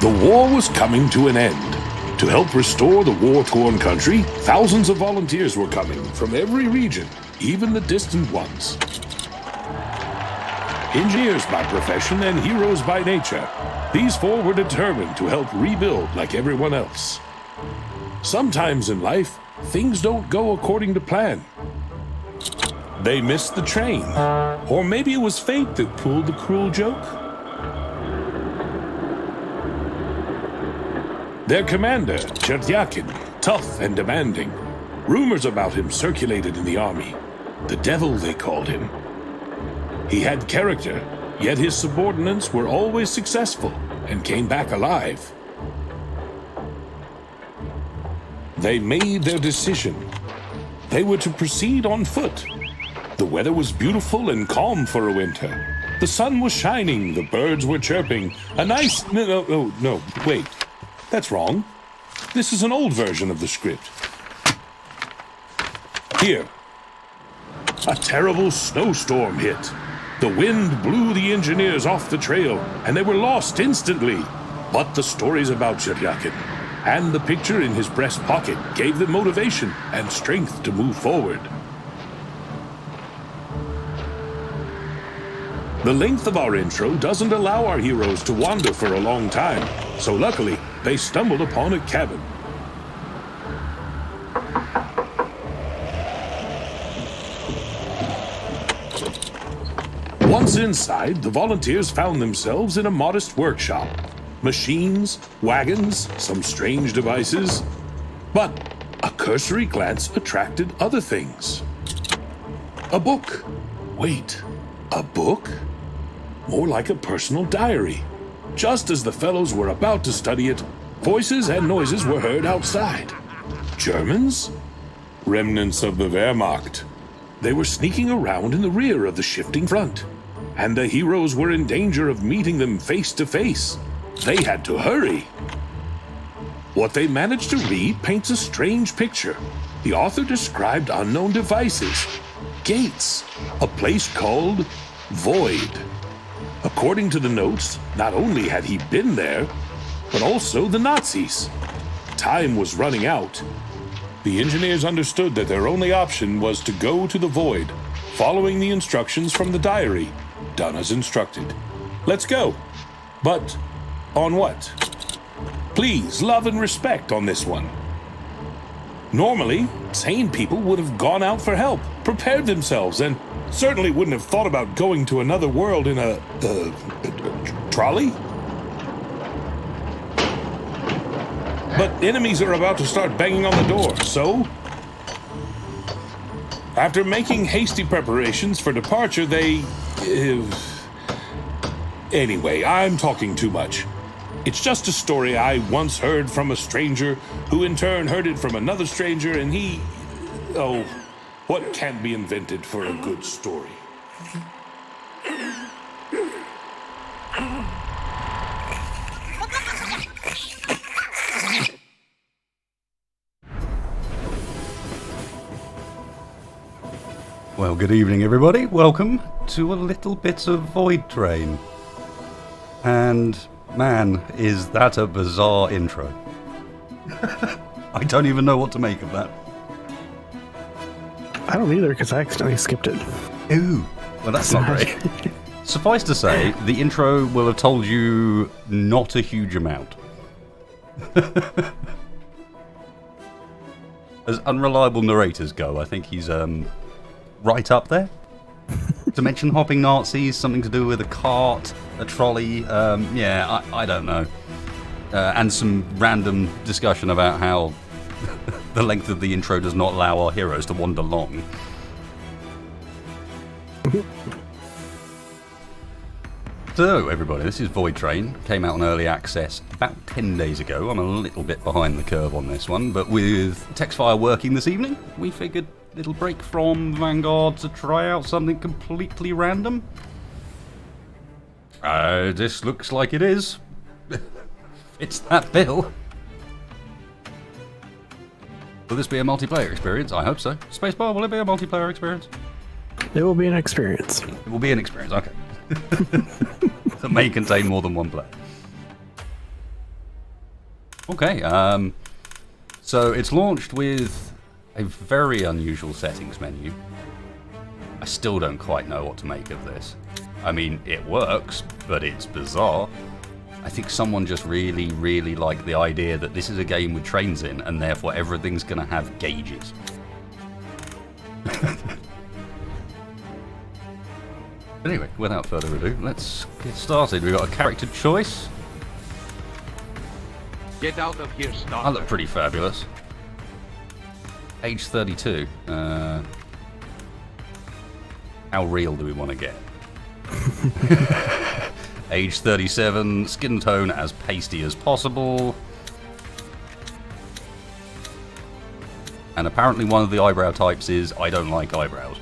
The war was coming to an end. To help restore the war-torn country, thousands of volunteers were coming from every region, even the distant ones. Engineers by profession and heroes by nature, these four were determined to help rebuild like everyone else. Sometimes in life, things don't go according to plan. They missed the train, or maybe it was fate that pulled the cruel joke. Their commander, Chertyakin, tough and demanding. Rumors about him circulated in the army. The devil, they called him. He had character, yet his subordinates were always successful and came back alive. They made their decision. They were to proceed on foot. The weather was beautiful and calm for a winter. The sun was shining, the birds were chirping. A nice... No, wait. That's wrong. This is an old version of the script. Here. A terrible snowstorm hit. The wind blew the engineers off the trail, and they were lost instantly. But the stories about Chertyakin and the picture in his breast pocket gave them motivation and strength to move forward. The length of our intro doesn't allow our heroes to wander for a long time, so luckily, they stumbled upon a cabin. Once inside, the volunteers found themselves in a modest workshop. Machines, wagons, some strange devices. But a cursory glance attracted other things. A book. Wait, a book? More like a personal diary. Just as the fellows were about to study it, voices and noises were heard outside. Germans? Remnants of the Wehrmacht. They were sneaking around in the rear of the shifting front, and the heroes were in danger of meeting them face to face. They had to hurry. What they managed to read paints a strange picture. The author described unknown devices, gates, a place called Void. According to the notes, not only had he been there, but also the Nazis. Time was running out. The engineers understood that their only option was to go to the Void, following the instructions from the diary, done as instructed. Let's go. But on what? Please, love and respect on this one. Normally, sane people would have gone out for help, prepared themselves, and certainly wouldn't have thought about going to another world in a trolley. But enemies are about to start banging on the door, so... After making hasty preparations for departure, they... Anyway, I'm talking too much. It's just a story I once heard from a stranger, who in turn heard it from another stranger, and he... Oh, what can't be invented for a good story? Well, good evening, everybody. Welcome to a little bit of Voidtrain. And, man, is that a bizarre intro. I don't even know what to make of that. I don't either, because I accidentally skipped it. Ooh, well, that's not great. Suffice to say, the intro will have told you not a huge amount. As unreliable narrators go, I think he's right up there. To mention hopping Nazis, something to do with a cart, a trolley, yeah, I don't know. And some random discussion about how the length of the intro does not allow our heroes to wander long. So, everybody, this is Voidtrain. Came out on early access about 10 days ago. I'm a little bit behind the curve on this one, but with Textfire working this evening, we figured a little break from Vanguard to try out something completely random. This looks like it is. It's that bill. Will this be a multiplayer experience? I hope so. Spacebar, will it be a multiplayer experience? It will be an experience. It will be an experience, okay. that may contain more than one player. Okay, so it's launched with a very unusual settings menu. I still don't quite know what to make of this. I mean, it works, but it's bizarre. I think someone just really, really liked the idea that this is a game with trains in, and therefore everything's going to have gauges. Anyway, without further ado, let's get started. We've got a character choice. Get out of here, Stargates. I look pretty fabulous. Age 32. How real do we want to get? Age 37. Skin tone as pasty as possible. And apparently one of the eyebrow types is I don't like eyebrows.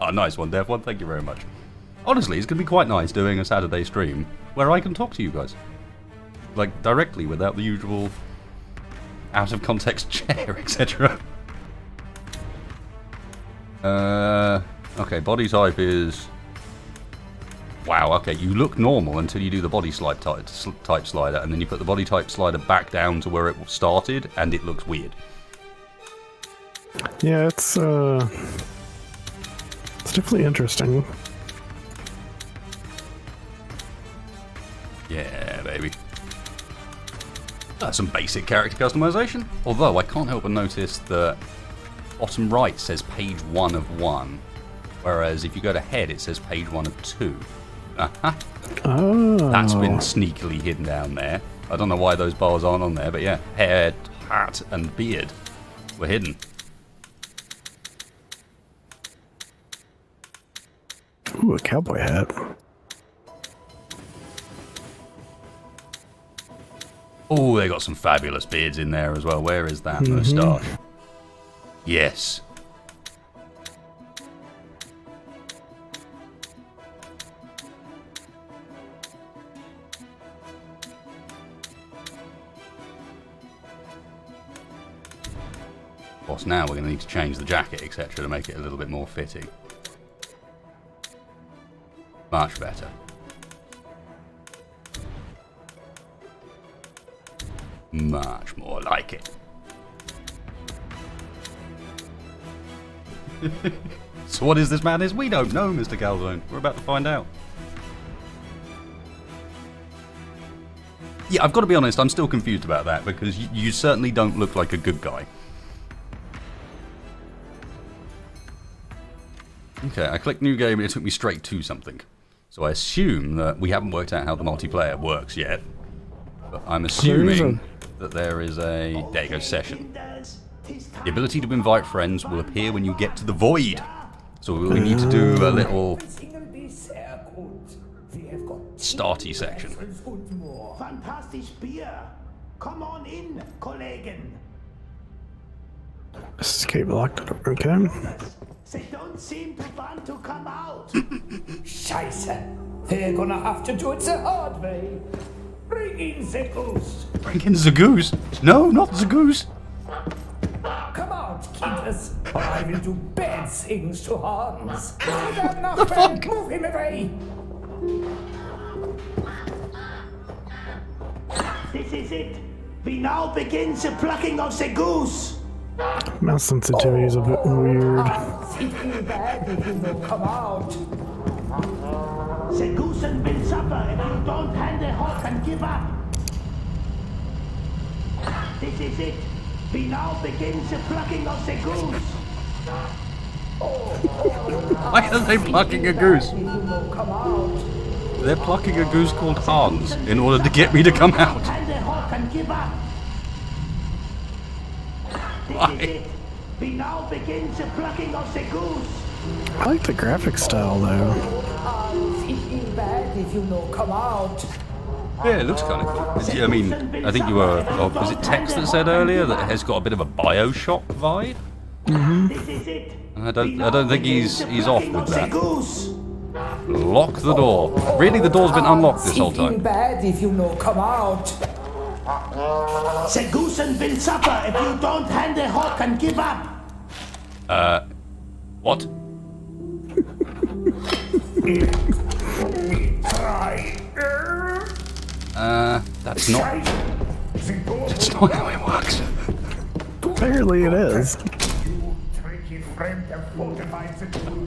Oh, nice one, Dev One. Thank you very much. Honestly, it's going to be quite nice doing a Saturday stream where I can talk to you guys. Like, directly, without the usual out-of-context chair, etc. Okay, body type is... Wow, okay, you look normal until you do the body type slider, and then you put the body type slider back down to where it started, and it looks weird. Yeah, it's definitely interesting. Yeah, baby. That's some basic character customization. Although, I can't help but notice that bottom right says page 1 of 1. Whereas if you go to head, it says page 1 of 2. Uh-huh. Oh. That's been sneakily hidden down there. I don't know why those bars aren't on there, but yeah. Head, hat, and beard were hidden. Ooh, a cowboy hat. Oh, they got some fabulous beards in there as well. Where is that moustache? Yes. Of course, now we're going to need to change the jacket, etc., to make it a little bit more fitting. Much better. Much more like it. So what is this madness? We don't know, Mr. Calzone. We're about to find out. Yeah, I've got to be honest, I'm still confused about that, because you certainly don't look like a good guy. Okay, I clicked new game and it took me straight to something. So I assume that we haven't worked out how the multiplayer works yet. But I'm assuming that there is a... There you go, session. The ability to invite friends will appear when you get to the void. So we need to do a little... starty section. Fantastic beer. Come on in, Kollegen. Escape locked. Okay. They don't seem to want to come out. Scheiße. They're gonna have to do it the hard way. Bring in the goose. Bring in the goose? No, not the goose. Come out, Keepers, or I will do bad things to Hans. The fuck? Move him away. This is it. We now begin the plucking of the goose. Mouse sensitivity is a bit weird. It feel bad if you don't come out. The goosen will suffer if you don't hand the hawk and give up. This is it. We now begin the plucking of the goose. Why are they plucking a goose? If you don't come out. They're plucking a goose called Hans in order to get me to come out. Hand the hawk and give up. Why? This is it. We now begin the plucking of the goose. I like the graphic style though. It feel bad if you don't come out. Yeah, it looks kind of cool. I mean, I think you were... was it Tex that said earlier that it has got a bit of a Bioshock vibe? This is it. And I don't think he's off with that. Lock the door. Really, the door's been unlocked this whole It feel time. bad if you don't come out. The goosen will suffer if you don't hand the hawk and give up. What? Try. That's not how it works. Apparently it is. You tricky friend have fortified the tool.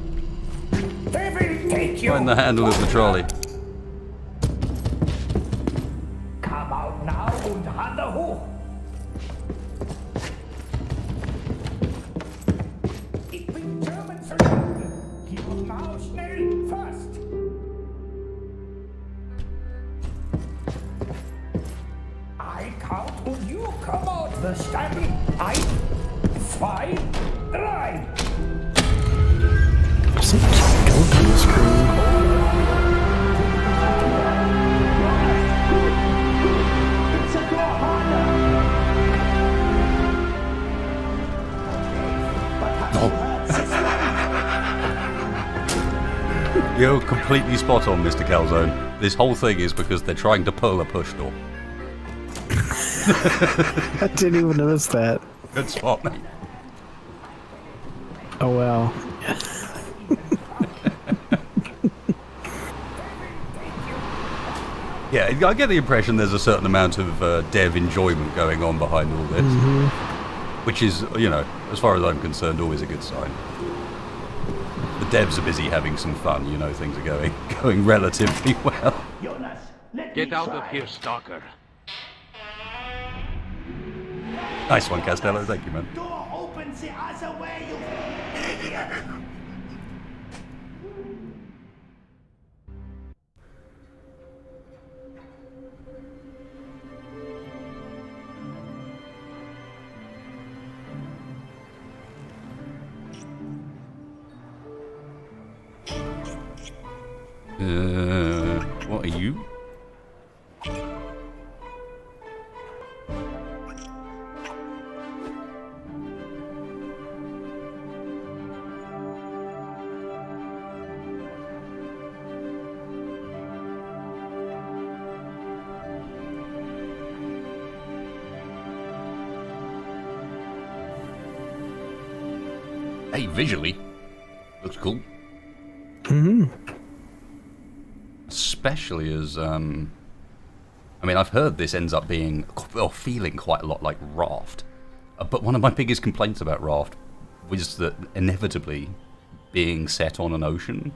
They will take you. Find the handle of the trolley. Come out now und Hand hoch. Ich bin German Soldaten. Gib uns now schnell fast. I count und you come out. Verstanden? 1, 2, 3. So much gunk on the screen. It's a door harder. But have you heard this one? You're completely spot on, Mr. Calzone. This whole thing is because they're trying to pull a push door. I didn't even notice that. Good spot, mate. Oh wow. Yeah, I get the impression there's a certain amount of dev enjoyment going on behind all this. Which is, you know, as far as I'm concerned, always a good sign. The devs are busy having some fun, you know, things are going relatively well. Jonas, let Get me out try. of here, stalker. Nice one, Castello, thank you, man. Door opens the other way, you idiot. What are you? Hey, visually, looks cool. Especially as, I mean, I've heard this ends up being, or feeling quite a lot like Raft. But one of my biggest complaints about Raft was that inevitably, being set on an ocean,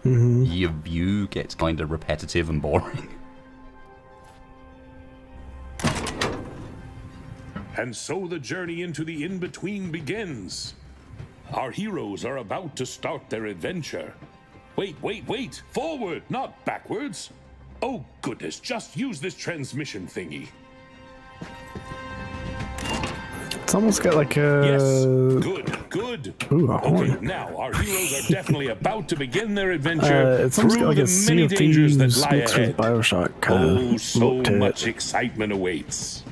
your view gets kind of repetitive and boring. And so the journey into the in-between begins. Our heroes are about to start their adventure. Wait! Forward, not backwards. Oh goodness, just use this transmission thingy. It's almost got like a... Yes, good. Ooh, a Okay, horn. now our heroes are definitely about to begin their adventure It's almost got through like the a Sea many of dangers that Thieves lie mixed with ahead. Bioshock kind Oh, of so look to much it. excitement awaits.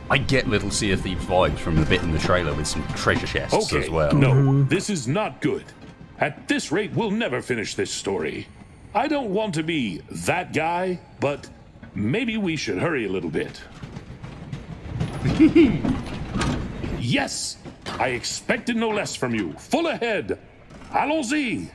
I get little Sea of Thieves vibes from the bit in the trailer with some treasure chests Okay, as well. no, this is not good. At this rate, we'll never finish this story. I don't want to be that guy, but maybe we should hurry a little bit. Yes, I expected no less from you. Full ahead. Allons-y.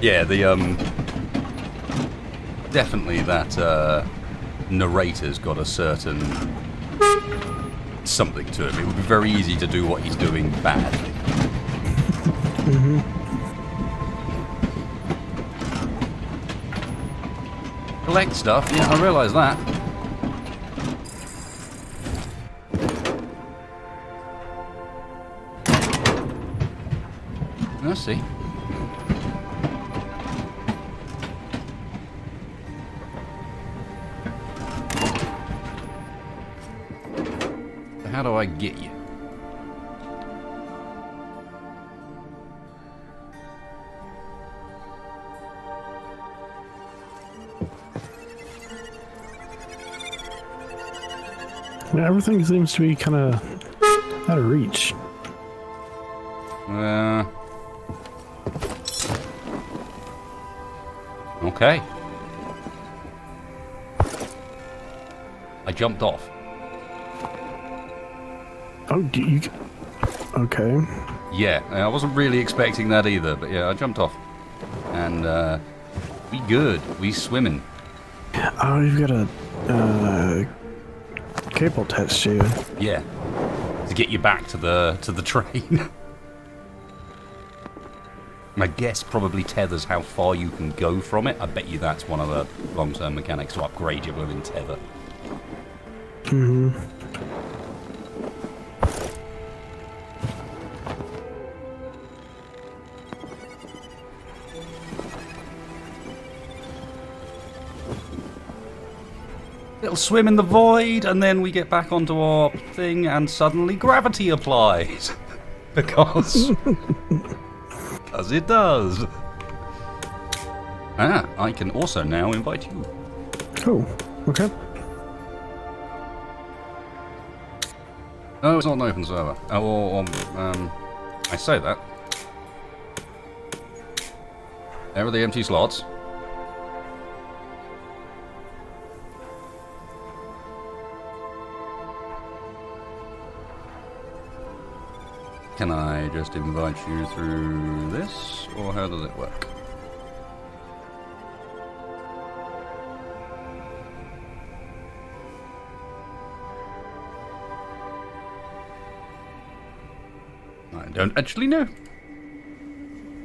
Yeah, definitely that narrator's got a certain something to him. It would be very easy to do what he's doing badly. Collect stuff, yeah, I realise that. I see. How do I get you? Yeah, everything seems to be kind of out of reach. Okay. jumped off. Oh, do you... Okay. Yeah, I wasn't really expecting that either, but yeah, I jumped off. And, we good. We swimming. Oh, you've got a cable attached to you. Yeah. To get you back to the train. My guess probably tethers how far you can go from it. I bet you that's one of the long-term mechanics to upgrade your blooming tether. Mm-hmm. Little swim in the void, and then we get back onto our thing, and suddenly gravity applies. Because it does. Ah, I can also now invite you. Oh, okay. No, it's not an open server. I say that. There are the empty slots. Can I just invite you through this, or how does it work? I don't actually know.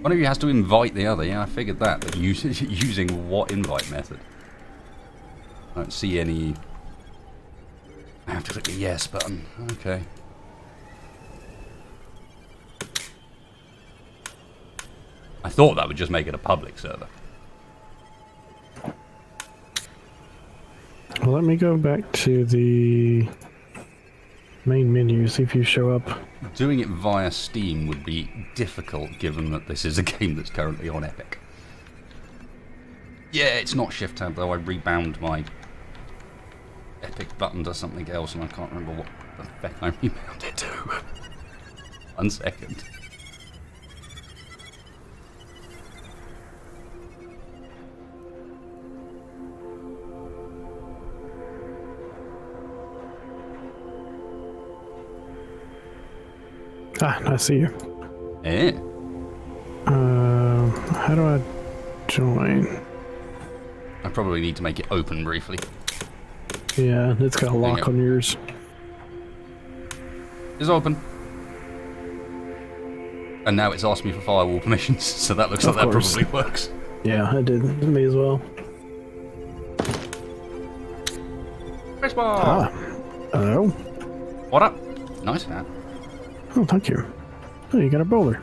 One of you has to invite the other. Yeah, I figured that, but using what invite method? I don't see any... I have to click the yes button. Okay. I thought that would just make it a public server. Well, let me go back to the main menu, see if you show up. Doing it via Steam would be difficult, given that this is a game that's currently on Epic. Yeah, it's not Shift Tab, though. I rebound my Epic button to something else, and I can't remember what the heck I rebound it to. 1 second. Ah, I see you. Eh? How do I join? I probably need to make it open briefly. Yeah, it's got a lock you go. on yours. It's open. And now it's asked me for firewall permissions, so that looks like that course. probably works. Yeah, it did. Me as well. Spacebar! Ah. Hello. What up? Nice hat. Oh, thank you. Oh, you got a bowler.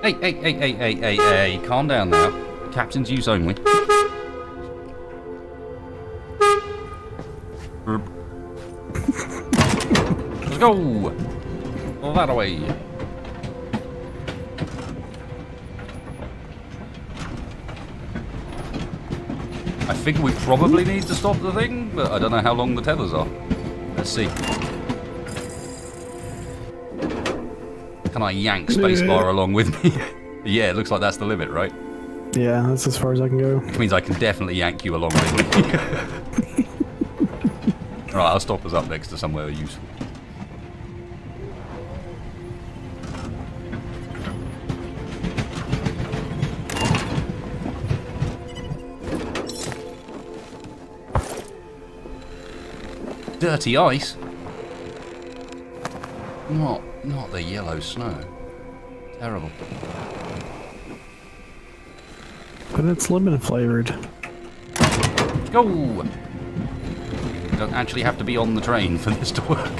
Hey, calm down now. Captain's use only. Let's go! That away. I think we probably need to stop the thing, but I don't know how long the tethers are. Let's see. Can I yank spacebar along with me? Yeah, it looks like that's the limit, right? Yeah, that's as far as I can go. Which means I can definitely yank you along with me. Alright, I'll stop us up next to somewhere useful. Dirty ice? Not the yellow snow. Terrible. But it's lemon flavored. Go! You don't actually have to be on the train for this to work.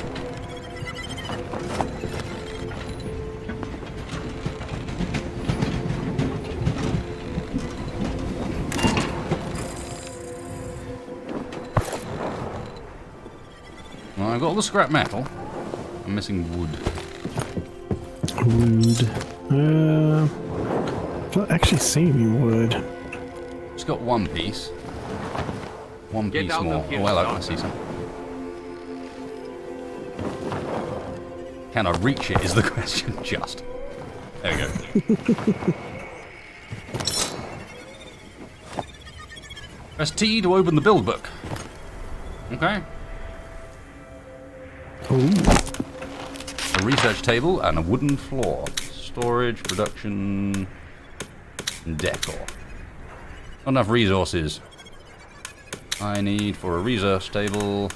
Well, I've got all the scrap metal. I'm missing wood. Wood. I've not actually seen any wood. Just got one piece. One Get piece out more. of here, Oh, hello, I see some. Can I reach it is the question, just. There we go. Press T to open the build book. Okay. Ooh. A research table and a wooden floor. Storage, production, and decor. Not enough resources. I need for a research table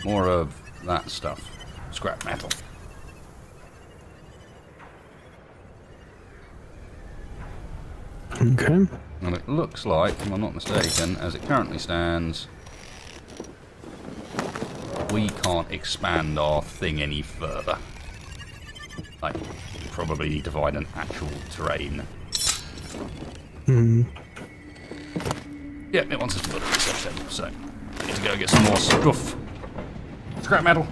more of that stuff. Scrap metal. Okay. And it looks like, if I'm not mistaken, as it currently stands, we can't expand our thing any further. Like, probably need to find an actual terrain. Yeah, it wants us to build a research center, so I need to go get some more stuff. Scrap metal.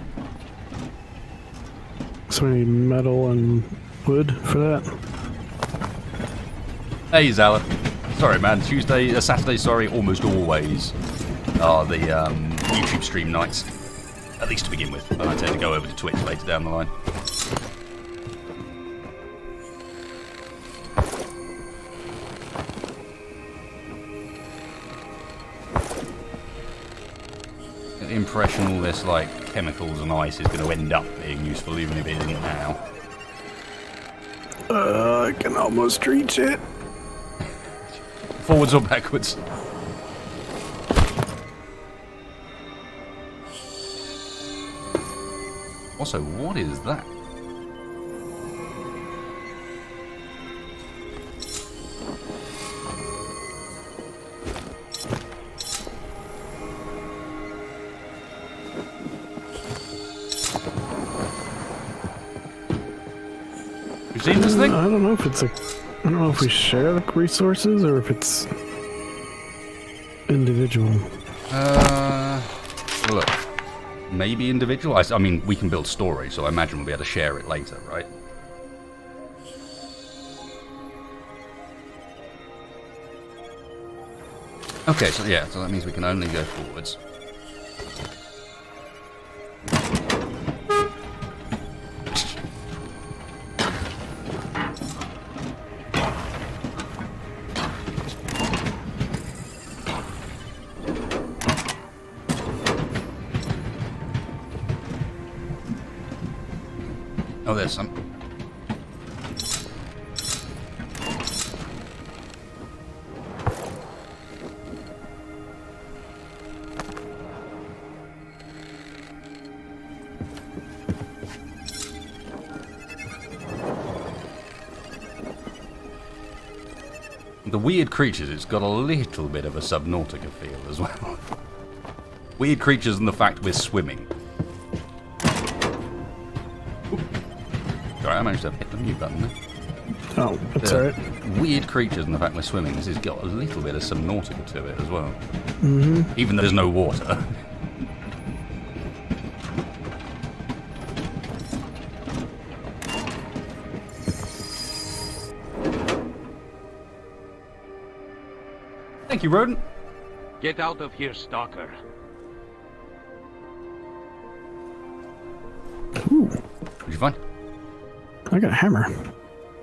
So we need metal and wood for that. Hey, Zala. Sorry, man. Saturday, sorry, almost always are the YouTube stream nights. At least to begin with. And I tend to go over to Twitch later down the line. Get the impression all this, like, chemicals and ice is going to end up being useful, even if it isn't now. I can almost reach it. Forwards or backwards? Also, what is that? You seen this thing? I don't know if it's a... I don't know if we share the resources or if it's individual. Look. Maybe individual? I mean, we can build storage, so I imagine we'll be able to share it later, right? Okay, so yeah, so that means we can only go forwards. Oh, there's some. The weird creatures, it's got a little bit of a Subnautica feel as well. Weird creatures and the fact we're swimming. Sorry, I managed to hit the mute button there. Oh, that's alright. Weird creatures and the fact we're swimming. This has got a little bit of Subnautica to it as well. Mm-hmm. Even though there's no water. Thank you, rodent. Get out of here, stalker. Ooh, What'd you find? I got a hammer.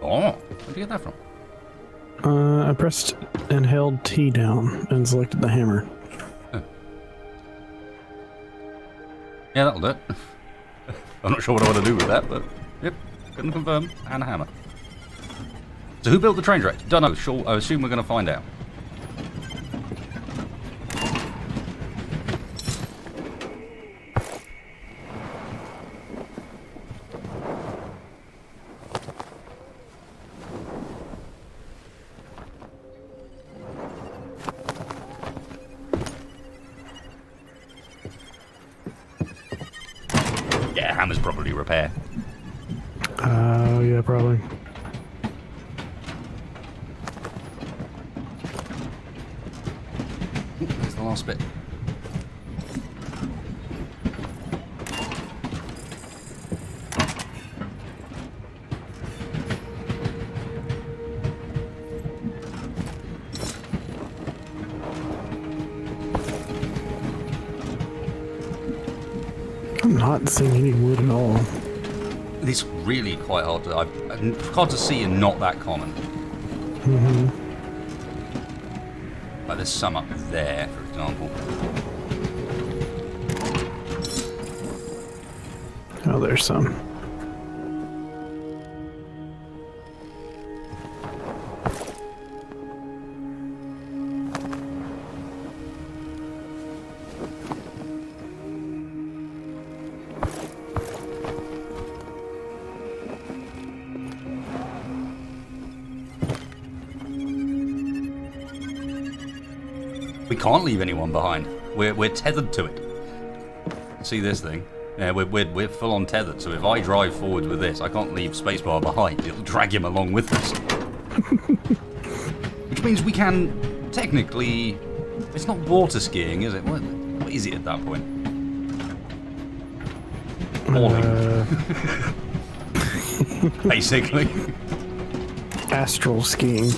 Oh, where'd you get that from? I pressed and held T down and selected the hammer. Yeah, that'll do it. I'm not sure what I want to do with that, but yep, couldn't confirm. And a hammer. So who built the train tracks? Don't know. Sure, I assume we're going to find out. Yeah, hammer's probably repair. Yeah, probably. Ooh, there's the last bit. I'm not seeing any wood at all. It's really quite hard to see and not that common. Mm-hmm. Like there's some up there, for example. Oh, there's some. We can't leave anyone behind. We're tethered to it. See this thing? Yeah, we're full on tethered. So if I drive forward with this, I can't leave spacebar behind. It'll drag him along with us. Which means we can technically. It's not water skiing, is it? What is it at that point? Falling. Basically. Astral skiing.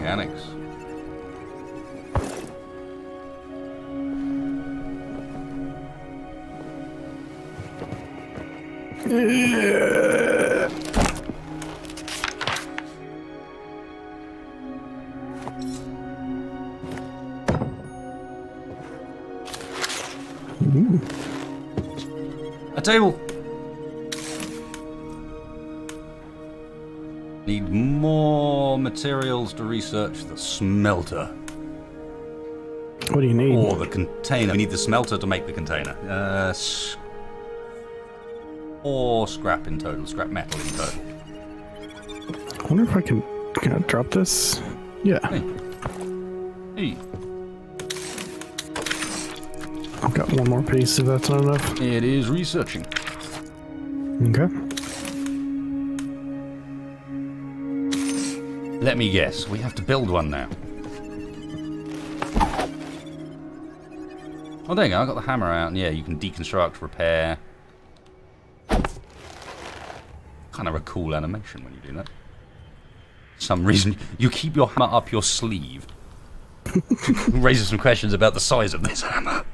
Organics. A table. Need more materials to research the smelter. What do you need? Or the container. We need the smelter to make the container. Or scrap in total. Scrap metal in total. I wonder if I can I drop this? Yeah. Hey. I've got one more piece if that's not enough. It is researching. Okay. Let me guess. We have to build one now. Oh, there you go. I got the hammer out. And yeah, you can deconstruct, repair. Kind of a cool animation when you do that. For some reason, you keep your hammer up your sleeve. Raises some questions about the size of this hammer.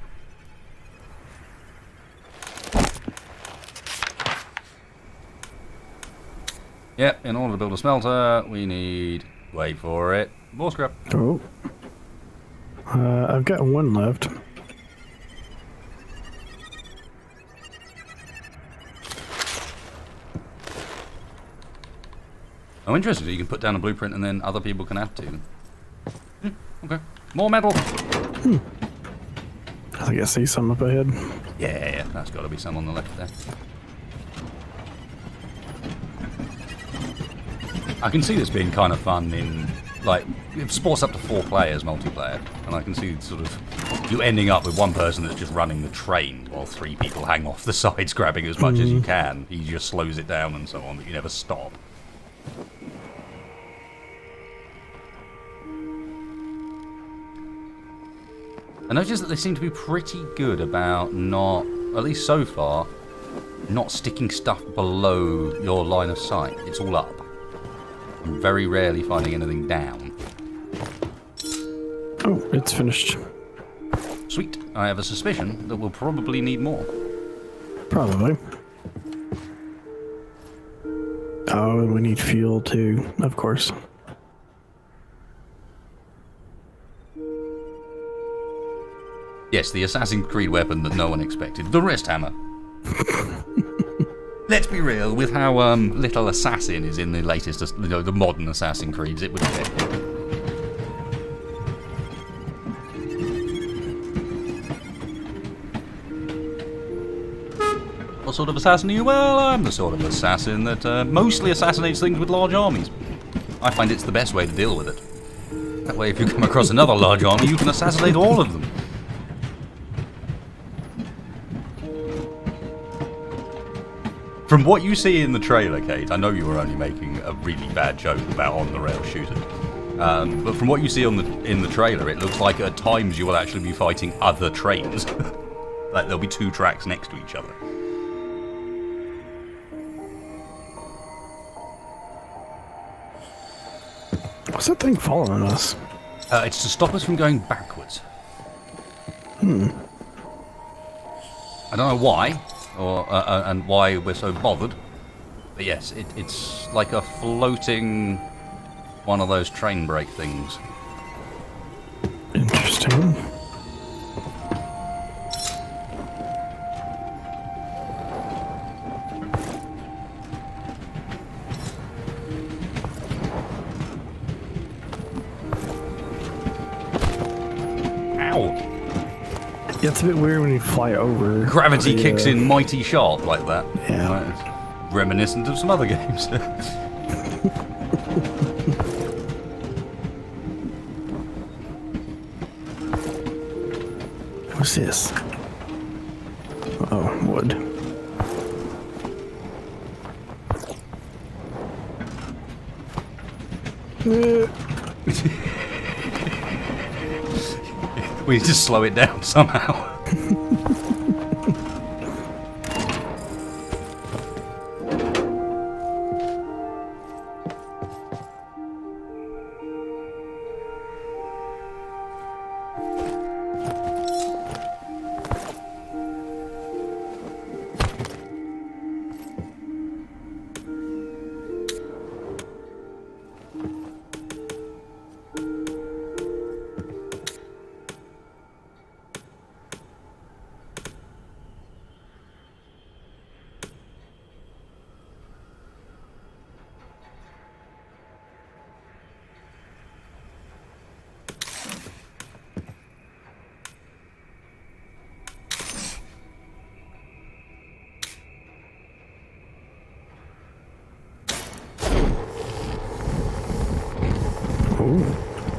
Yep, in order to build a smelter, we need... Wait for it. More scrap. Oh. I've got one left. Oh, interesting. You can put down a blueprint and then other people can add to them. Okay. More metal. I think I see some up ahead. Yeah, that's got to be some on the left there. I can see this being kind of fun in, like, it sports up to 4 players multiplayer, and I can see sort of you ending up with one person that's just running the train while 3 people hang off the sides grabbing as much as you can. He just slows it down and so on, but you never stop. I noticed that they seem to be pretty good about not, at least so far, not sticking stuff below your line of sight. It's all up. I'm very rarely finding anything down. Oh, it's finished. Sweet. I have a suspicion that we'll probably need more. Probably. Oh, and we need fuel too, of course. Yes, the Assassin's Creed weapon that no one expected. The wrist hammer. Let's be real, with how little assassin is in the latest, the modern Assassin's Creeds, it would fit. What sort of assassin are you? Well, I'm the sort of assassin that mostly assassinates things with large armies. I find it's the best way to deal with it. That way, if you come across another large army, you can assassinate all of them. From what you see in the trailer, Kate, I know you were only making a really bad joke about on-the-rail shooting. But from what you see in the trailer, it looks like at times you will actually be fighting other trains. Like there'll be 2 tracks next to each other. What's that thing following us? It's to stop us from going backwards. I don't know why, or and why we're so bothered. But yes, it's like a floating one of those train brake things. Interesting. Ow! Yeah, it's a bit weird when you fly over. Gravity kicks in mighty sharp like that. Yeah. Right, it's reminiscent of some other games. What's this? Oh, wood. We need to slow it down somehow.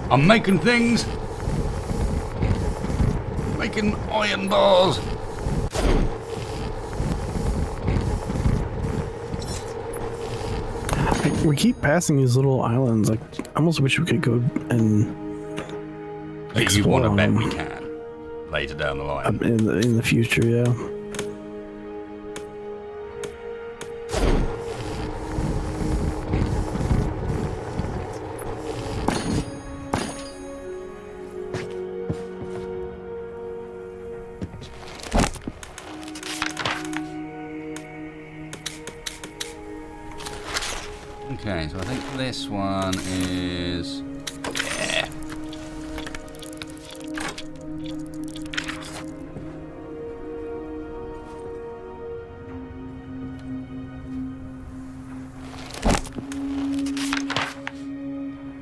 I'm making things. Making iron bars. We keep passing these little islands. Like, I almost wish we could go and You want to explore bet them. we can later down the line. in the future, yeah. Okay, so I think this one is... Yeah.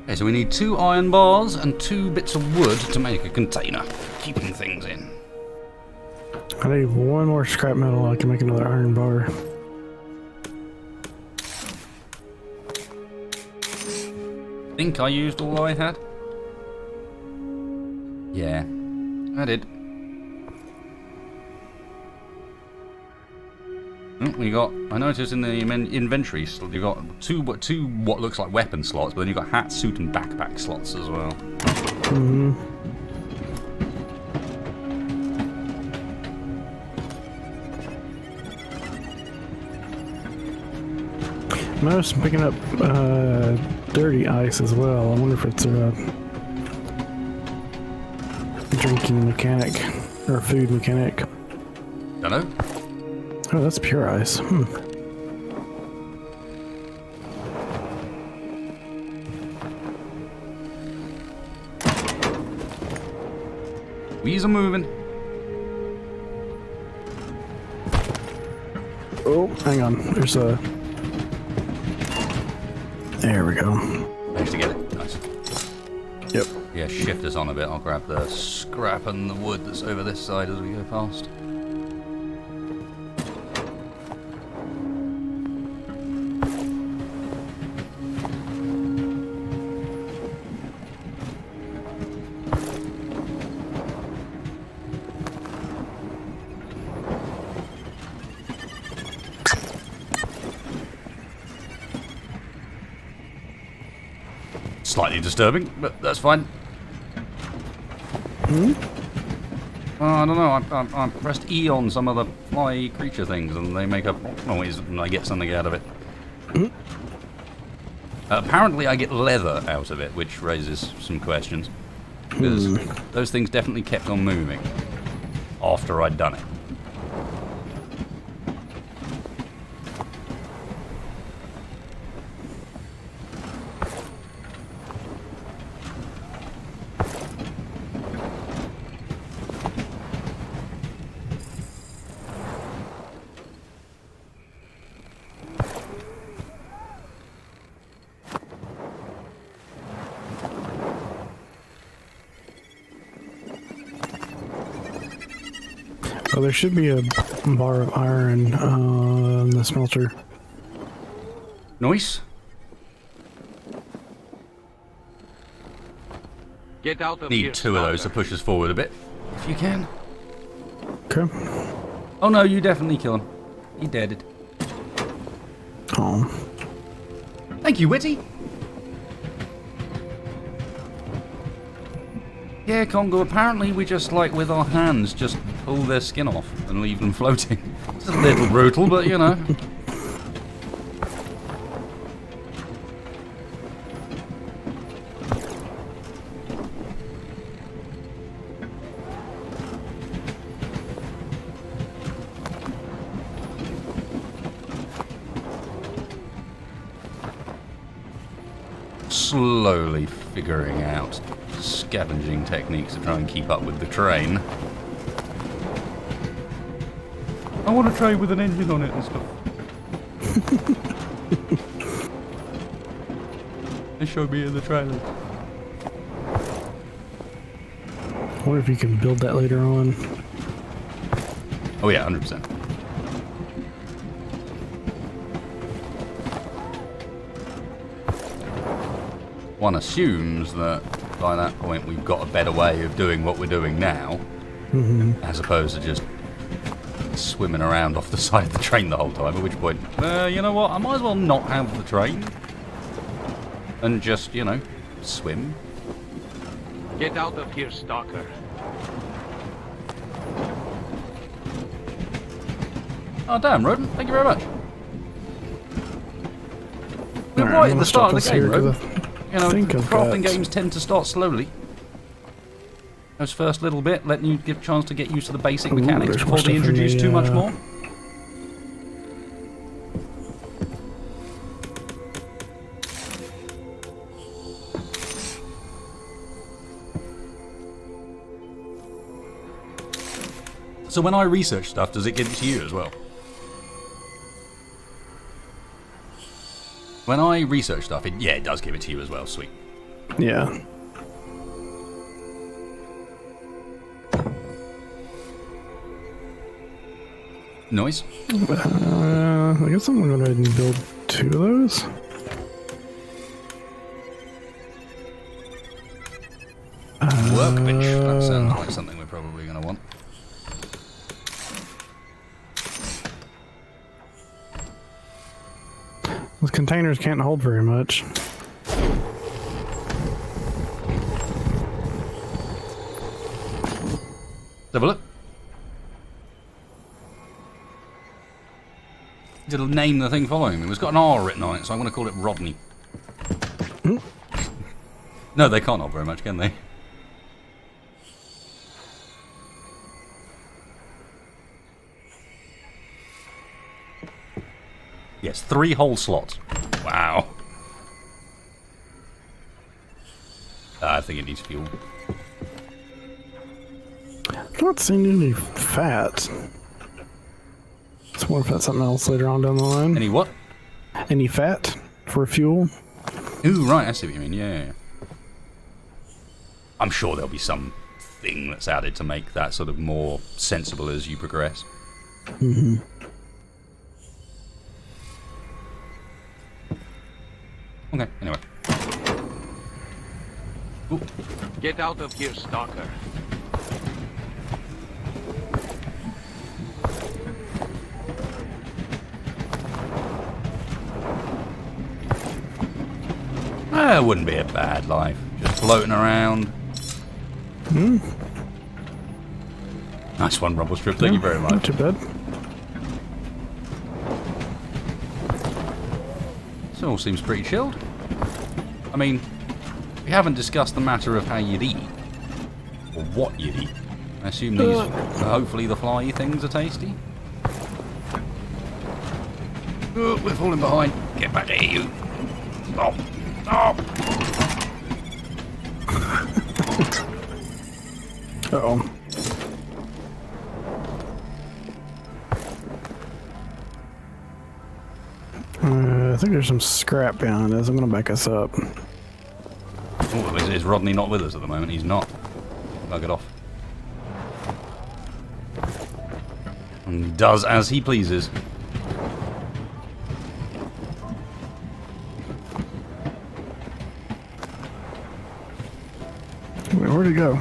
Okay, so we need 2 iron bars and 2 bits of wood to make a container, keeping things in. I need 1 more scrap metal. I can make another iron bar. I think I used all I had. Yeah, I did. Oh, we got. I noticed in the inventory you got two what looks like weapon slots, but then you got hat, suit, and backpack slots as well. Mm-hmm. I noticed I'm picking up dirty ice as well. I wonder if it's a drinking mechanic or food mechanic. Don't know. Oh, that's pure ice. Wheels are moving. Oh, hang on. There's a... There we go. Managed to get it. Nice. Yep. Yeah, shift us on a bit. I'll grab the scrap and the wood that's over this side as we go past. Slightly disturbing, but that's fine. I don't know. I pressed E on some of the fly creature things, and they make a noise, and I get something out of it. Apparently, I get leather out of it, which raises some questions. Because those things definitely kept on moving after I'd done it. Oh, there should be a bar of iron in the smelter. Nice. Get out of here, Need two of those to Stalker. push us forward a bit, if you can. Okay. Oh no, you definitely kill him. He deaded. Oh. Thank you, Witty. Yeah, Congo, apparently we just, like, with our hands, just pull their skin off and leave them floating. It's a little brutal, but, you know. Slowly figuring out scavenging techniques to try and keep up with the train. I want a train with an engine on it and stuff. They showed me in the trailer. I wonder if you can build that later on. Oh yeah, 100%. One assumes that by that point we've got a better way of doing what we're doing now, as opposed to just swimming around off the side of the train the whole time, at which point, you know what, I might as well not have the train and just, you know, swim. Get out of here, Stalker. Oh damn, Rodent, thank you very much. We're Alright, right I'm at gonna the start of stop the game, us here 'cause Rodent. You know, think I've crafting got- games tend to start slowly. Those first little bit, letting you give a chance to get used to the basic Ooh, mechanics there's before more they stuff in introduce the, too much more. So when I research stuff, does it give it to you as well? When I research stuff, yeah, it does give it to you as well. Sweet. Yeah. Noise. I guess I'm gonna go ahead and build 2 of those. Workbench. That sounds like something we're probably going to want. Those containers can't hold very much. Let's have a look. It'll name the thing following me. It's got an R written on it, so I'm going to call it Rodney. No, they can't hold very much, can they? Yes, 3 whole slots. Wow. I think it needs fuel. I'm not seeing any fat. Let's wonder if that's something else later on down the line. Any what? Any fat for fuel? Ooh, right, I see what you mean. Yeah. I'm sure there'll be some thing that's added to make that sort of more sensible as you progress. Mm-hmm. Okay, anyway. Ooh. Get out of here, Stalker. It wouldn't be a bad life. Just floating around. Nice one, Rumble Strip. Thank you very Not much. too bad. This all seems pretty chilled. I mean, we haven't discussed the matter of how you'd eat. Or what you'd eat. I assume these, hopefully the fly things are tasty. Oh, we're falling behind. Get back here, you. Stop. Stop. Uh-oh. I think there's some scrap behind us. I'm gonna back us up. Oh, is Rodney not with us at the moment? He's not. Bug it off. And he does as he pleases. Wait, where'd he go?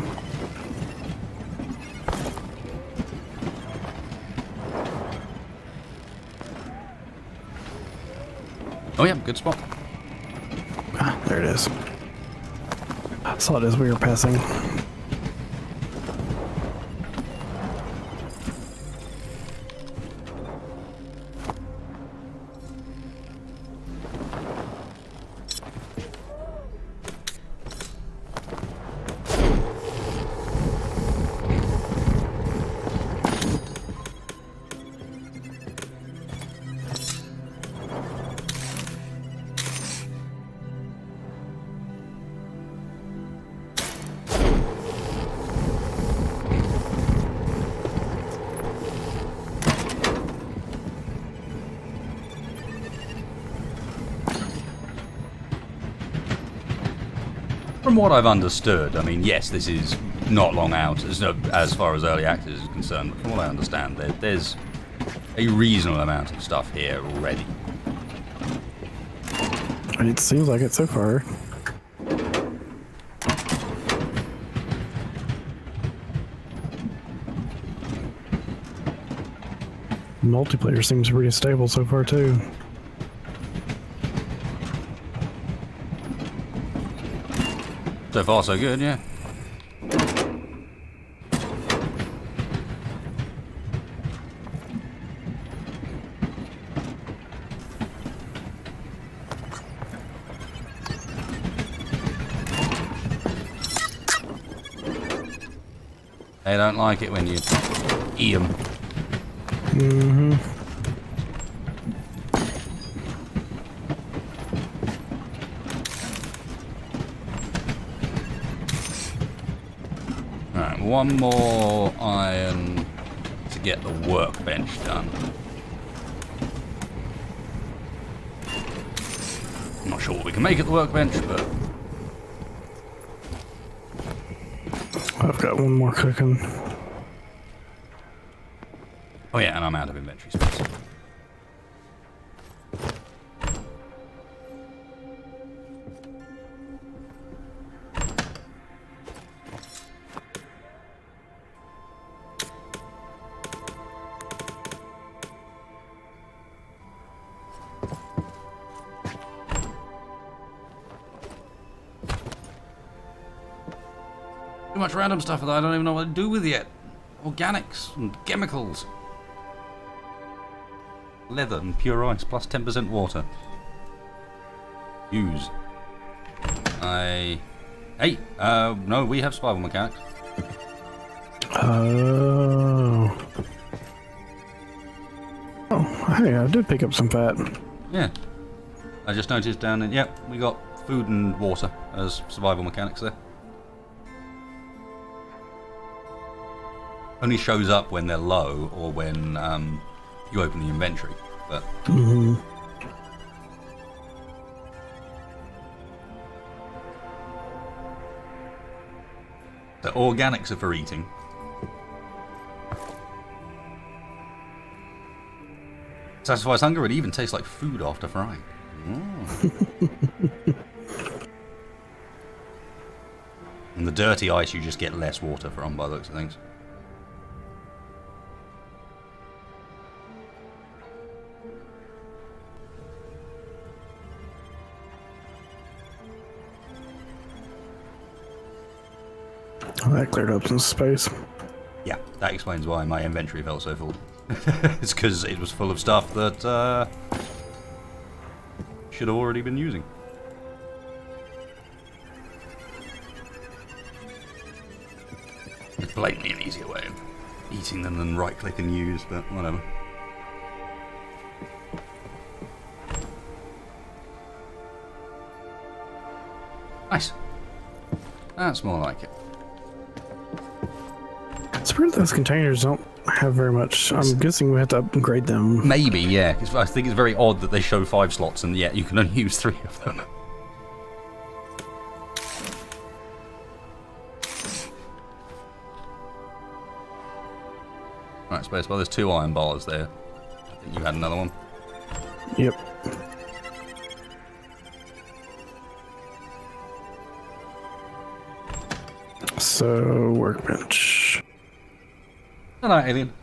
Oh yeah, good spot. Ah, there it is. I saw it as we were passing. From what I've understood, I mean, yes, this is not long out as far as early access is concerned, but from what I understand, there's a reasonable amount of stuff here already. It seems like it so far. Multiplayer seems pretty stable so far too. So far, so good, yeah. They don't like it when you eat them. Mm-hmm. Alright, one more iron to get the workbench done. I'm not sure what we can make at the workbench, but I've got one more cooking. oh yeah, and I'm out of inventory space. Too much random stuff that I don't even know what to do with yet. Organics and chemicals. Leather and pure ice plus 10% water. Use. Hey, no, we have survival mechanics. Oh. Oh, hey, I did pick up some fat. Yeah. I just noticed down in, yep, we got food and water as survival mechanics there. Only shows up when they're low or when you open the inventory. But the organics are for eating. Satisfies hunger. It even tastes like food after frying. And the dirty ice you just get less water from by the looks of things. Oh, that cleared up some space. Yeah, that explains why my inventory felt so full. It's because it was full of stuff that should have already been using. It's blatantly an easier way of eating them than right-click and use, but whatever. Nice. That's more like it. It's weird those containers don't have very much. I'm guessing we have to upgrade them. Maybe, yeah. 'Cause I think it's very odd that they show 5 slots and yet you can only use 3 of them. Right, space bar. There's 2 iron bars there. I think you had another one. Yep. So, workbench. Hello, alien.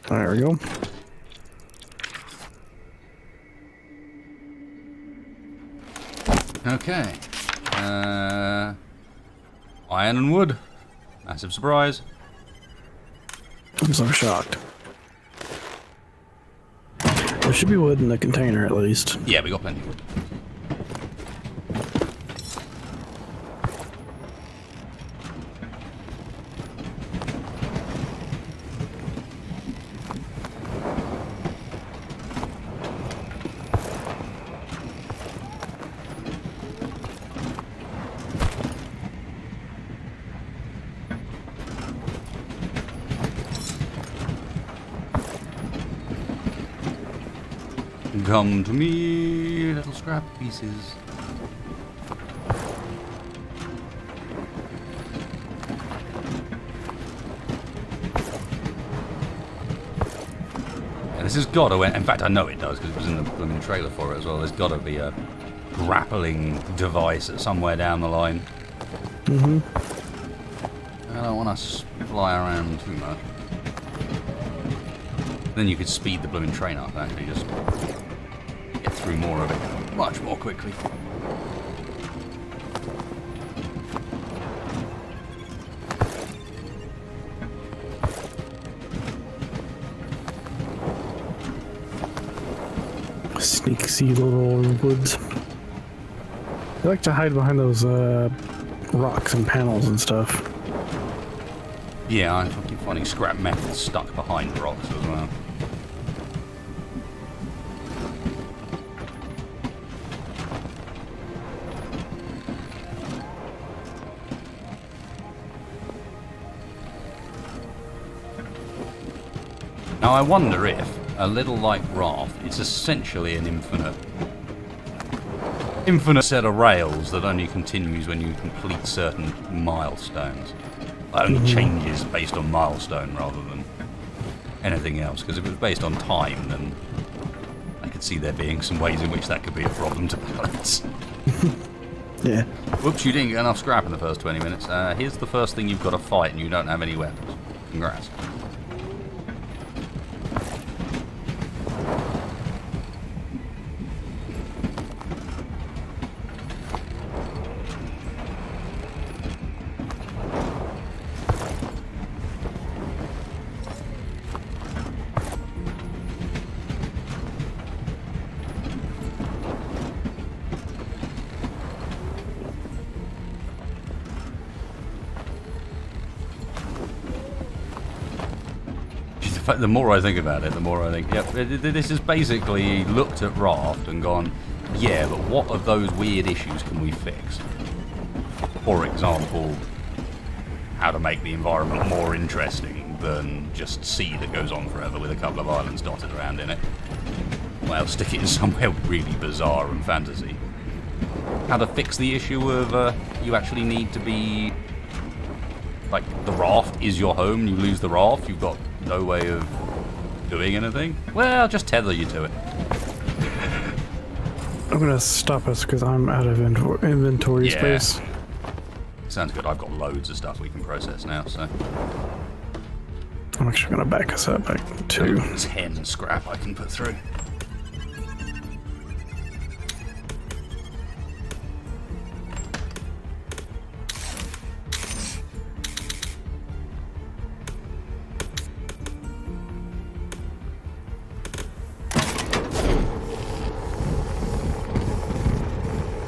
There we go. Okay. Iron and wood. Massive surprise. I'm so shocked. There should be wood in the container at least. Yeah, we got plenty of wood. Come to me, little scrap pieces. Yeah, this has got to, in fact I know it does because it was in the blooming trailer for it as well, there's got to be a grappling device somewhere down the line. I don't want to fly around too much. Then you could speed the blooming train up, actually, just get through more of it much more quickly. Sneaky little woods. They like to hide behind those rocks and panels and stuff. Yeah, I keep finding scrap metal stuck behind rocks as well. Now I wonder if, a little like Raft, it's essentially an infinite set of rails that only continues when you complete certain milestones. It only changes based on milestone rather than anything else, because if it was based on time, then I could see there being some ways in which that could be a problem to balance. Yeah. Whoops, you didn't get enough scrap in the first 20 minutes. Here's the first thing you've got to fight and you don't have any weapons. Congrats. The more I think about it, the more I think, yep, this is basically looked at Raft and gone, yeah, but what of those weird issues can we fix? For example, how to make the environment more interesting than just sea that goes on forever with a couple of islands dotted around in it. Well, stick it in somewhere really bizarre and fantasy. How to fix the issue of you actually need to be, like, the raft is your home, you lose the raft, you've got no way of doing anything? Well, just tether you to it. I'm gonna stop us because I'm out of inventory space. Sounds good. I've got loads of stuff we can process now, so. I'm actually gonna back us up back to 10 scrap I can put through.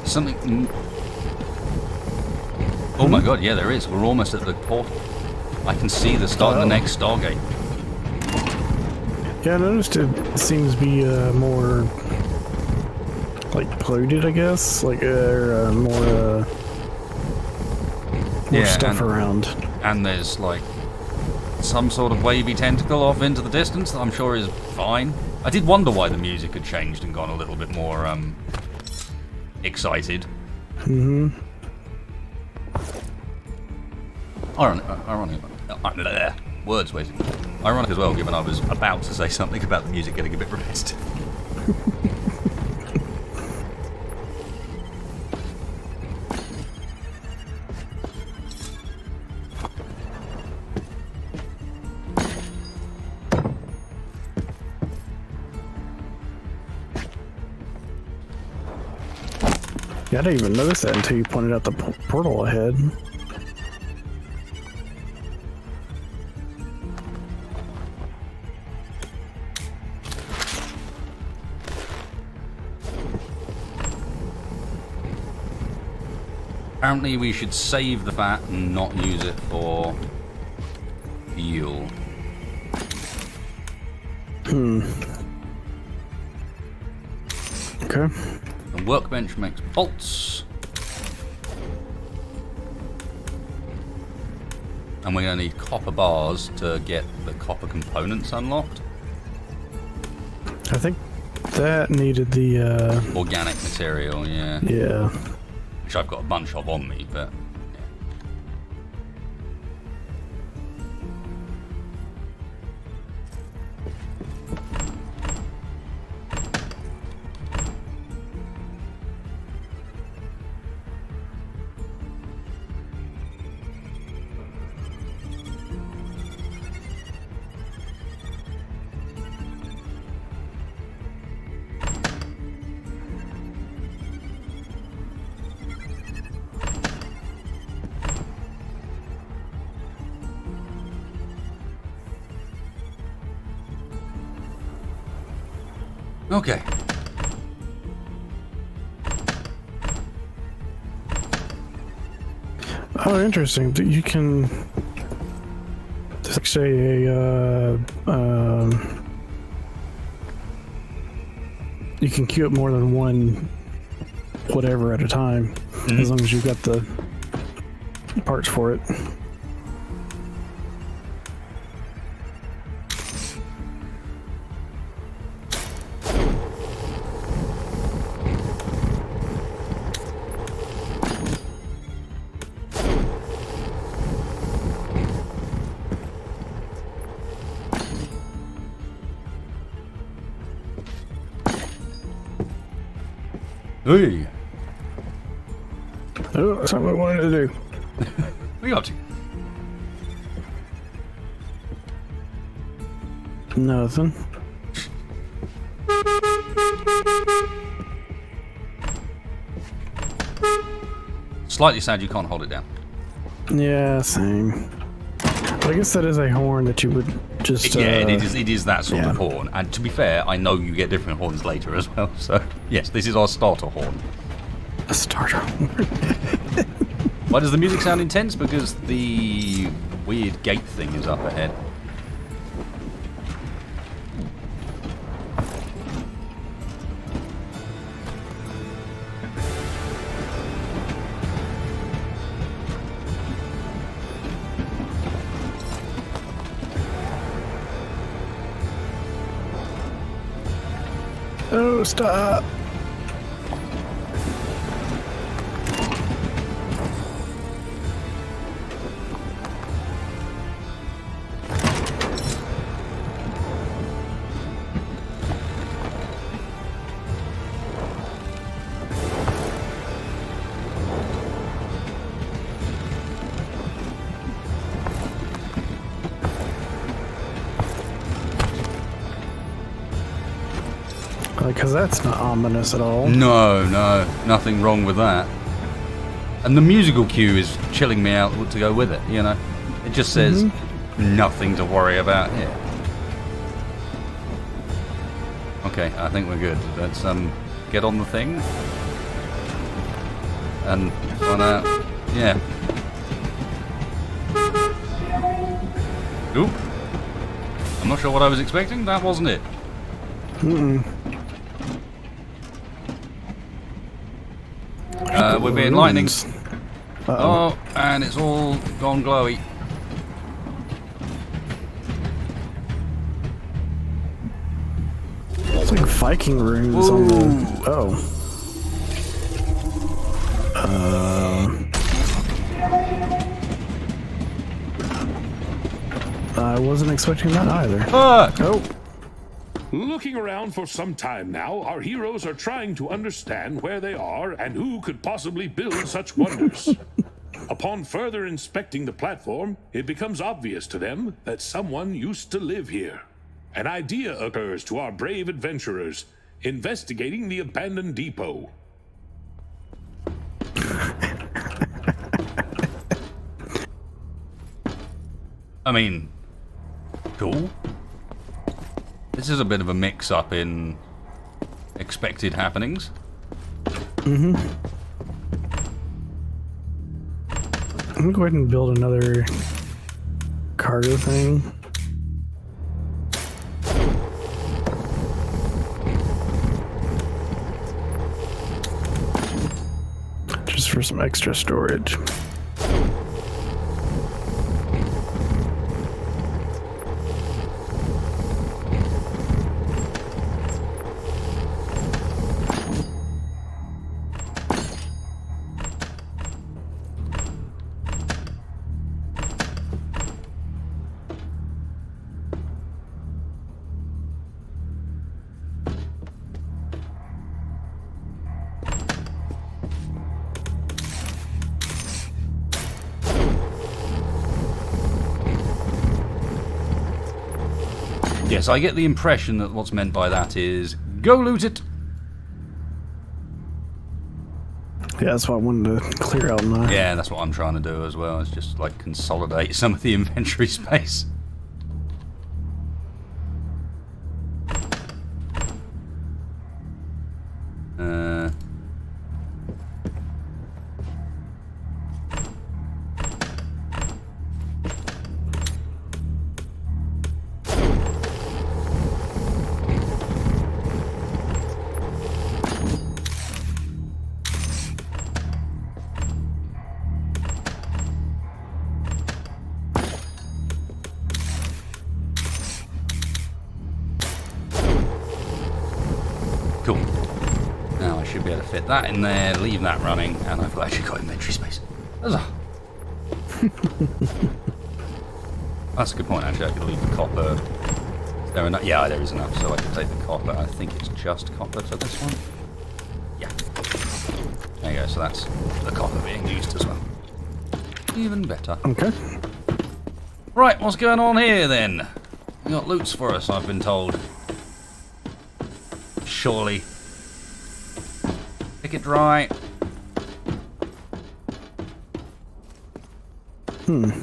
Something. Oh my god, yeah, there is. We're almost at the port. I can see the start of the next Stargate. Yeah, I noticed it seems to be more like polluted, I guess. Like more stuff around. And there's like some sort of wavy tentacle off into the distance that I'm sure is fine. I did wonder why the music had changed and gone a little bit more excited. Words wasted. Ironic as well, given I was about to say something about the music getting a bit repetitive. Yeah, I didn't even notice that until you pointed out the portal ahead. Apparently we should save the fat and not use it for fuel. Okay. The workbench makes bolts. And we're going to need copper bars to get the copper components unlocked. I think that needed the, Organic material, yeah. yeah. Which I've got a bunch of on me, but... Okay. Oh, interesting. You can... There's actually a, you can queue up more than one whatever at a time, as long as you've got the parts for it. Hey! Oh, that's not what I wanted to do. What are you up to? Nothing. Slightly sad you can't hold it down. Yeah, same. But I guess that is a horn that you would just... Yeah, it is that sort yeah. of horn. And to be fair, I know you get different horns later as well. So, yes, this is our starter horn. A starter horn. Why does the music sound intense? Because the weird gate thing is up ahead. Oh, stop. Because that's not ominous at all. No, nothing wrong with that. And the musical cue is chilling me out to go with it, you know? It just says nothing to worry about here. Okay, I think we're good. Let's get on the thing. And find out. Yeah. Oop. I'm not sure what I was expecting. That wasn't it. We're being lightning. Oh, and it's all gone glowy. It's like Viking runes on the... Oh. I wasn't expecting that either. Fuck! Oh, Looking around for some time now, our heroes are trying to understand where they are and who could possibly build such wonders. Upon further inspecting the platform, it becomes obvious to them that someone used to live here. An idea occurs to our brave adventurers, investigating the abandoned depot. I mean, cool. This is a bit of a mix-up in expected happenings. I'm gonna go ahead and build another cargo thing. Just for some extra storage. Yes, I get the impression that what's meant by that is go loot it. Yeah, that's what I wanted to clear out now. Yeah, that's what I'm trying to do as well. It's just like consolidate some of the inventory space. Cool. Now I should be able to fit that in there, leave that running, and I've actually got inventory space. That's a good point, actually. I could leave the copper. Is there enough? Yeah, there is enough, so I could take the copper. I think it's just copper for this one. Yeah. There you go, so that's the copper being used as well. Even better. Okay. Right, what's going on here then? You got loots for us, I've been told. Surely. Pick it dry. I'm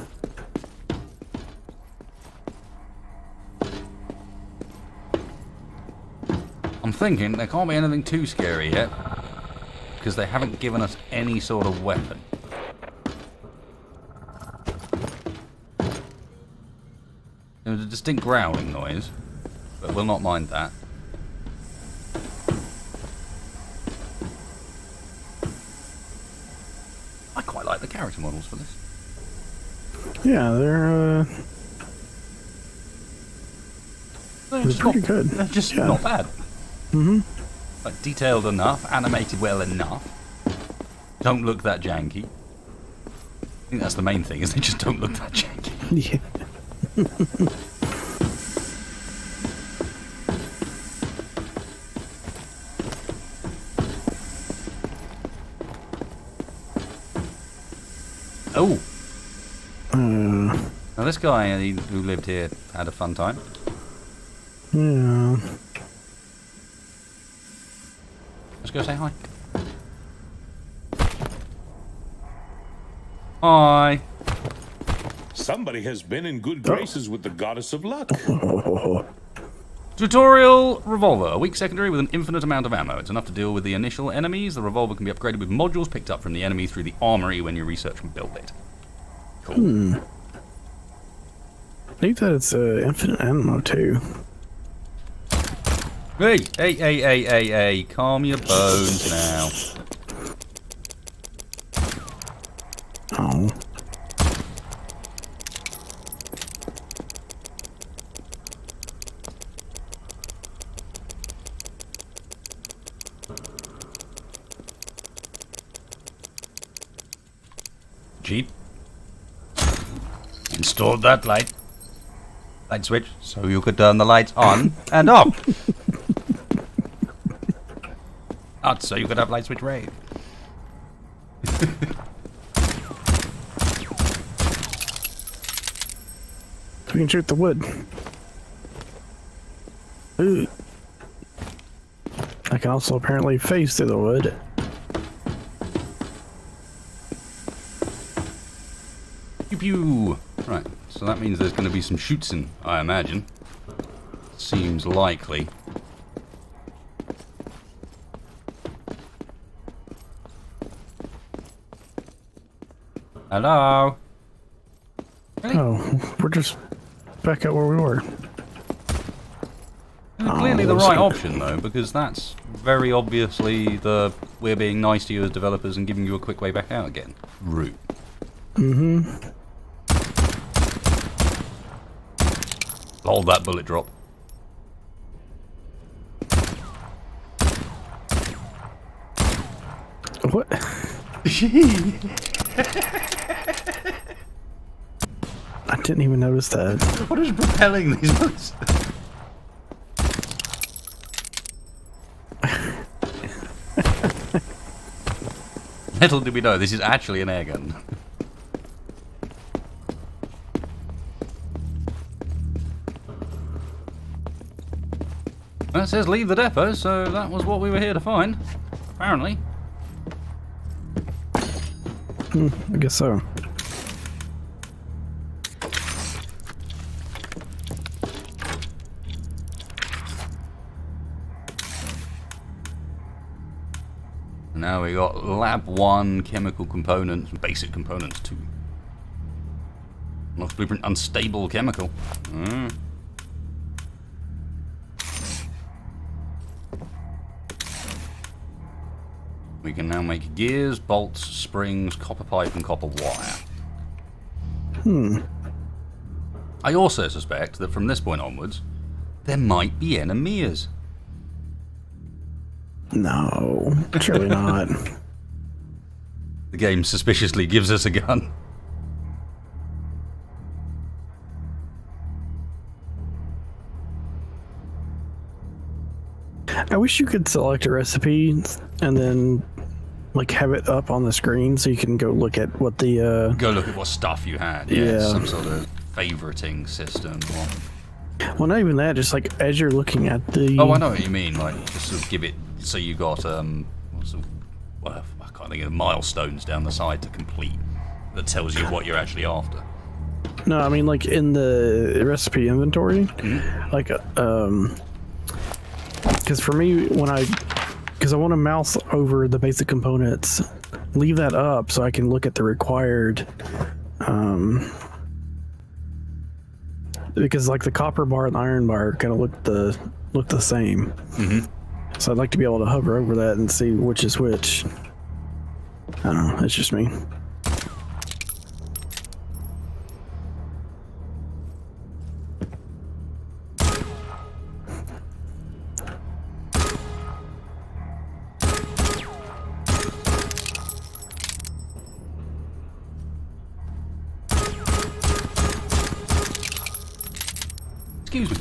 thinking there can't be anything too scary yet, because they haven't given us any sort of weapon. There was a distinct growling noise, but we'll not mind that. I quite like the character models for this. Yeah, they're They're pretty good. They're just Yeah. not bad. Like detailed enough, animated well enough. Don't look that janky. I think that's the main thing, is they just don't look that janky. Yeah. Oh! Now this guy who lived here had a fun time. Yeah. Let's go say hi. Hi! Somebody has been in good graces with the goddess of luck. Tutorial revolver. A weak secondary with an infinite amount of ammo. It's enough to deal with the initial enemies. The revolver can be upgraded with modules picked up from the enemy through the armory when you research and build it. Cool. I think that it's infinite ammo too. Hey, calm your bones now. Oh. Jeep. Installed that light. Light switch, so you could turn the lights on and off. Not so you could have light switch rave. We can shoot the wood. Ooh. I can also apparently phase through the wood. Pew pew. Right, so that means there's going to be some shooting, I imagine. Seems likely. Hello? Really? Oh, we're just back at where we were. Clearly the right option, though, because that's very obviously the we're being nice to you as developers and giving you a quick way back out again route. Mm-hmm. Hold that bullet drop. What? I didn't even notice that. What is propelling these boats? Little did we know, this is actually an air gun. That says leave the depot, so that was what we were here to find, apparently. I guess so. Now we got Lab 1 chemical components, basic components 2. Lost blueprint unstable chemical. We can now make gears, bolts, springs, copper pipe, and copper wire. I also suspect that from this point onwards, there might be enemies. No, surely not. The game suspiciously gives us a gun. I wish you could select a recipe and then like have it up on the screen so you can go look at what the Go look at what stuff you had. Yeah. Some sort of favoriting system. well, not even that, just like as you're looking at the Oh, I know what you mean. Like, just sort of give it so you got well, I can't think of milestones down the side to complete that tells you what you're actually after. No, I mean like in the recipe inventory, like because for me because I want to mouse over the basic components, leave that up so I can look at the required. Because like the copper bar and the iron bar kind of look the same. So I'd like to be able to hover over that and see which is which. I don't know. It's just me. Excuse me.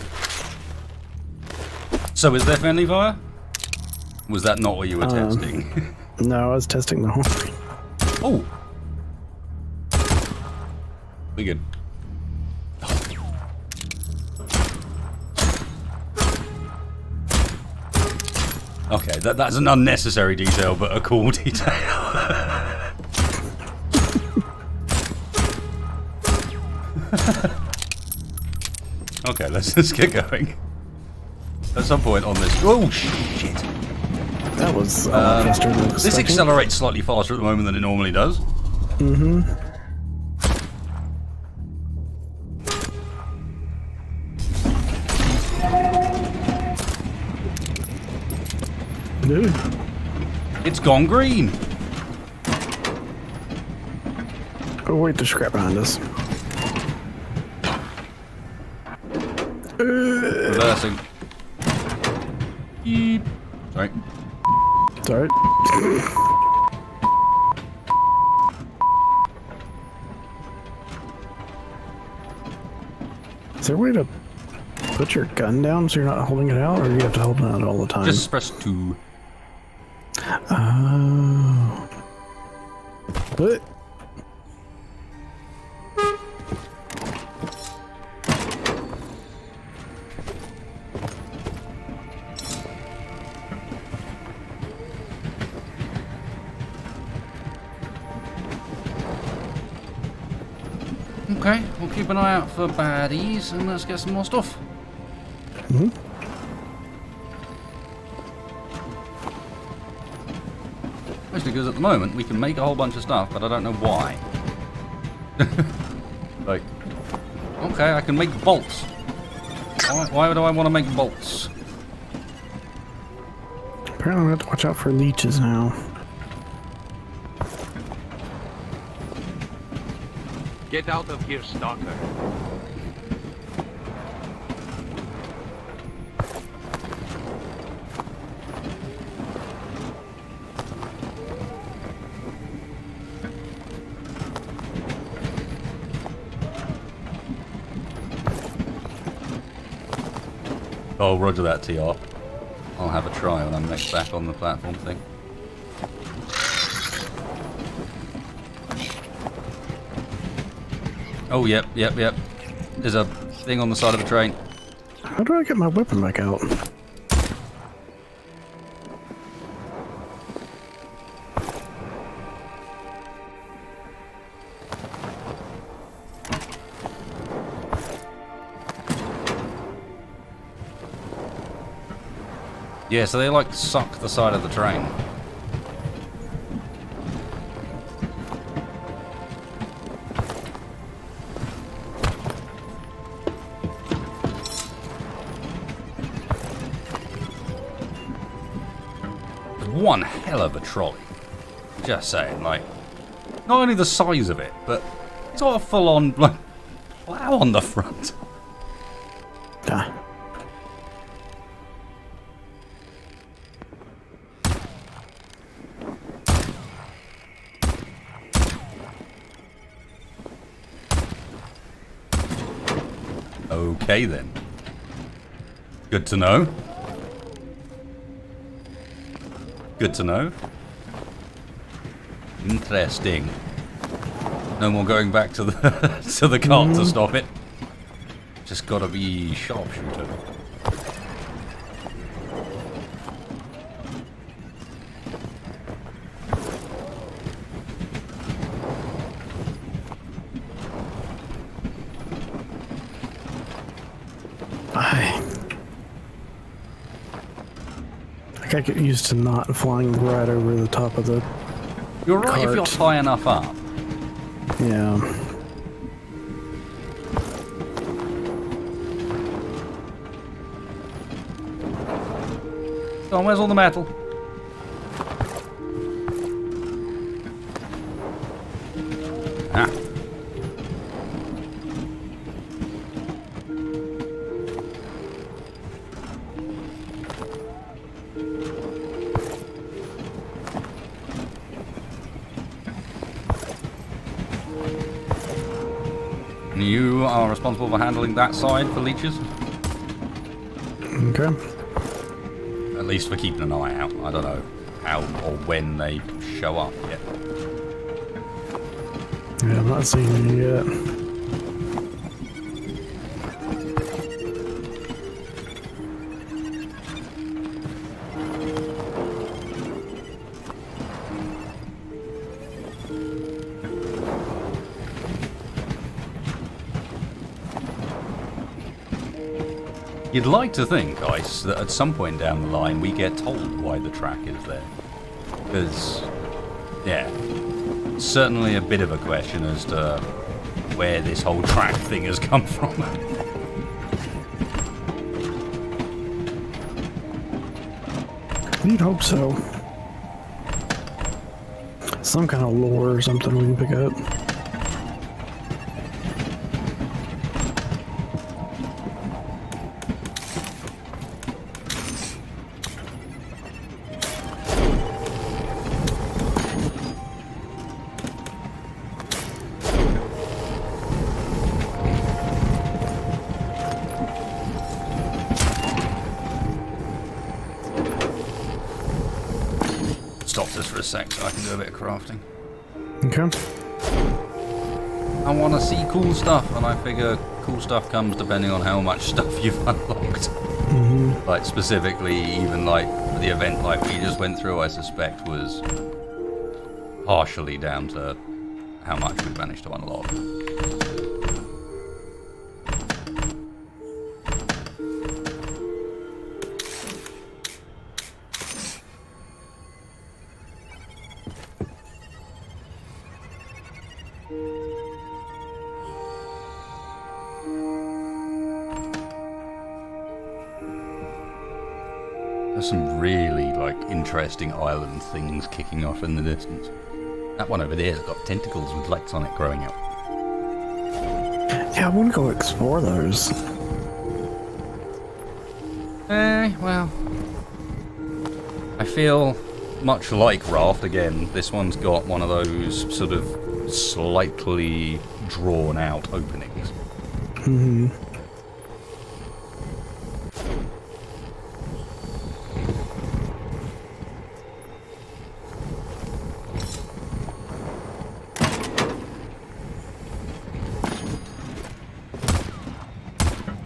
So is there friendly fire? Was that not what you were testing? No, I was testing the whole thing. Oh! We good. Okay, that's an unnecessary detail, but a cool detail. Okay, let's just get going. At some point on this... Oh, shit! That was a lot faster than This expected. accelerates slightly faster at the moment than it normally does. Dude, It's gone green. oh wait, there's scrap behind us. Reversing. Yeep. Sorry. It's alright. Is there a way to put your gun down so you're not holding it out, or do you have to hold it out all the time? Just press 2. Oh. But Okay, we'll keep an eye out for baddies and let's get some more stuff. Especially because at the moment we can make a whole bunch of stuff, but I don't know why. Like, okay, I can make bolts. Why do I want to make bolts? apparently we have to watch out for leeches now. Get out of here, Stalker. Oh, roger that, TR. I'll have a try when I'm next back on the platform thing. Oh, yep. There's a thing on the side of the train. How do I get my weapon back out? Yeah, so they like suck the side of the train. One hell of a trolley. Just saying, like, not only the size of it, but it's got a full-on like plough on the front. Ah. Okay then. Good to know. Good to know. Interesting. No more going back to the to the cart to stop it. Just gotta be sharpshooter. I get used to not flying right over the top of the You're right if you're cart. high enough up. Yeah. Come on, where's all the metal? Ah. You are responsible for handling that side for leeches? Okay. At least for keeping an eye out. I don't know how or when they show up yet. Yeah, I'm not seeing any yet. You'd like to think, Ice, that at some point down the line we get told why the track is there. Because, yeah, certainly a bit of a question as to where this whole track thing has come from. You'd hope so. Some kind of lore or something we can pick up. a sec so I can do a bit of crafting. Okay. I want to see cool stuff, and I figure cool stuff comes depending on how much stuff you've unlocked. Like, specifically, even like the event like we just went through, I suspect was partially down to how much we've managed to unlock. There's some really, like, interesting island things kicking off in the distance. That one over there's got tentacles with legs on it growing out. Yeah, I want to go explore those. Well... I feel much like Raft, again, this one's got one of those sort of slightly drawn out openings. Mm-hmm.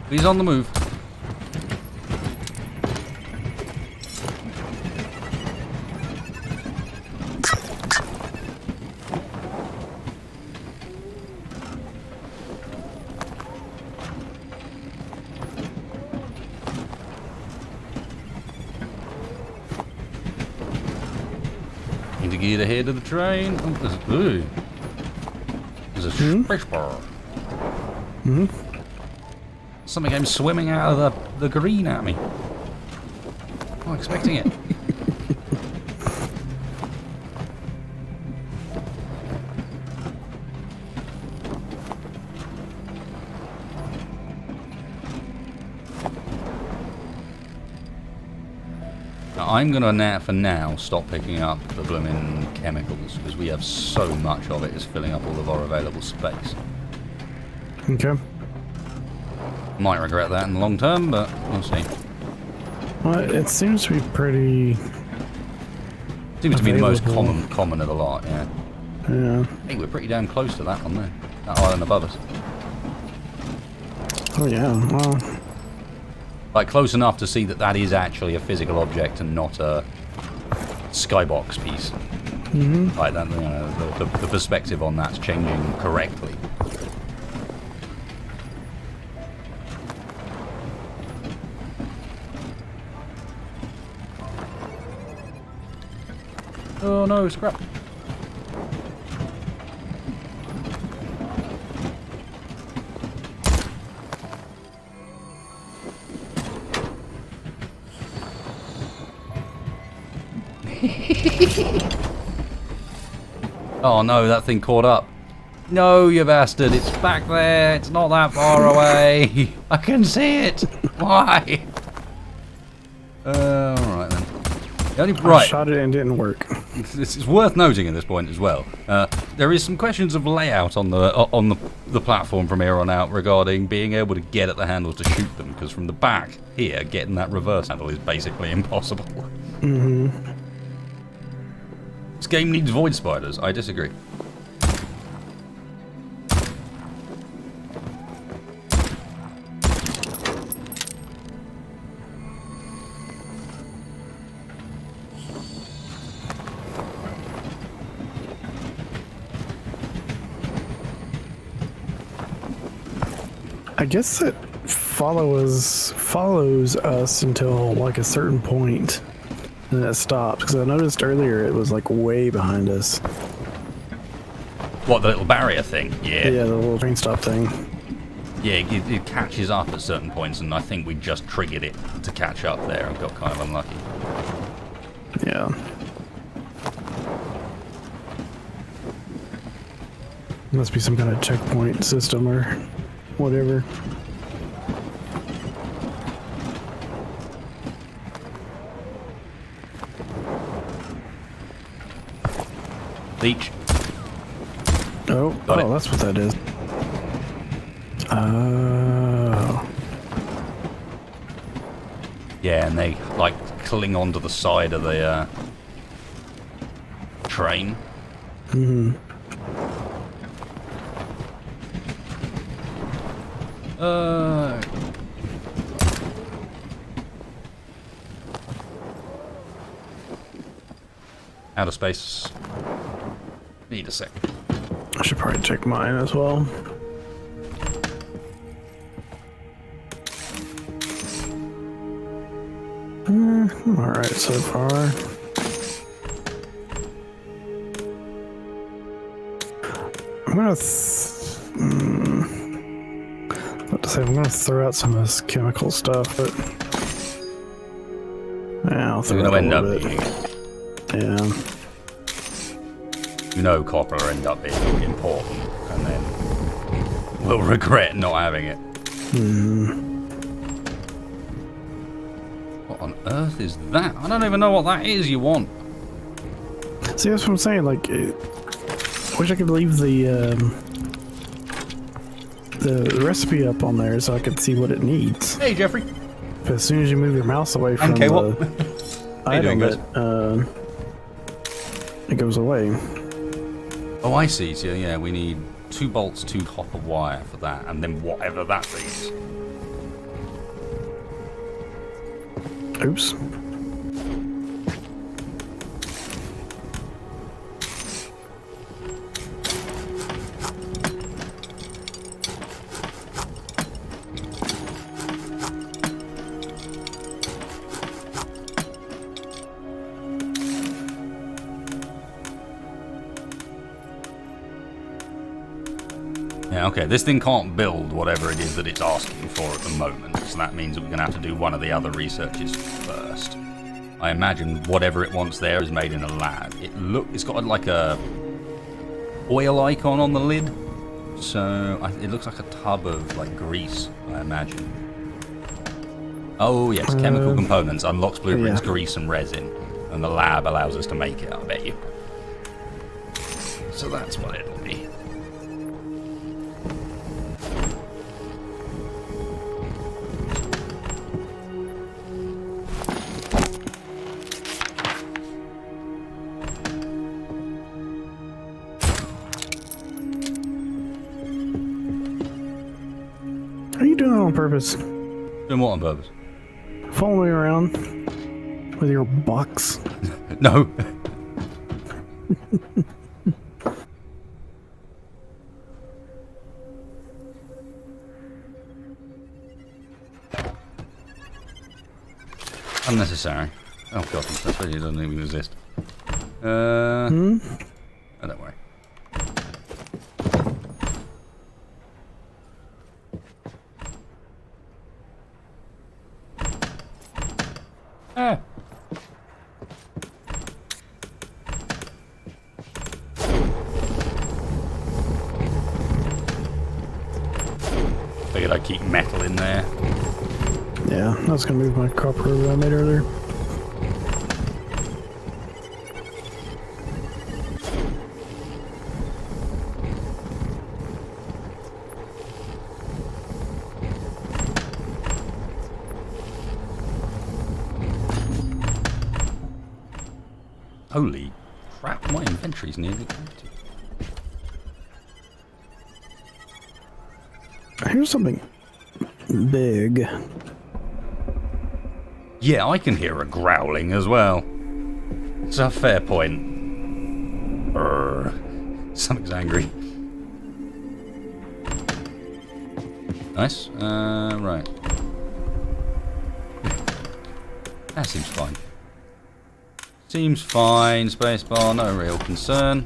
He's on the move. Need to get ahead of the train. Oh, there's a fish bar. Mm-hmm. Something came swimming out of the green at me. Not expecting it. Now, I'm gonna for now stop picking up the blooming chemicals because we have so much of it is filling up all of our available space. Okay. Might regret that in the long term, but we'll see. Well, it seems to be pretty... Seems to be the most available. common of the lot, yeah. Yeah. I think we're pretty damn close to that one there. That island above us. Oh, yeah. Well, Like, close enough to see that that is actually a physical object and not a skybox piece. mm-hmm. Like, that, you know, the perspective on that's changing correctly. Oh no, scrap. Oh no, that thing caught up. No, you bastard, it's back there. It's not that far away. I can see it. Why? Alright then. The only, I right. shot it and it didn't work. It's worth noting at this point as well. There is some questions of layout on the platform from here on out regarding being able to get at the handles to shoot them, because from the back here, getting that reverse handle is basically impossible. Mm-hmm. This game needs void spiders. I disagree. I guess it follows us until like a certain point, and it stops. Because I noticed earlier it was like way behind us. What, the little barrier thing? Yeah. Yeah, the little train stop thing. Yeah, it catches up at certain points, and I think we just triggered it to catch up there and got kind of unlucky. Yeah. Must be some kind of checkpoint system or whatever. Leech. Oh, Got it. that's what that is. Oh. Yeah, and they like cling onto the side of the Voidtrain. Outer space. Need a sec. I should probably check mine as well. Alright so far. I'm gonna I'm gonna throw out some of this chemical stuff, but yeah, I'll throw We're out gonna a end up little being bit. it. Yeah. You know copper will end up being important, and then we'll regret not having it. What on earth is that? I don't even know what that is you want. See, that's what I'm saying. Like, I wish I could leave the recipe up on there so I could see what it needs. Hey, Jeffrey. But as soon as you move your mouse away from Okay, the How you doing, item, guys? it goes away. Oh, I see. So, yeah, we need 2 bolts, 2 copper wire for that, and then whatever that is. Oops. Yeah, okay, this thing can't build whatever it is that it's asking for at the moment, so that means that we're going to have to do one of the other researches first. I imagine whatever it wants there is made in a lab. It's got like a oil icon on the lid, so it looks like a tub of like grease, I imagine. Oh yes, chemical components, unlocks blueprints, yeah. grease and resin, and the lab allows us to make it, I bet you. So that's what it'll be. Are you doing it on purpose? Doing what on purpose? Follow me around with your box. No. Unnecessary. Oh god, I suppose it doesn't even exist. Oh, don't worry. Ah. Figured I'd keep metal in there. Yeah, I was gonna move my copper that I made earlier. Holy crap, my inventory's nearly empty. Here's something big. Yeah, I can hear a growling as well. It's a fair point. Something's angry. Nice. Right. That seems fine. Seems fine. Spacebar, no real concern.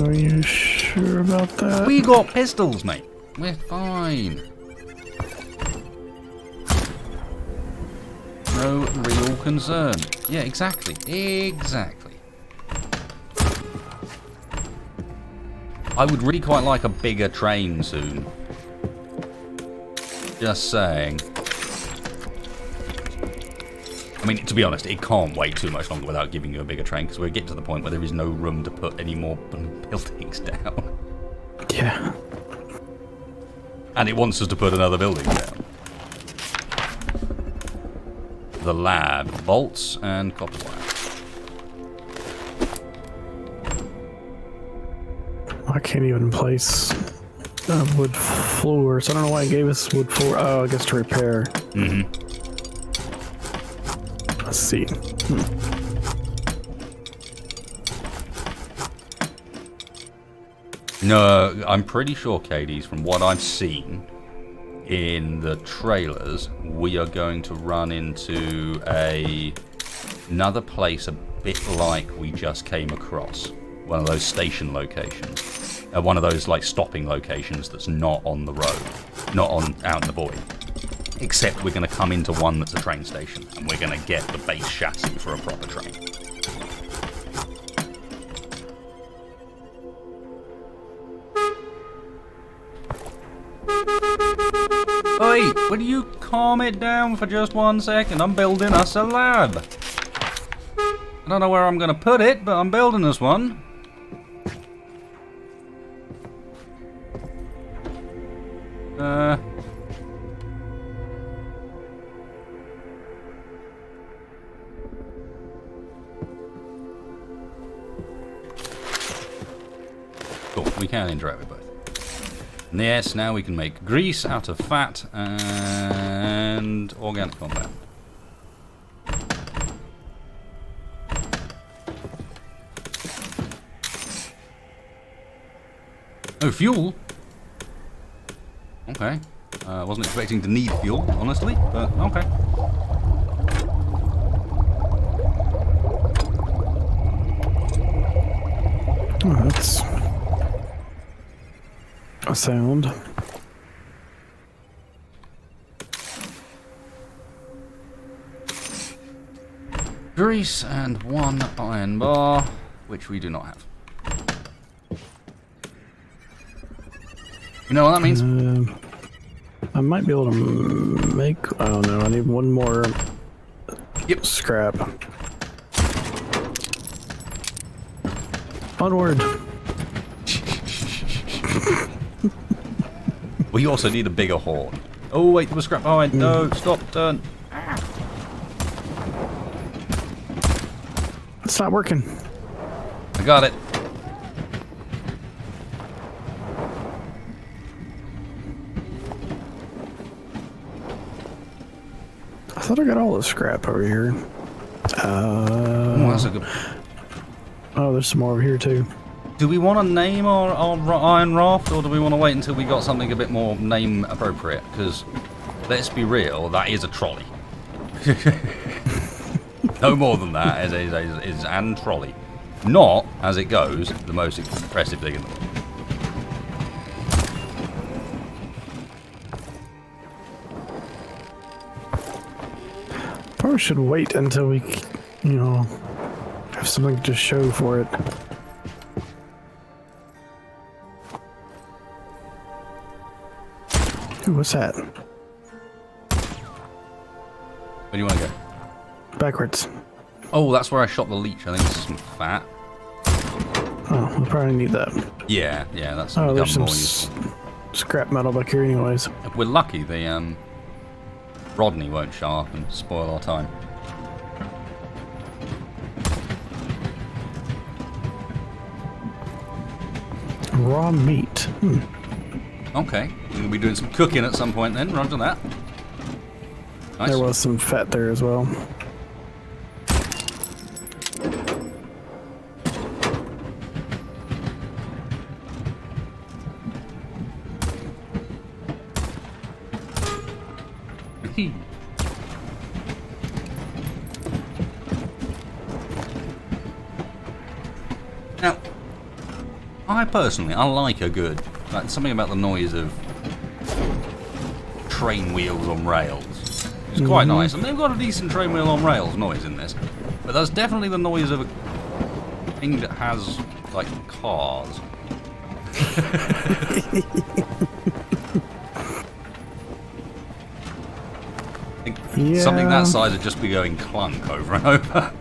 Are you sure about that? We got pistols, mate. We're fine. No real concern. Yeah, exactly. Exactly. I would really quite like a bigger train soon. Just saying. I mean, to be honest, it can't wait too much longer without giving you a bigger train, because we're getting to the point where there is no room to put any more buildings down. Yeah. And it wants us to put another building down. the lab. Bolts and copper wire. I can't even place wood floors. I don't know why it gave us wood floor. Oh, I guess to repair. Mm-hmm. Let's see. No, I'm pretty sure, Katie's, from what I've seen in the trailers, we are going to run into another place a bit like we just came across. One of those station locations. One of those like stopping locations that's not on the road, not on out in the void. Except we're going to come into one that's a train station, and we're going to get the base chassis for a proper train. Oi, will you calm it down for just 1 second? I'm building us a lab. I don't know where I'm going to put it, but I'm building us one. Cool, we can interact with both. And yes, now we can make grease out of fat and organic compound. Oh, fuel? Okay. Wasn't expecting to need fuel, honestly, but okay. Oh, that's a sound. Grease and 1 iron bar, which we do not have. You know what that means? I might be able to make. Oh no, I need 1 more. Yep. Scrap. Onward. We also need a bigger horn. Oh wait, there was scrap behind. No, stop, turn. It's not working. I got it. I thought I got all the scrap over here. Oh, that's a good. Oh, there's some more over here too. Do we want to name our iron raft, or do we want to wait until we got something a bit more name appropriate? Because let's be real, that is a trolley. No more than that is and trolley. Not, as it goes, the most impressive thing in the world. Probably should wait until we, you know, have something to show for it. Ooh, what's that? Where do you want to go? Backwards. Oh, that's where I shot the leech. I think this is some fat. Oh, we'll probably need that. Yeah, that's Oh, become there's some more useful. scrap metal back here anyways. If we're lucky, the Rodney won't show up and spoil our time. Raw meat. Okay, we're going to be doing some cooking at some point then, roger that. Nice. There was some fat there as well. Now, I like a good, like something about the noise of train wheels on rails. It's quite nice, and they've got a decent train wheel on rails noise in this. But that's definitely the noise of a thing that has, like, cars. Yeah. Something that size would just be going clunk over and over.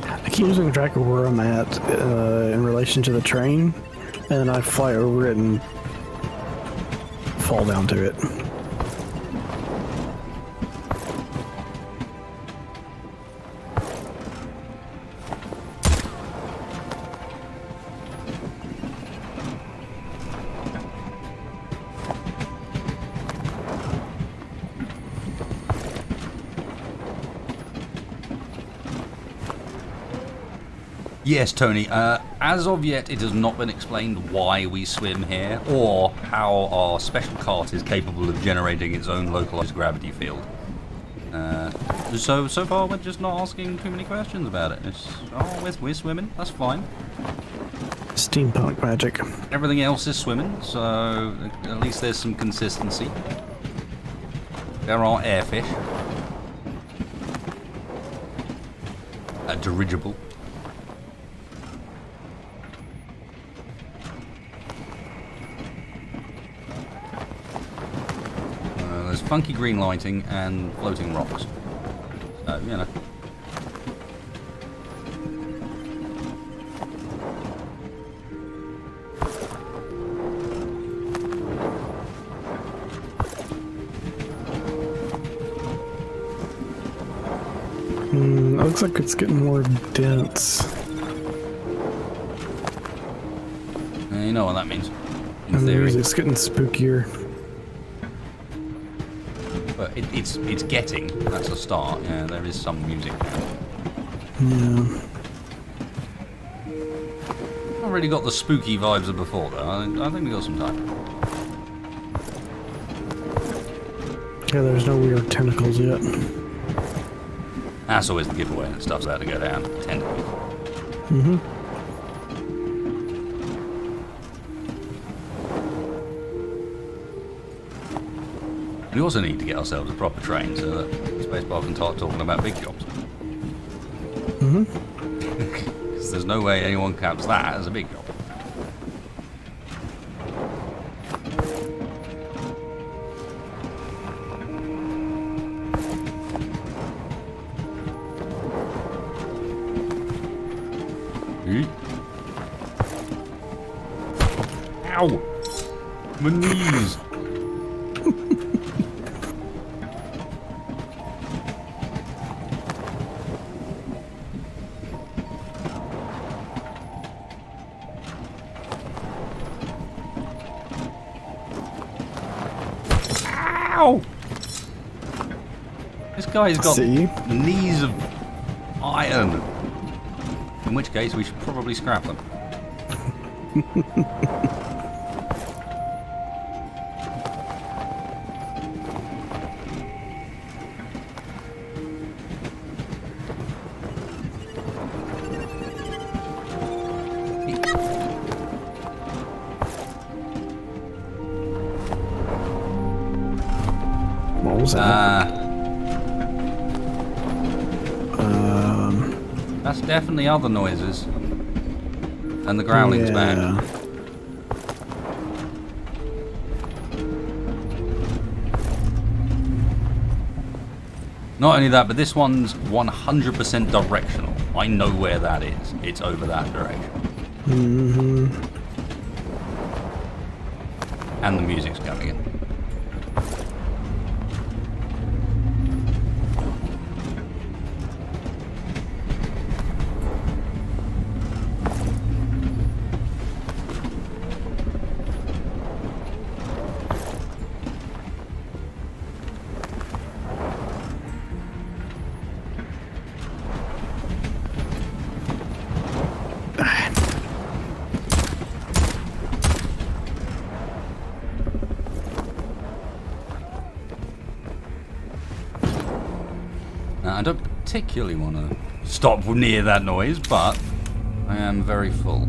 I keep losing track of where I'm at in relation to the train, and then I fly over it and fall down to it. Yes, Tony. As of yet, it has not been explained why we swim here, or how our special cart is capable of generating its own localized gravity field. So far, we're just not asking too many questions about it. We're swimming. That's fine. Steampunk magic. Everything else is swimming, so at least there's some consistency. There are airfish. A dirigible. There's funky green lighting and floating rocks. So, you know. It looks like it's getting more dense. You know what that means. In And the theory. music's getting spookier. But it's getting. That's a start. Yeah, there is some music now. Yeah. Not really got the spooky vibes of before though. I think we got some time. Yeah, there's no weird tentacles yet. That's always the giveaway when stuff's about to go down. Tentacles. Mm-hmm. We also need to get ourselves a proper train so that Spacebar can start talking about big jobs. Mm-hmm. Because there's no way anyone counts that as a big job. Ow! My knees! Ow! This guy's got See? knees of iron. In which case, we should probably scrap them. What was that? That's definitely other noises. And the growling's back. Not only that, but this one's 100% directional. I know where that is. It's over that direction. Mm-hmm. And the music's coming in. Now, I don't particularly want to stop near that noise, but I am very full.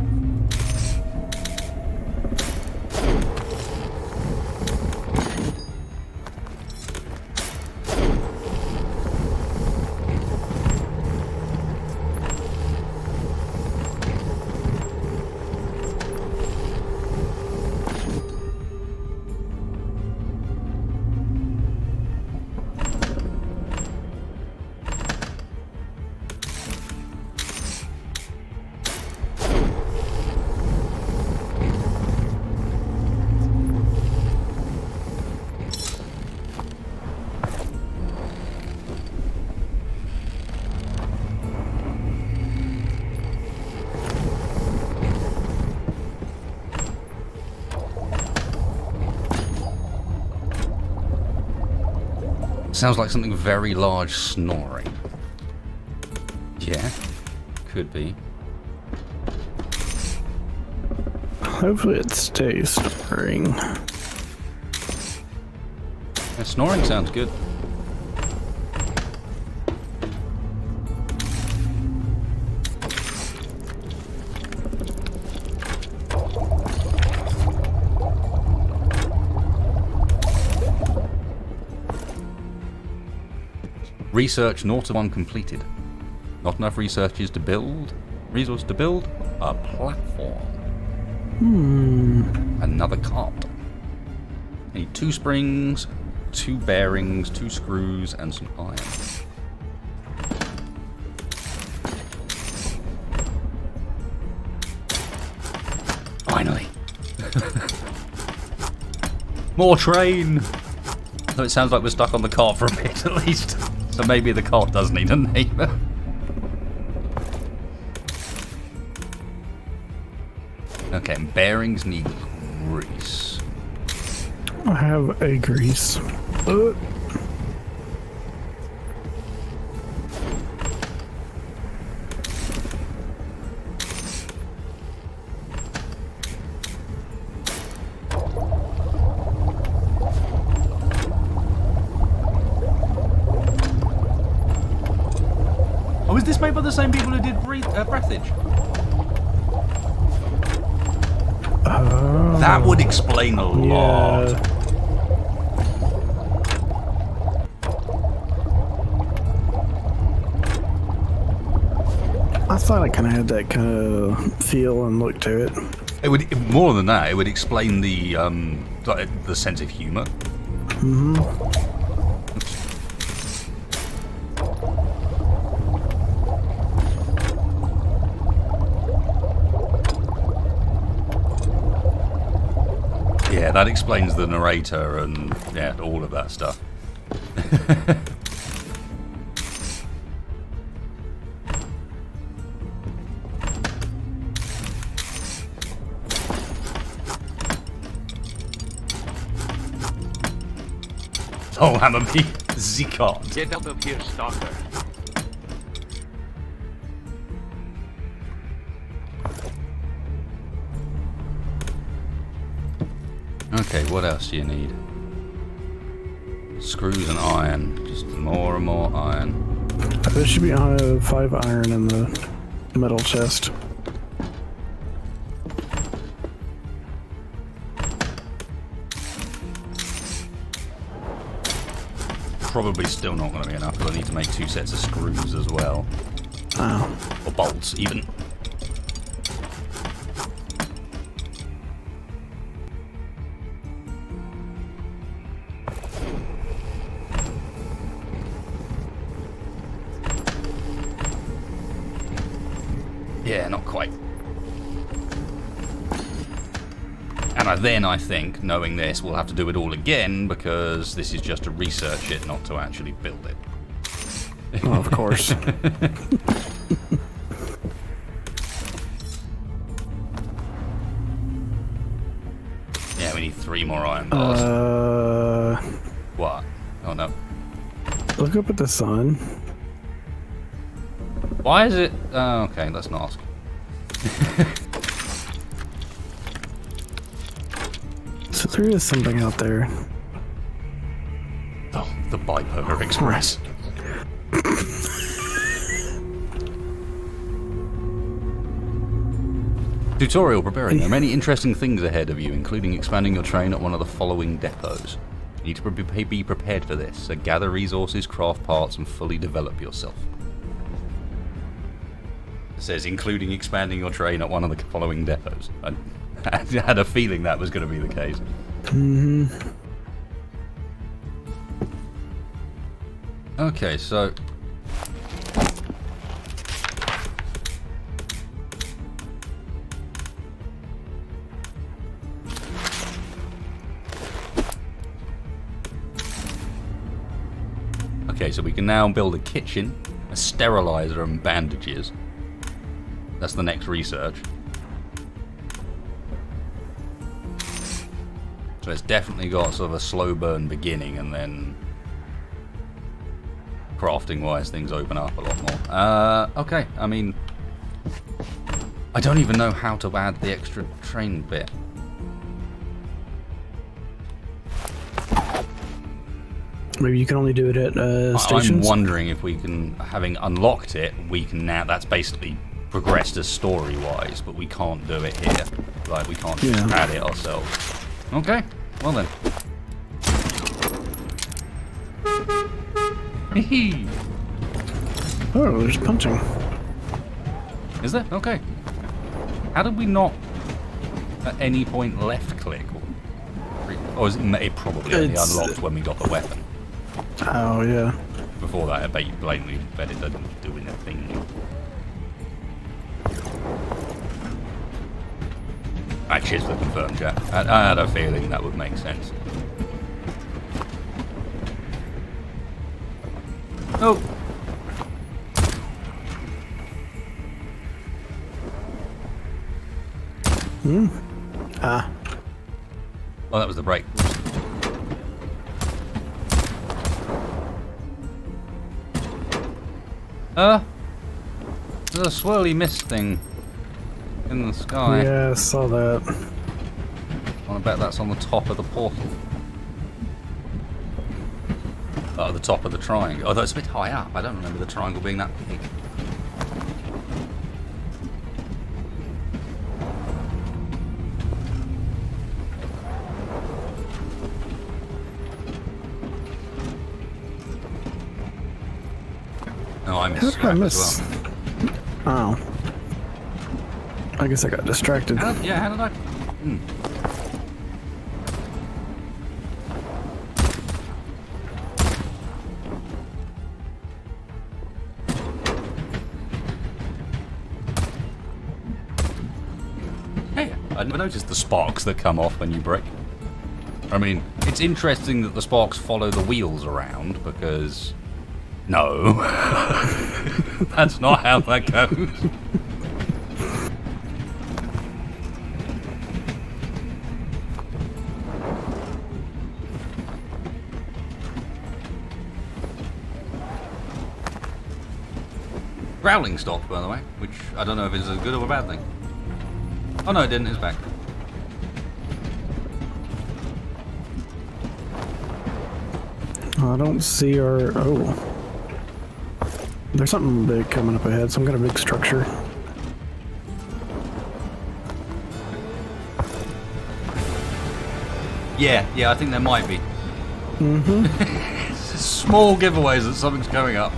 sounds like something very large snoring. Yeah, could be. Hopefully it stays snoring. Yeah, snoring sounds good. Research 0 to 1 completed. Not enough research to build a platform. Another cart. Need 2 springs, 2 bearings, 2 screws, and some iron. Finally. More train! Though it sounds like we're stuck on the cart for a bit at least. So maybe the cart does need a name. Okay, and bearings need grease. I have a grease. Oh, is this made by the same people who did Breathage? That would explain a lot. Yeah. I thought it kind of had that kind of feel and look to it. It would, more than that, it would explain the sense of humor. Yeah, that explains the narrator and yeah, all of that stuff. Oh, Hammerby, Zikot. Get out of here, Stalker. Okay, what else do you need? Screws and iron. Just more and more iron. There should be 5 iron in the metal chest. Probably still not going to be enough because I need to make 2 sets of screws as well. Oh. Or bolts, even. Yeah, not quite. And then I think, knowing this, we'll have to do it all again because this is just to research it, not to actually build it. Oh, of course. Yeah, we need 3 more iron bars. What? Oh no. Look up at the sun. Why is it... Oh, okay, let's not ask. So there is something out there. Oh, the Bipolar Express. Tutorial preparing. There are many interesting things ahead of you, including expanding your train at one of the following depots. You need to be prepared for this, so gather resources, craft parts, and fully develop yourself. It says, including expanding your train at one of the following depots. I had a feeling that was going to be the case. Okay, so... Okay, so we can now build a kitchen, a sterilizer, and bandages. That's the next research. So it's definitely got sort of a slow burn beginning and then crafting-wise, things open up a lot more. Okay, I mean... I don't even know how to add the extra train bit. Maybe you can only do it at stations? I'm wondering if we can, having unlocked it, we can now... That's basically progressed us story-wise, but we can't do it here. Like, we can't just add it ourselves. Okay, well then. Hee. Oh, there's punching. Is there? Okay. How did we not at any point left click? Or is it probably only unlocked when we got the weapon? Oh, yeah. Before that, I bet you blatantly bet it doesn't do anything. Cheers for confirmed, Jack. I had a feeling that would make sense. Oh! Ah. Oh, that was the brake. There's a swirly mist thing in the sky. Yeah, I saw that. I bet that's on the top of the portal. Oh, the top of the triangle. Although it's a bit high up. I don't remember the triangle being that big. Oh, I missed scrap as well. Oh. I guess I got distracted. How did I... Hey, I never noticed the sparks that come off when you brake. I mean, it's interesting that the sparks follow the wheels around, because... No. That's not how that goes. Growling stopped, by the way, which I don't know if it's a good or a bad thing. Oh no, it didn't, it's back. I don't see our... Oh. There's something big coming up ahead, some kind of big structure. Yeah, I think there might be. It's small giveaways that something's coming up.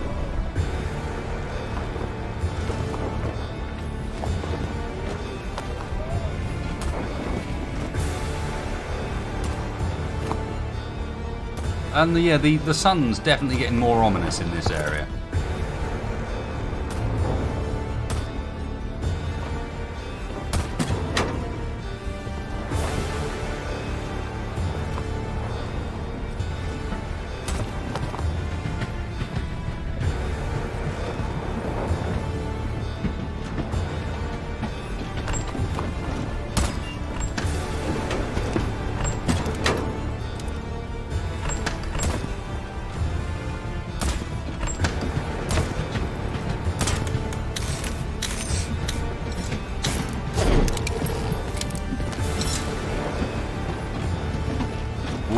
And the sun's definitely getting more ominous in this area.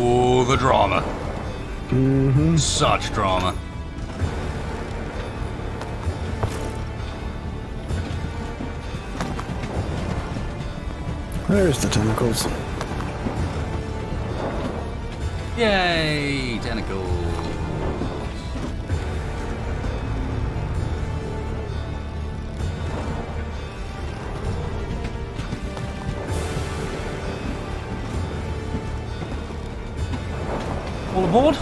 Ooh, the drama. Such drama. There's the tentacles. Yay, tentacles. All aboard?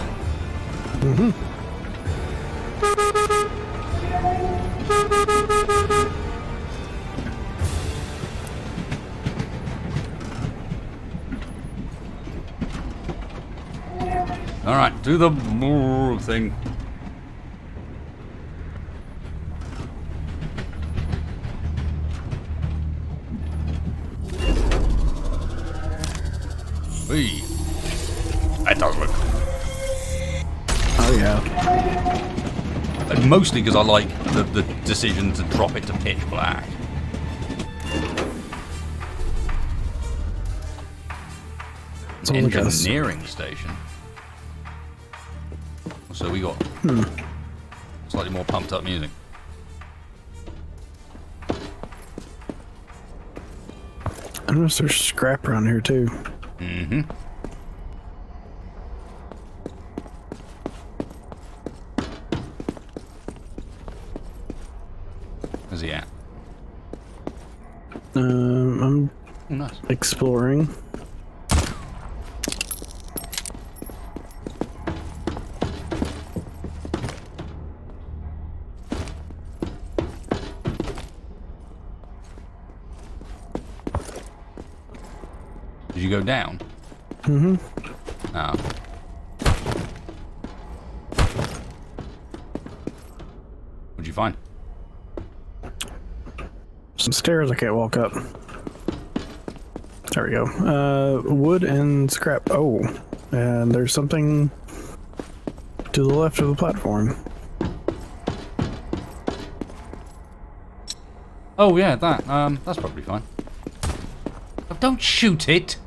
Alright, do the thing. Whee. That does look cool. Oh, yeah. Mostly because I like the decision to drop it to pitch black. It's only got us. Engineering station. So we got slightly more pumped up music. I noticed there's scrap around here too. Mm-hmm. Where's he at? I'm Oh, nice. exploring. Did you go down? Mm-hmm. Oh. What'd you find? Some stairs I can't walk up. There we go. Wood and scrap. Oh, and there's something to the left of the platform. Oh yeah, that's probably fine. Oh, don't shoot it!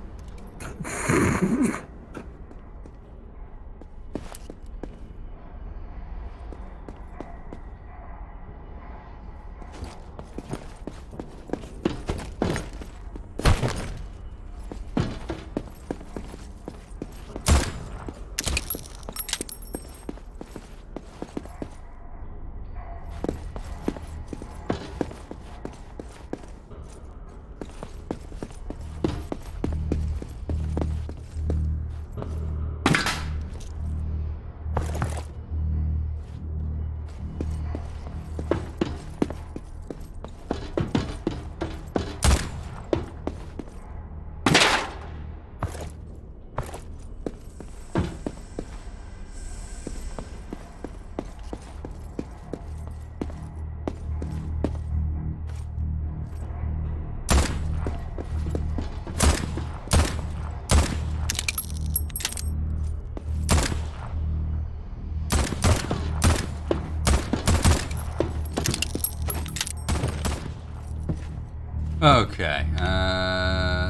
Okay,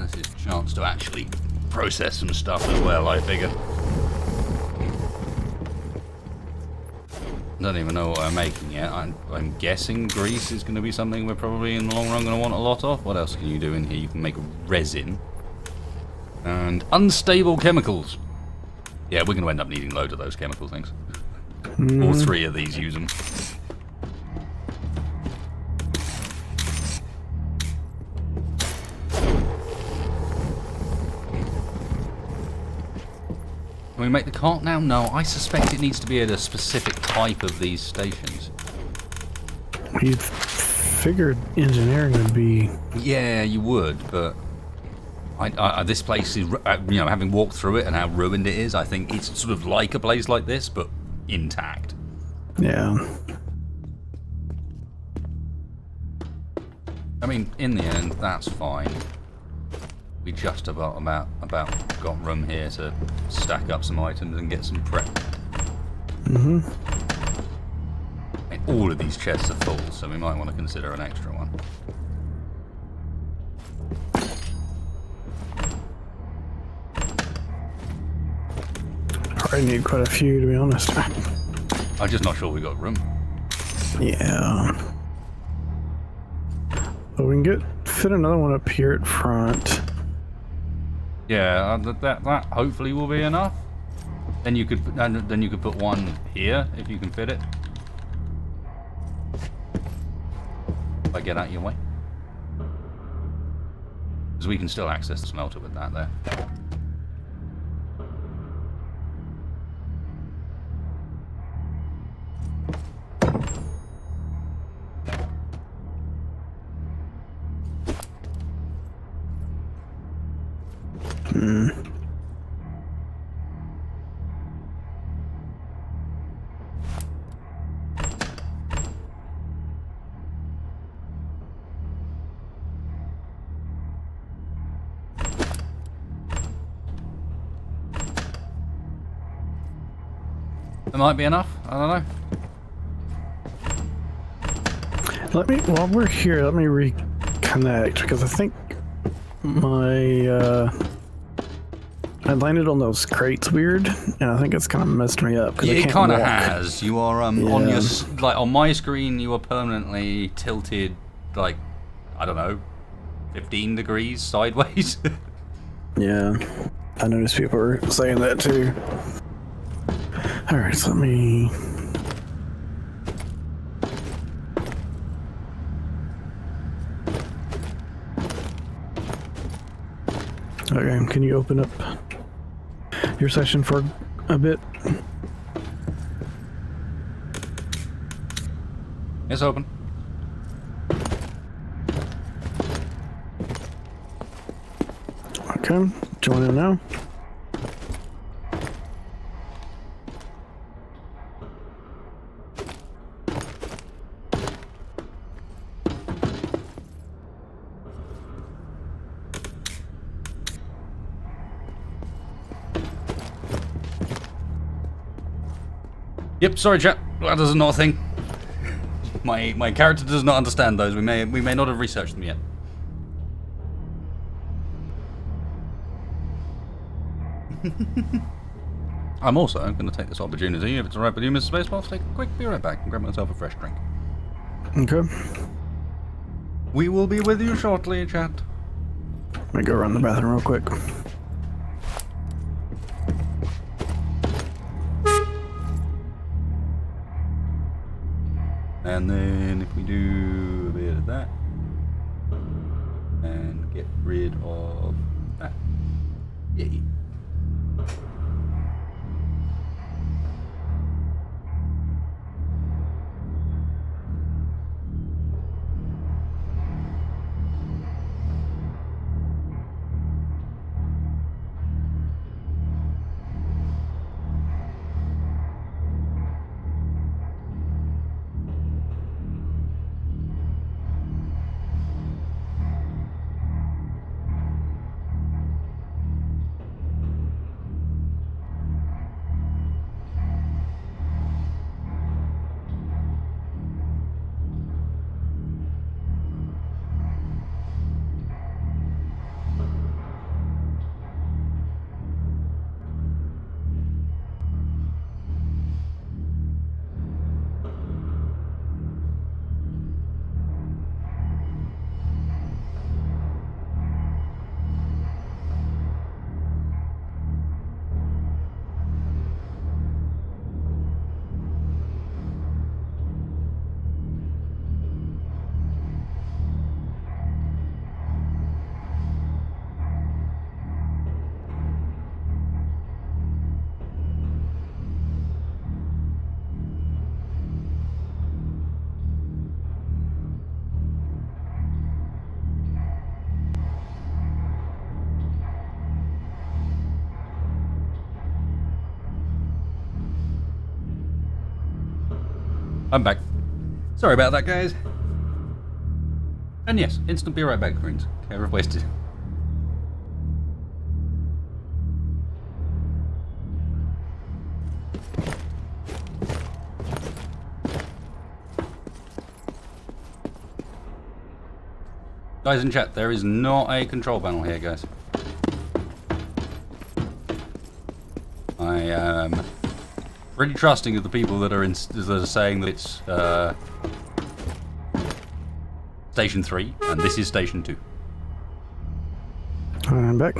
this is a chance to actually process some stuff as well, I figure. Don't even know what I'm making yet. I'm guessing grease is going to be something we're probably in the long run going to want a lot of. What else can you do in here? You can make resin. And unstable chemicals. Yeah, we're going to end up needing loads of those chemical things. All three of these use them. Can we make the cart now? No, I suspect it needs to be at a specific type of these stations. You figured engineering would be... Yeah, you would, but this place is, having walked through it and how ruined it is, I think it's sort of like a place like this, but intact. Yeah. I mean, in the end, that's fine. We just about got room here to stack up some items and get some prep. Mm-hmm. I mean, all of these chests are full, so we might want to consider an extra one. I need quite a few, to be honest. I'm just not sure we got room. Yeah. But we can fit another one up here at front. Yeah, that hopefully will be enough. Then you could put one here if you can fit it. If I get out of your way, because we can still access the smelter with that there. That might be enough. I don't know. While we're here, let me reconnect because I think my I landed on those crates weird, and I think it's kind of messed me up because I It can't kind of walk. has. You are on your like on my screen. You are permanently tilted, like I don't know, 15 degrees sideways. Yeah, I noticed people were saying that too. All right, so let me. Okay, can you open up your session for a bit? It's open. Okay, join in now. Yep. Sorry, chat. That is not a thing. My character does not understand those. We may not have researched them yet. I'm also going to take this opportunity, if it's alright with you, Mr. Spaceball, to take a quick be right back and grab myself a fresh drink. Okay. We will be with you shortly, chat. Let me go run the bathroom real quick. And then if we do a bit of that, and get rid of that. Yay. I'm back. Sorry about that, guys. And yes, instant be right back screens. Care of wasted. Guys in chat, there is not a control panel here, guys. I am pretty trusting of the people that are saying that it's Station 3, and this is Station 2. I'm back.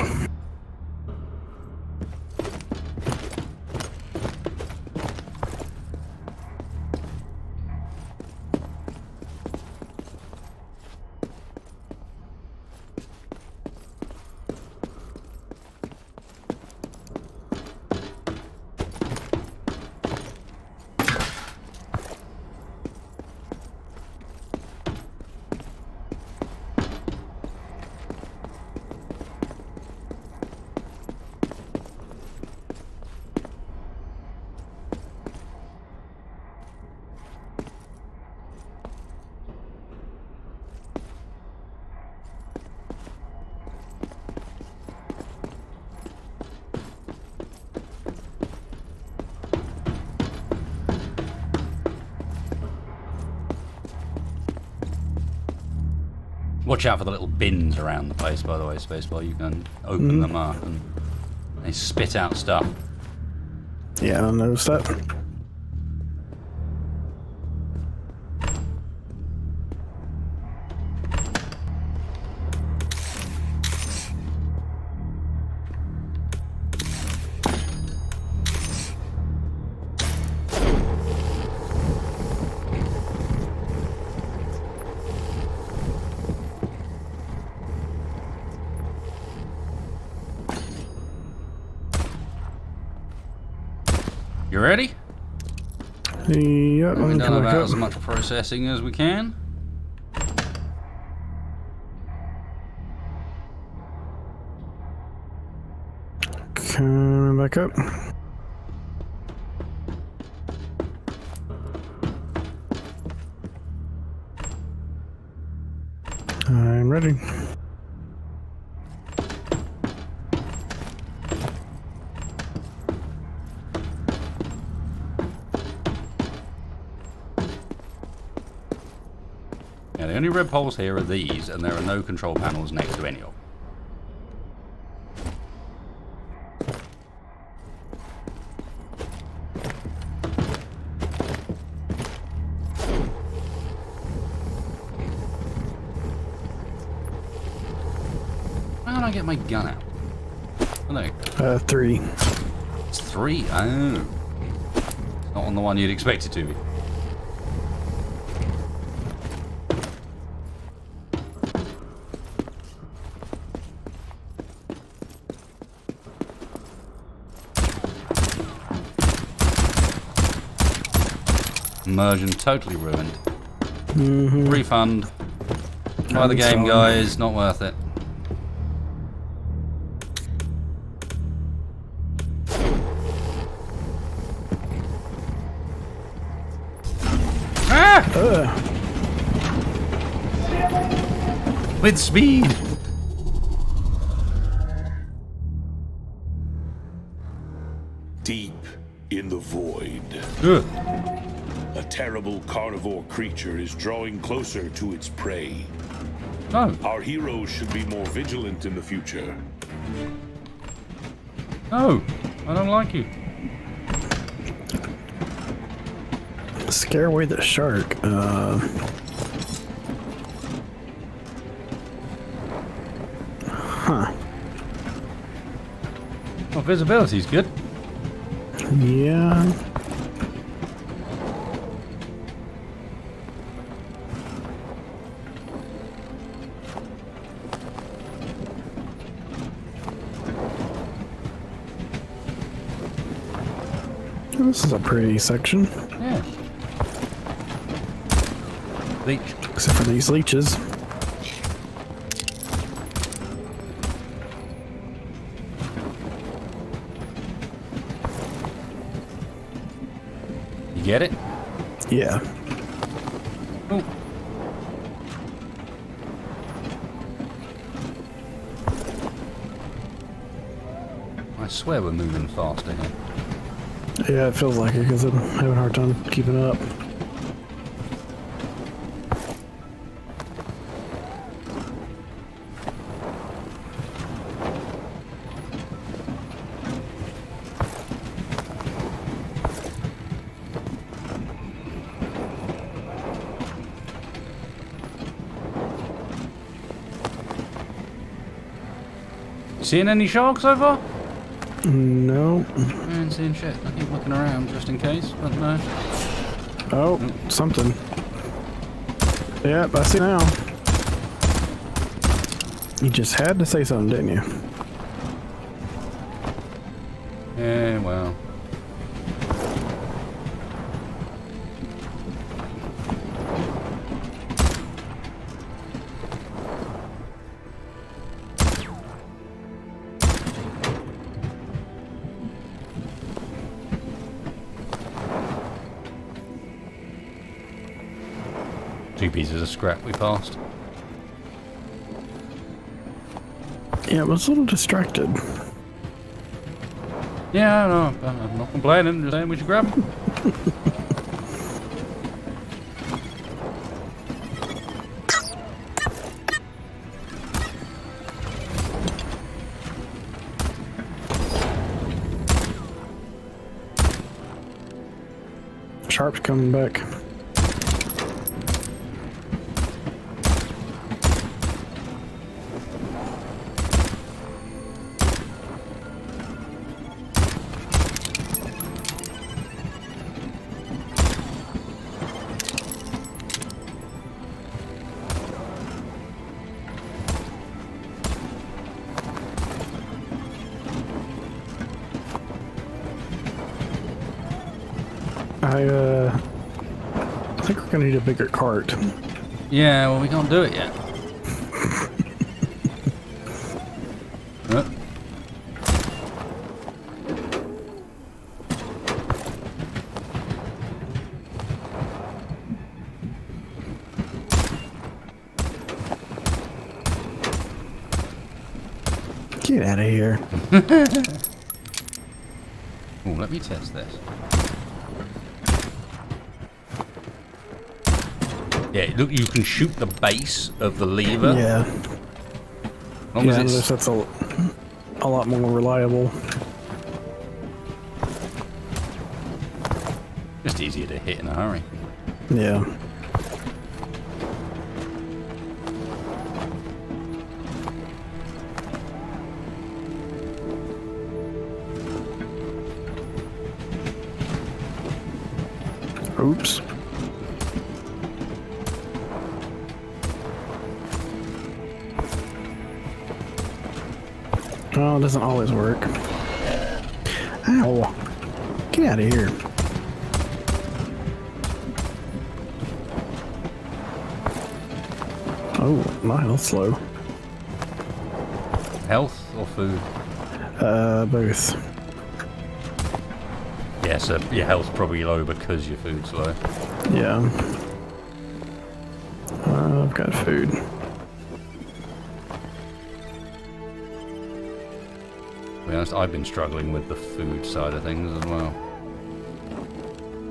Watch out for the little bins around the place, by the way, Spacebar. You can open them up and they spit out stuff. Yeah, I noticed that. You ready? Yep, We've I'm done coming about back as up. much processing as we can. Coming back up. I'm ready. Now, the only red poles here are these, and there are no control panels next to any of them. How did I get my gun out? Oh, no. 3. It's 3. Oh. It's not on the one you'd expect it to be. Immersion totally ruined. Refund. Buy the game, guys. Not worth it. Ah! With speed. Deep in the void, Ugh. a terrible carnivore creature is drawing closer to its prey. No. Our heroes should be more vigilant in the future. No. I don't like you. Scare away the shark. Huh. Well, visibility's good. Yeah. This is a pretty section, Yeah. Leech. except for these leeches. You get it? Yeah. Oh. I swear we're moving faster here. Yeah, it feels like it because I'm having a hard time keeping up. Seeing any sharks so far? No. I ain't seeing shit. I keep looking around just in case, but no. Oh, something. Yep, I see now. You just had to say something, didn't you? Yeah, well. Two pieces of scrap we passed. Yeah, I was a little distracted. Yeah, no, I'm not complaining. Just saying we should grab them. Sharp's coming back. I think we're gonna need a bigger cart. Yeah, well, we can't do it yet. Get out of here. Oh, let me test this. Yeah, look, you can shoot the base of the lever. Yeah. As long Yeah, as I it's noticed that's a lot more reliable. just easier to hit in a hurry. Yeah. Oops. Oh, it doesn't always work. Ow. Get out of here. Oh, my health's low. Health or food? Both. Yeah, so your health's probably low because your food's low. Yeah. I've got food. To be honest, I've been struggling with the food side of things as well.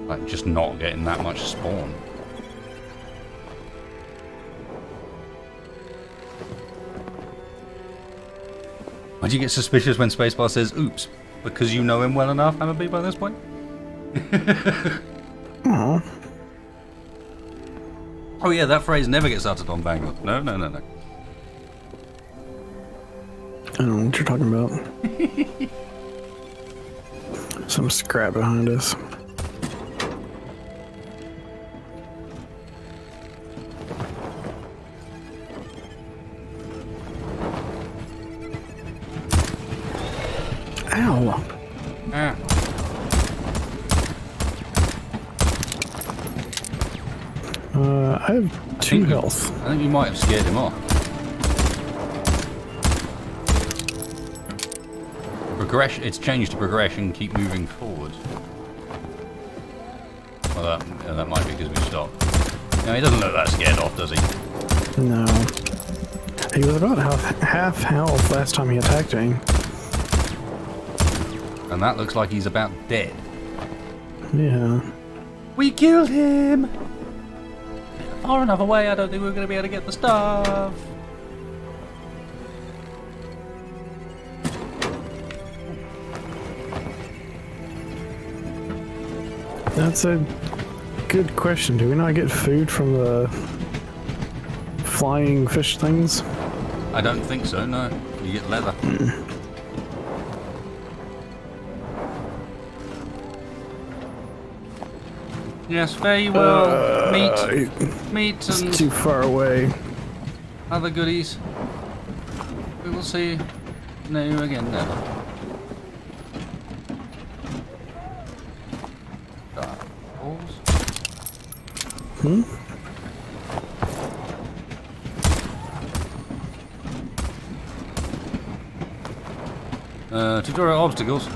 Like, just not getting that much spawn. Why do you get suspicious when Spacebar says, oops? Because you know him well enough, Hammerby, by this point? Aw. Oh yeah, that phrase never gets uttered on Vanguard. No, no, no, no. I don't know what you're talking about. Some scrap behind us. Ow! Ah. I have 2 health. I think you might have scared him off. Progression. It's changed to progression. Keep moving forward. Well, that might be because we stopped. No, he doesn't look that scared off, does he? No. He was about half health last time he attacked me. And that looks like he's about dead. Yeah. We killed him! Far enough away, I don't think we're going to be able to get the stuff. That's a good question. Do we not get food from the flying fish things? I don't think so, no. You get leather. Yes, very well. Meat It's and too far away. other goodies. We will see. No, again, never. Balls. Hmm? Tutorial obstacles.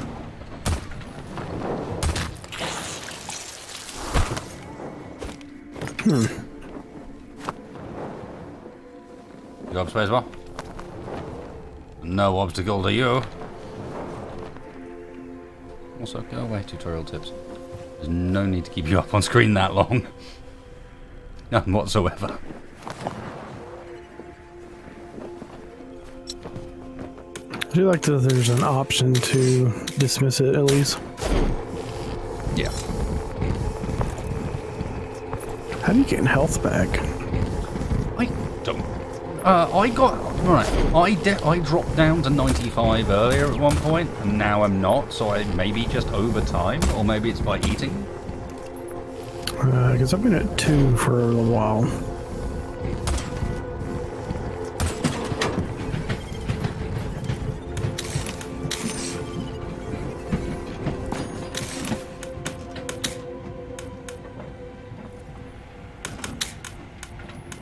Hmm. You got spacebar? No obstacle to you. Also, go away, tutorial tips. There's no need to keep you up on screen that long. None whatsoever. I do like that there's an option to dismiss it at least. Yeah. How do you get health back? I don't. I got right. I dropped down to 95 earlier at one point, and now I'm not. So I maybe just over time, or maybe it's by eating. Because I've been at 2 for a little while.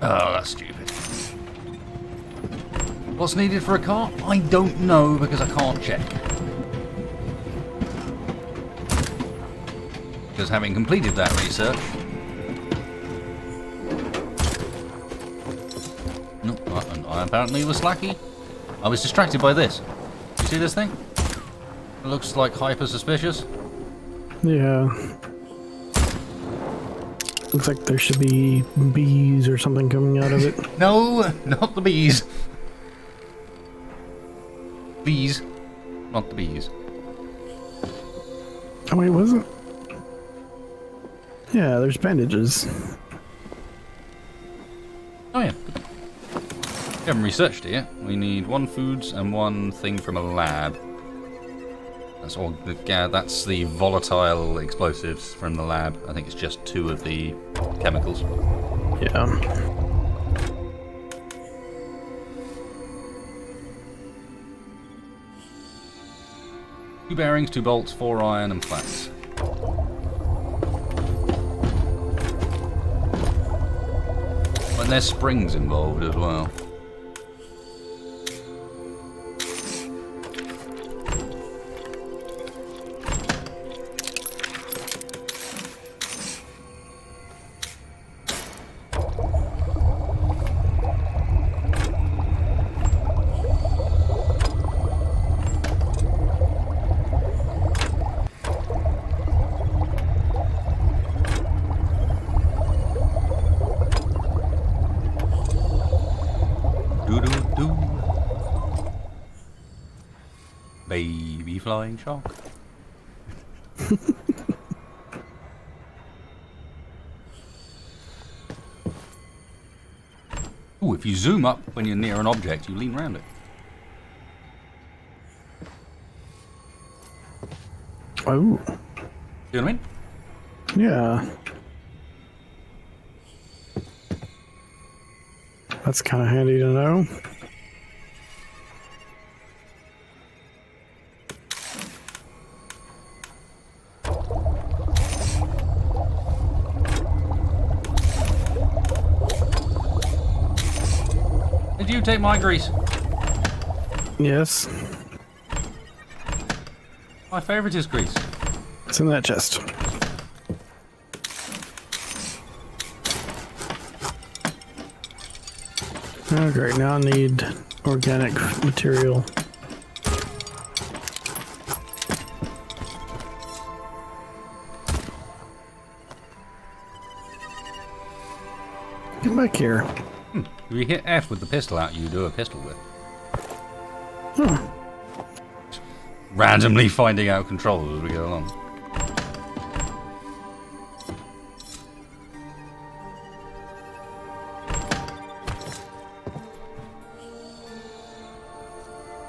Oh, that's stupid. What's needed for a car? I don't know because I can't check. Because having completed that research... No, I apparently was slacky. I was distracted by this. You see this thing? It looks like hyper suspicious. Yeah. Looks like there should be bees or something coming out of it. No, not the bees. Bees, not the bees. Oh wait, was it? Yeah, there's bandages. Oh yeah. We haven't researched it yet. We need 1 foods and 1 thing from a lab. That's all. Yeah, that's the volatile explosives from the lab. I think it's just 2 of the chemicals. Yeah. 2 bearings, 2 bolts, 4 iron, and flats. And there's springs involved as well. Doo-doo-doo. Baby flying shark. Ooh, if you zoom up when you're near an object, you lean around it. Oh. You know what I mean? Yeah. That's kind of handy to know. Did you take my grease? Yes. My favourite is grease. It's in that chest. Oh, great. Now I need organic material. Come back here. If you hit F with the pistol out, you do a pistol whip. Huh. Randomly finding out controls as we go along.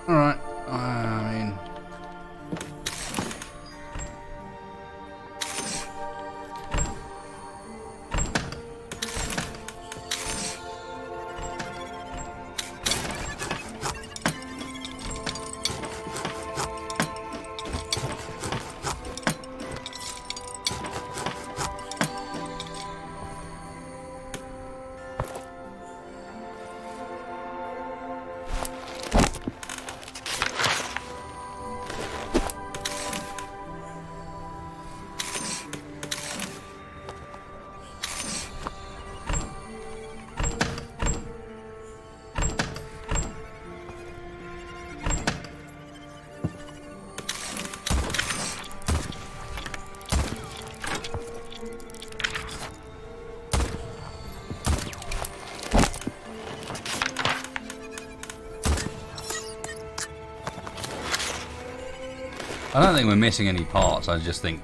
Alright, I mean... I don't think we're missing any parts, I just think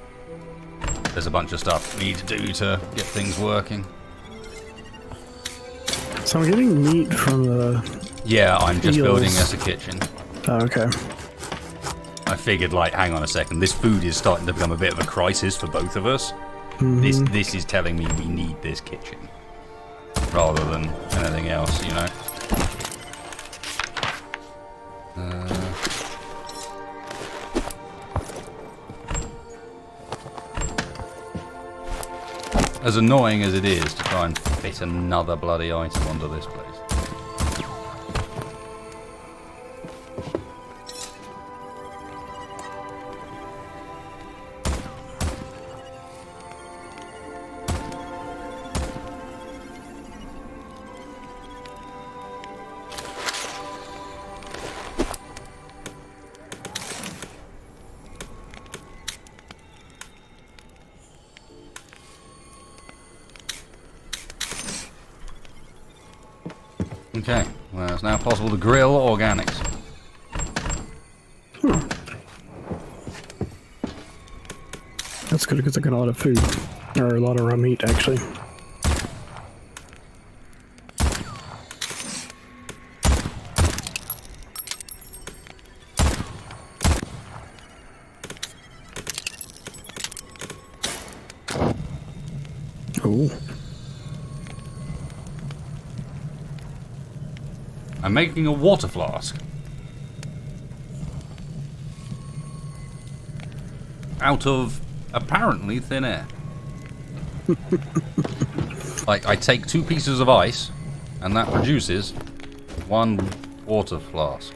there's a bunch of stuff we need to do to get things working. So I'm getting meat from the... Yeah, I'm just Eels. building us a kitchen. Oh, okay. I figured, like, hang on a second, this food is starting to become a bit of a crisis for both of us. This is telling me we need this kitchen. Rather than anything else, you know. As annoying as it is to try and fit another bloody item onto this place. Okay, well, it's now possible to grill organics. That's good because I got a lot of food. Or a lot of raw meat, actually. Ooh. I'm making a water flask. Out of, apparently, thin air. Like, I take 2 pieces of ice, and that produces 1 water flask.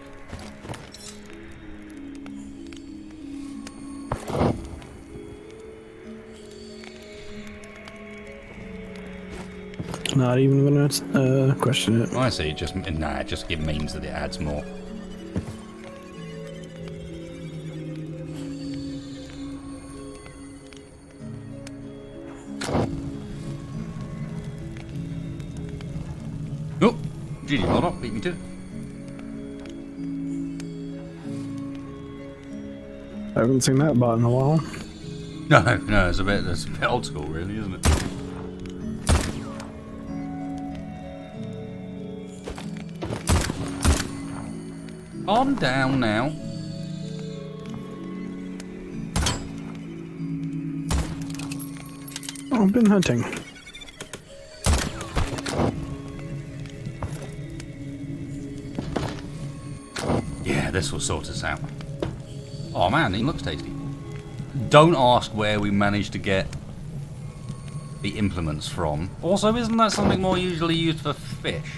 Not even gonna question it. I see, it just it means that it adds more. Oh, GG, hold on, beat me to it. I haven't seen that bot in a while. No, it's a bit old school, really, isn't it? Calm down now. Oh, I've been hunting. Yeah, this will sort us out. Oh man, it looks tasty. Don't ask where we managed to get the implements from. Also, isn't that something more usually used for fish?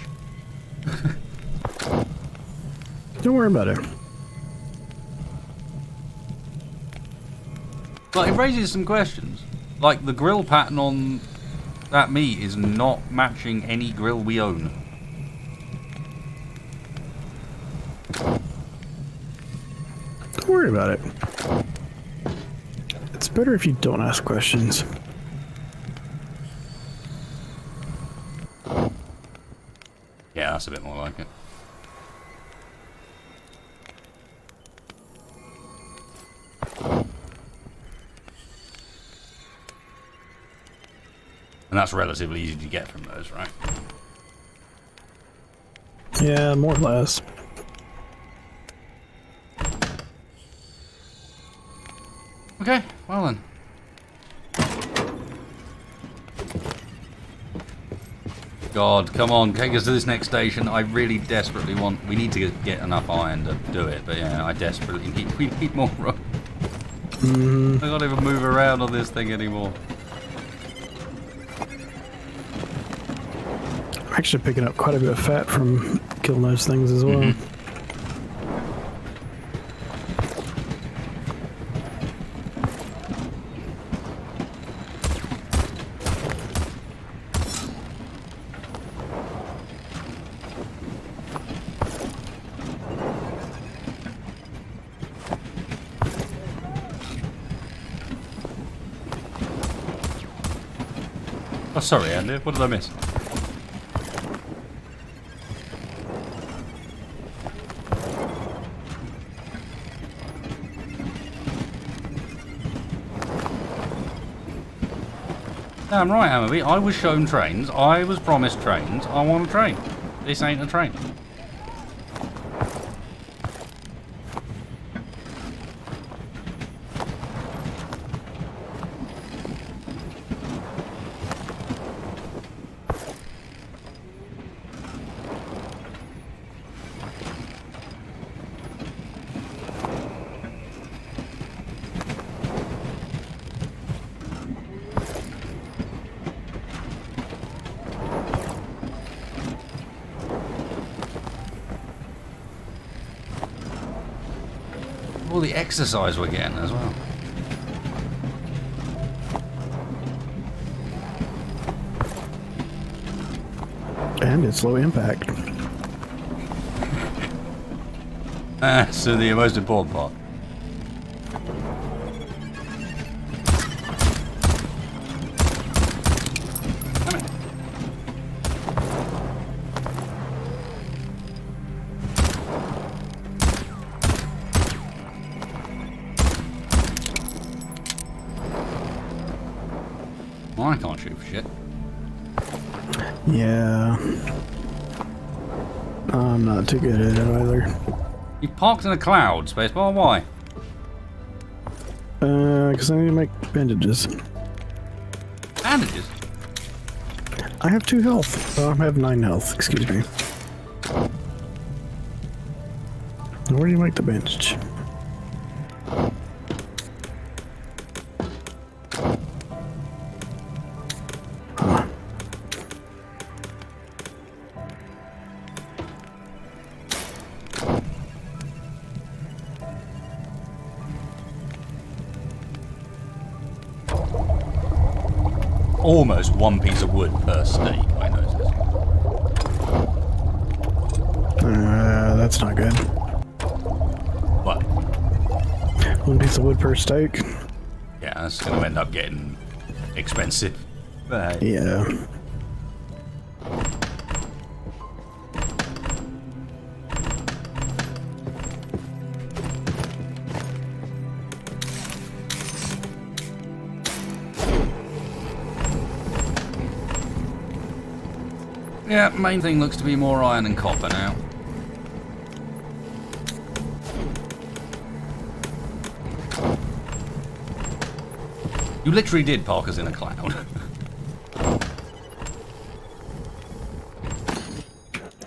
Don't worry about it. But it raises some questions. Like, the grill pattern on that meat is not matching any grill we own. Don't worry about it. It's better if you don't ask questions. Yeah, that's a bit more like it. And that's relatively easy to get from those, right? Yeah, more or less. Okay, well then. God, come on, take us to this next station. I really desperately want... We need to get enough iron to do it, but yeah, I desperately need... We need more rope. I can't even move around on this thing anymore. I'm actually picking up quite a bit of fat from killing those things as well. Oh, sorry, Andy. What did I miss? Damn right, Hammerby. I was shown trains. I was promised trains. I want a train. This ain't a train. All the exercise we're getting as well. And it's low impact. So the most important part. Come in. Well, I can't shoot for shit. Yeah. I'm not too good at it either. You parked in a cloud, spacebar. Why? Because I need to make bandages. Bandages. I have 2 health. I have 9 health, excuse me. Where do you make the bandage? Huh. Almost 1 piece of wood per steak, I noticed. That's not good. What? 1 piece of wood per steak? Yeah, that's going to end up getting expensive. But hey. Yeah. Yeah, main thing looks to be more iron and copper now. You literally did park us in a cloud.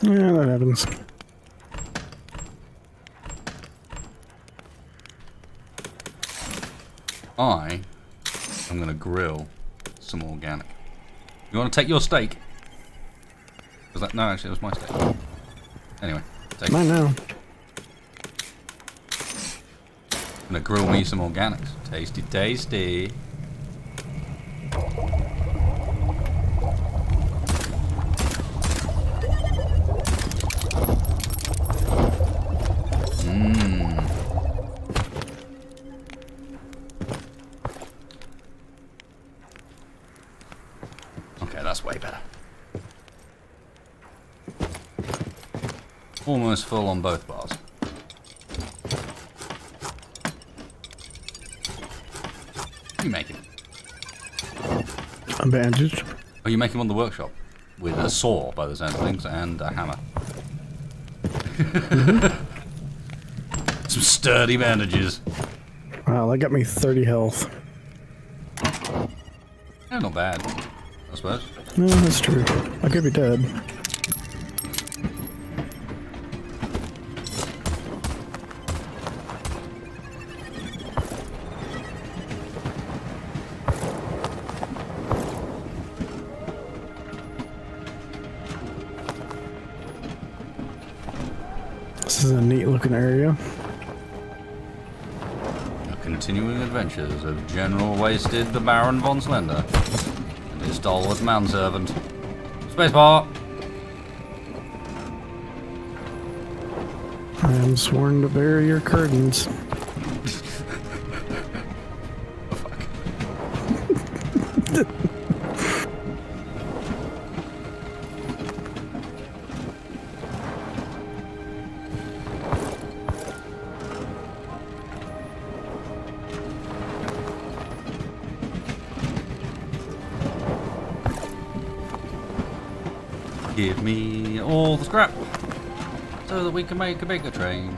Yeah, that happens. I'm going to grill some organic. You want to take your steak? Was that? No, actually, it was my steak. Anyway, take I it. know. I'm going to grill me some organics. Tasty, tasty. Okay, that's way better. Almost full on both bars. What are you making? A bandage. Oh, you make them on the workshop with a saw by the sound of things and a hammer. Some sturdy bandages. Wow, that got me 30 health. Yeah, not bad, I suppose. No, that's true. I could be dead. This is a neat looking area. The continuing adventures of General Wasted the Baron von Slender and his stalwart manservant. Spacebar! I am sworn to bear your curtains. Oh, fuck. Give me all the scrap so that we can make a bigger train.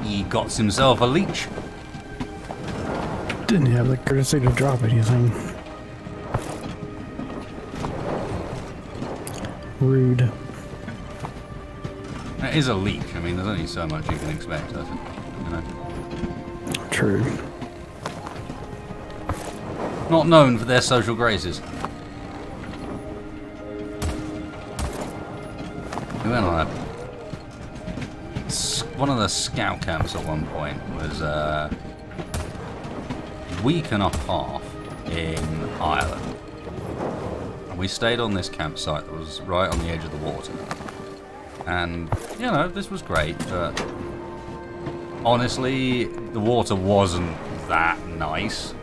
He got himself a leech. Didn't have the courtesy to drop anything. Rude. That is a leech. I mean, there's only so much you can expect, I think. You know. True. Not known for their social graces. We went on one of the scout camps at one point was a week and a half in Ireland. And we stayed on this campsite that was right on the edge of the water. And, you know, this was great, but honestly, the water wasn't that nice.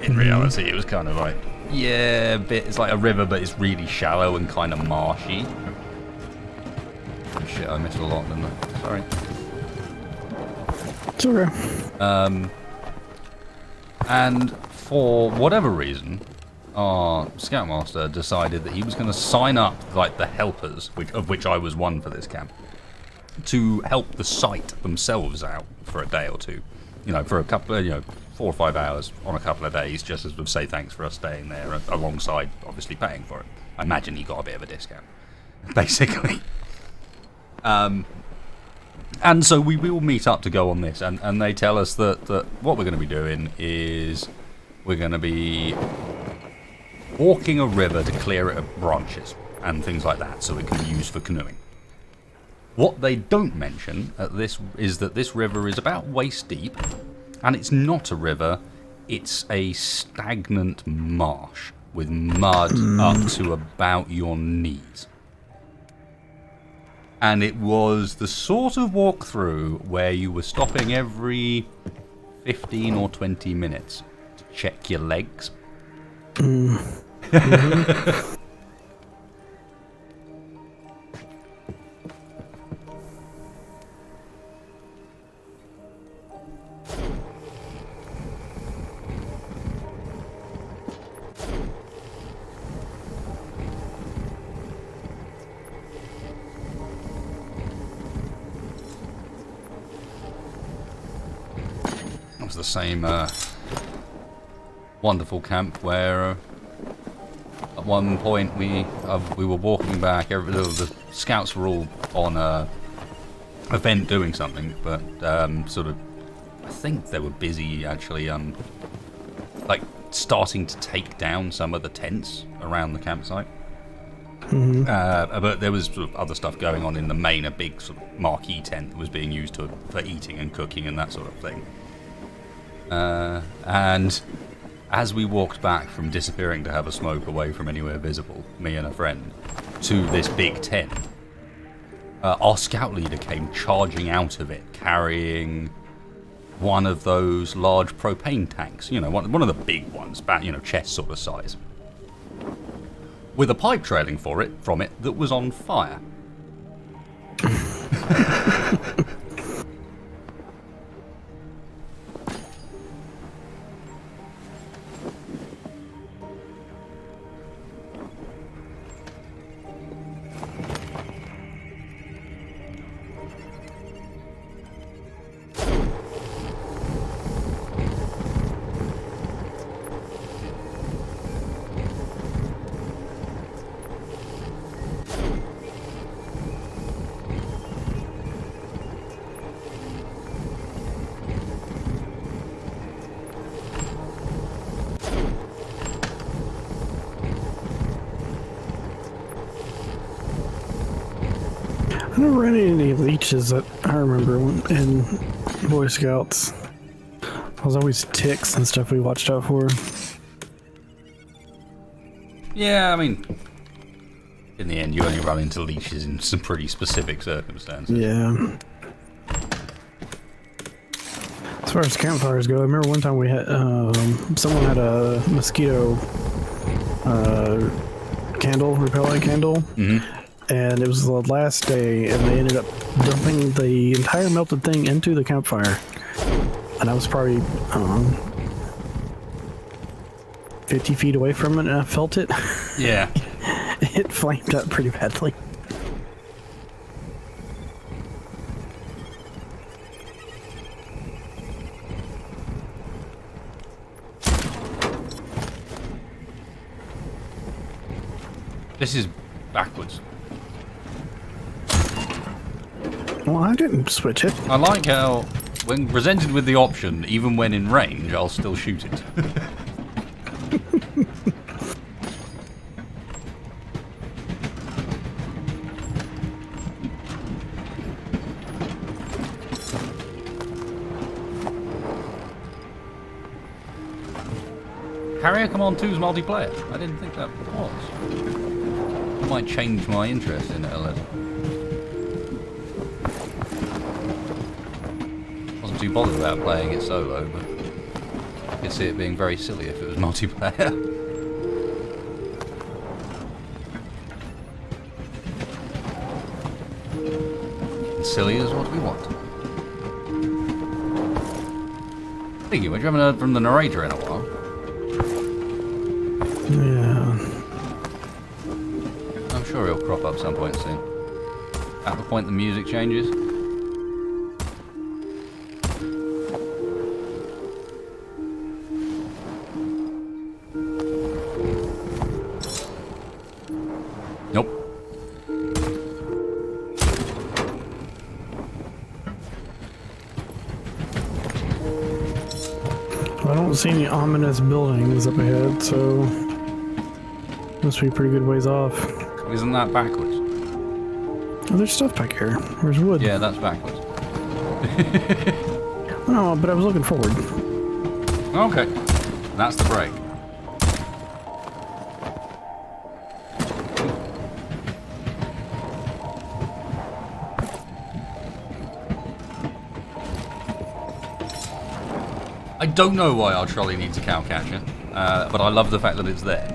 In reality, it was kind of like, yeah, it's like a river, but it's really shallow and kind of marshy. Oh, shit, I missed a lot, didn't I? Sorry. It's okay. And for whatever reason, our scoutmaster decided that he was going to sign up like the helpers, of which I was one for this camp, to help the site themselves out for a day or two. You know, for a couple of, 4 or 5 hours on a couple of days, just as to say thanks for us staying there, alongside obviously paying for it. I imagine he got a bit of a discount, basically. And so we will meet up to go on this, and they tell us that what we're going to be doing is we're going to be walking a river to clear it of branches and things like that, so it can be used for canoeing. What they don't mention at this is that this river is about waist deep, and it's not a river, it's a stagnant marsh with mud up to about your knees. And it was the sort of walkthrough where you were stopping every 15 or 20 minutes to check your legs. It was the same wonderful camp where at one point we were walking back. The scouts were all on a event doing something, but sort of I think they were busy actually like starting to take down some of the tents around the campsite. But there was sort of other stuff going on in the main, a big sort of marquee tent that was being used for eating and cooking and that sort of thing. And as we walked back from disappearing to have a smoke away from anywhere visible, me and a friend, to this big tent, our scout leader came charging out of it, carrying one of those large propane tanks, one of the big ones, about, chest sort of size, with a pipe trailing from it that was on fire. I never ran into any leeches that I remember in Boy Scouts. It was always ticks and stuff we watched out for. Yeah, I mean, in the end, you only run into leashes in some pretty specific circumstances. Yeah. As far as campfires go, I remember one time we had someone had a mosquito candle, repellent candle, and it was the last day, and they ended up dumping the entire melted thing into the campfire, and I was probably 50 feet away from it, and I felt it. Yeah. It flamed up pretty badly. This is backwards. Well, I didn't switch it. I like how, when presented with the option, even when in range, I'll still shoot it. Harrier Command 2's multiplayer. I didn't think that was. It might change my interest in it a little. Wasn't too bothered about playing it solo, but I could see it being very silly if it was multiplayer. And silly is what we want. Thinking, we haven't heard from the narrator in a while. Yeah. I'm sure he'll crop up some point soon. At the point the music changes. Nope. I don't see any ominous buildings up ahead, so must be a pretty good ways off. Isn't that backwards? Oh, there's stuff back here. There's wood. Yeah, that's backwards. Oh, but I was looking forward. Okay. That's the break. I don't know why our trolley needs a cow catcher, but I love the fact that it's there.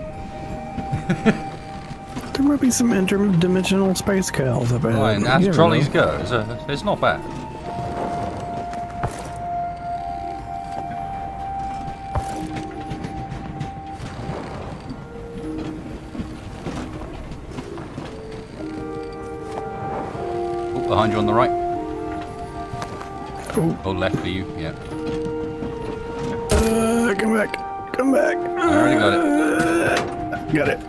There might be some interdimensional space cows up ahead. Fine, as trolleys go, it's not bad. Oh, behind you on the right. Oh. Or left for you, yeah. Come back. Come back. I already got it. Got it.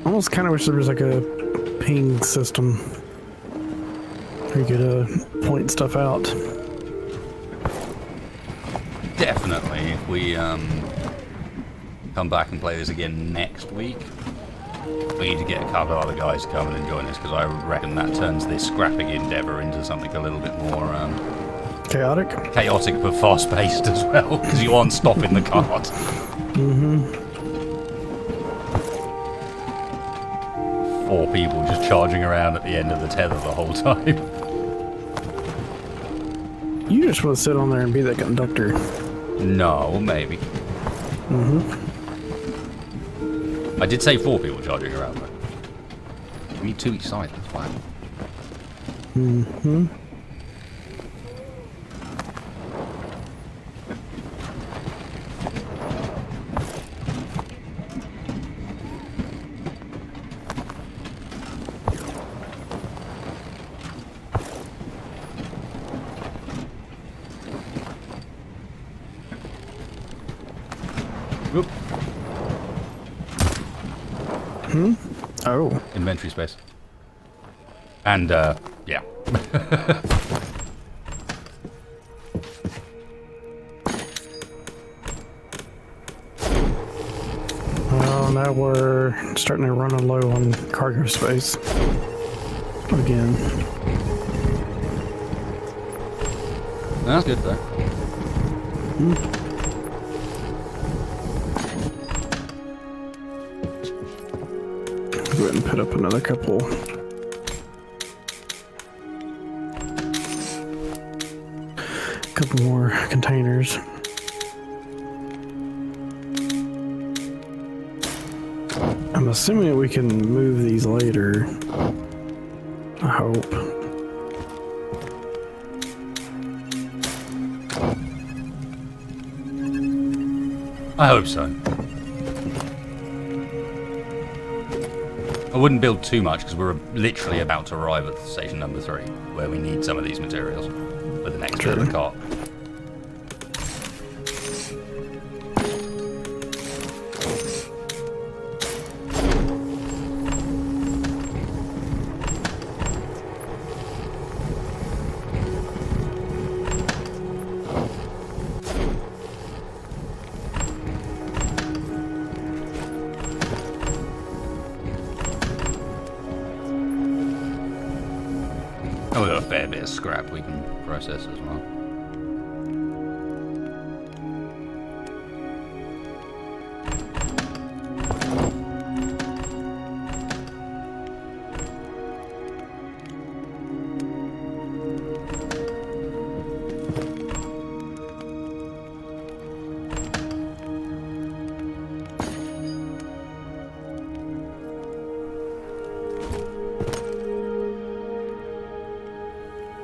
Almost kind of wish there was like a ping system where you could point stuff out. Definitely, if we come back and play this again next week, we need to get a couple of other guys to come in and join us, because I reckon that turns this scrapping endeavour into something a little bit more Chaotic? chaotic but fast-paced as well, because you aren't stopping the cart. Mm-hmm. 4 people just charging around at the end of the tether the whole time. You just want to sit on there and be that conductor. No, well, maybe. Mm-hmm. I did say 4 people charging around, though. We need 2 each side, that's fine. Mm-hmm. Whoop. Oh. Inventory space. And, yeah. Well, now we're starting to run low on cargo space. again. That's good though. Go ahead and put up another couple. Couple more containers. I'm assuming that we can move these later. I hope. I hope so. I wouldn't build too much because we're literally about to arrive at station number 3, where we need some of these materials for the next bit of the cart. Oh, we've got a fair bit of scrap we can process as well.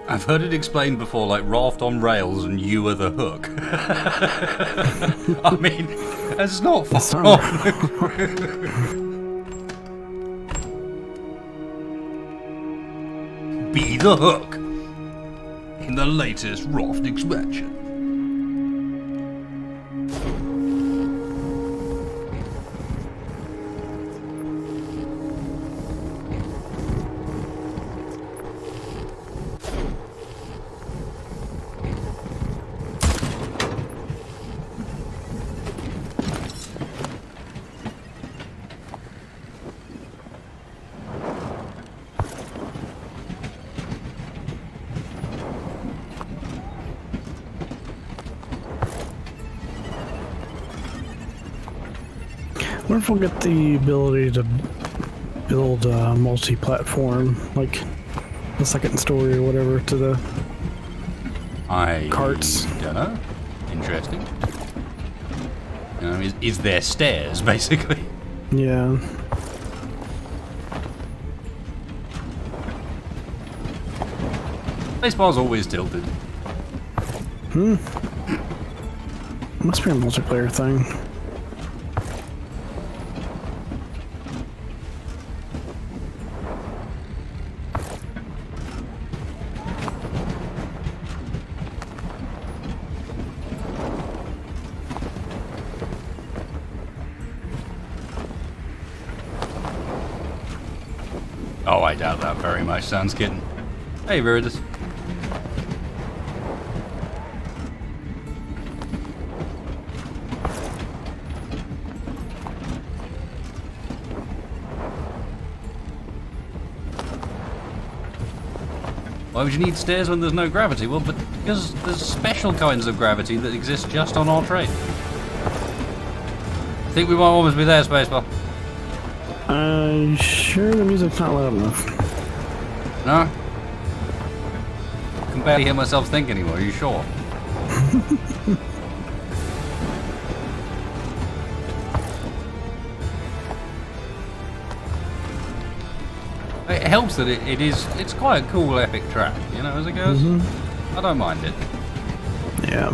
I've heard it explained before, like raft on rails and you are the hook. I mean, that's not far off. Be the hook in the latest raft expansion. I wonder if we'll get the ability to build multi-platform, like the second story or whatever, to the carts. Don't know. Interesting. Is there stairs, basically? Yeah. Spacebar's always tilted. Must be a multiplayer thing. Oh, I doubt that very much. Sounds kidding. Hey, Viridus. Why would you need stairs when there's no gravity? Well, but because there's special kinds of gravity that exist just on our train. I think we might almost be there, Spacebar. Sure the music's not loud enough. No? I can barely hear myself think anymore, are you sure? It helps that it's quite a cool epic track, you know, as it goes. I don't mind it. Yeah.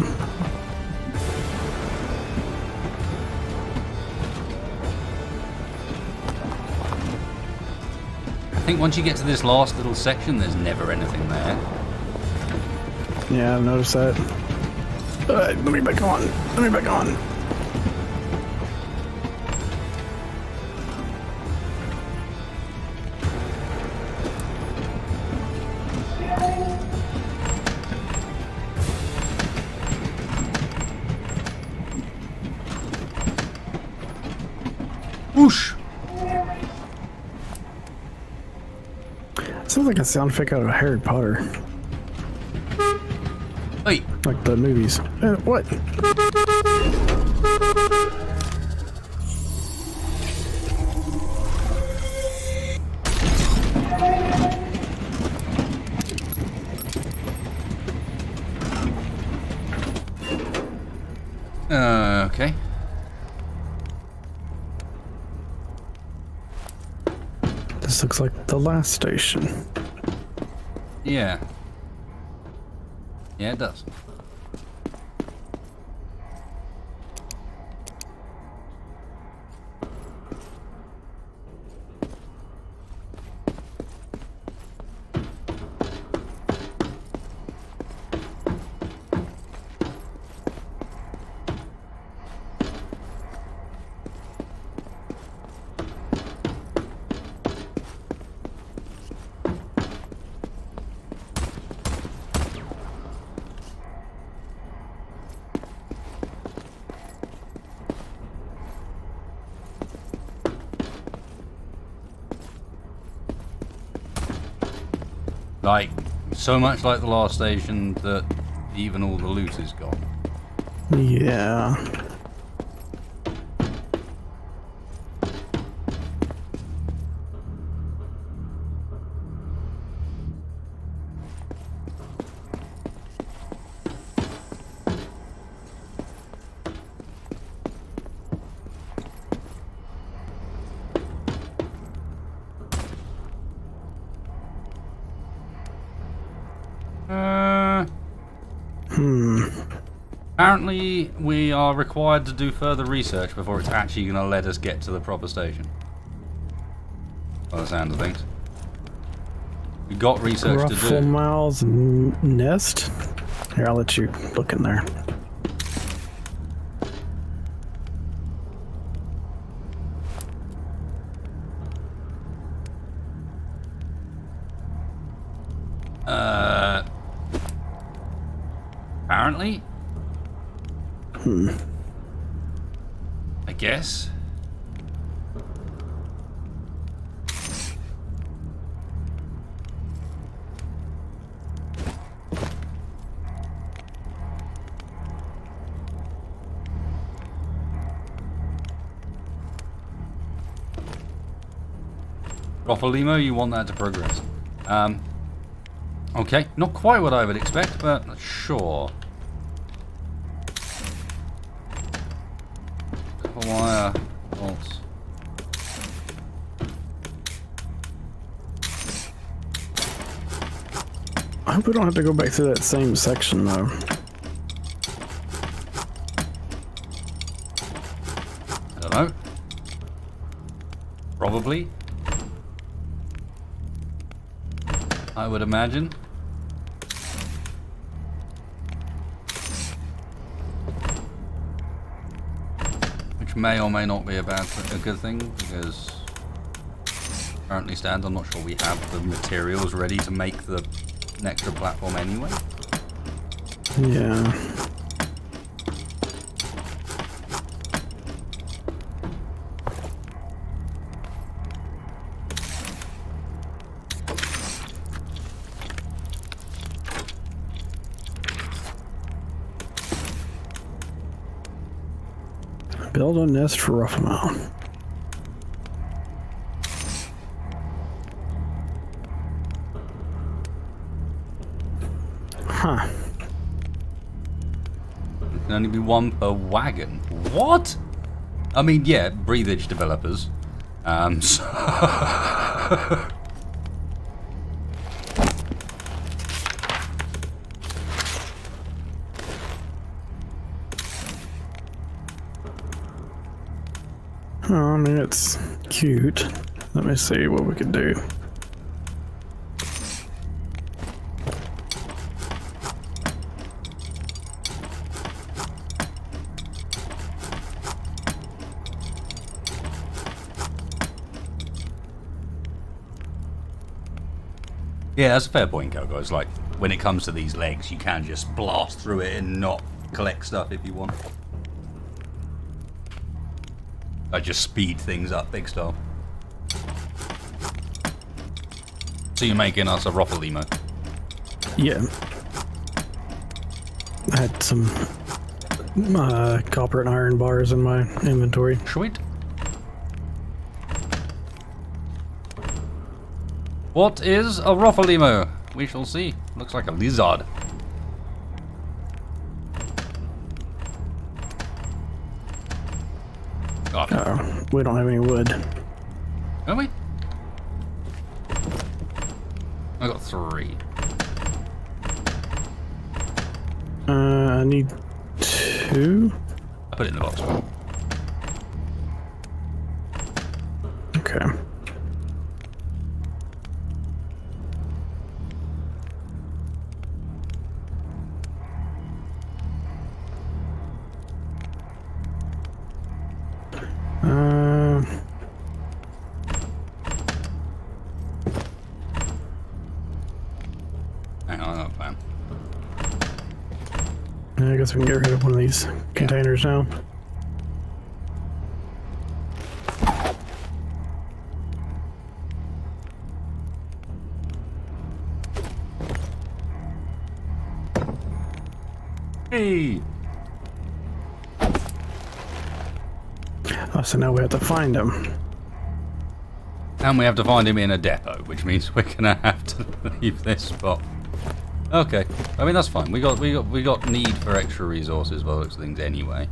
I think once you get to this last little section, there's never anything there. Yeah, I've noticed that. Let me back on. Let me back on. Whoosh! So sounds like a sound effect out of Harry Potter, Wait, like the movies. What? okay. This looks like the last station. Yeah. Yeah, it does. Like, so much like the last station that even all the loot is gone. Yeah. Apparently, we are required to do further research before it's actually going to let us get to the proper station. By the sound of things. We've got research to Ruffle do. Miles Nest. Here, I'll let you look in there. Apparently. I guess. Rofalimo, you want that to progress. Okay, not quite what I would expect, but sure. Wire bolts. I hope we don't have to go back through that same section though. I don't know. Probably. I would imagine. Which may or may not be a good thing, because currently stand, I'm not sure we have the materials ready to make the extra platform anyway. Yeah. Build a nest for Ruffamouth. Huh. There can only be one per wagon. What? I mean, yeah, breathage developers. So Oh, I mean, it's cute. Let me see what we could do. yeah, that's a fair point, guys. Like, when it comes to these legs, you can just blast through it and not collect stuff if you want. I just speed things up big style. So you're making us a Roffalimo? Yeah. I had some copper and iron bars in my inventory. Sweet. What is a Roffalimo? We shall see. Looks like a lizard. Oh, we don't have any wood. Don't we? I got 3. I need 2. I put it in the box. Okay. Hang on, I got a plan. I guess we can get rid of one of these containers now. Hey! Oh, so now we have to find them. And we have to find him in a depot, which means we're gonna have to leave this spot. Okay, I mean that's fine. We got need for extra resources by the looks of things anyway.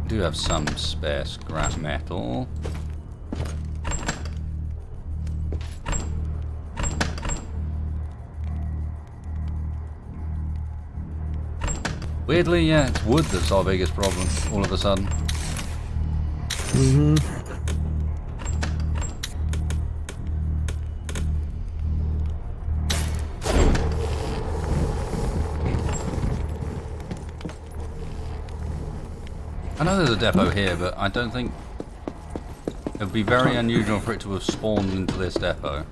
Do have some spare scrap metal. Weirdly, yeah, it's wood that's our biggest problem all of a sudden. I know there's a depot here, but I don't think it would be very unusual for it to have spawned into this depot.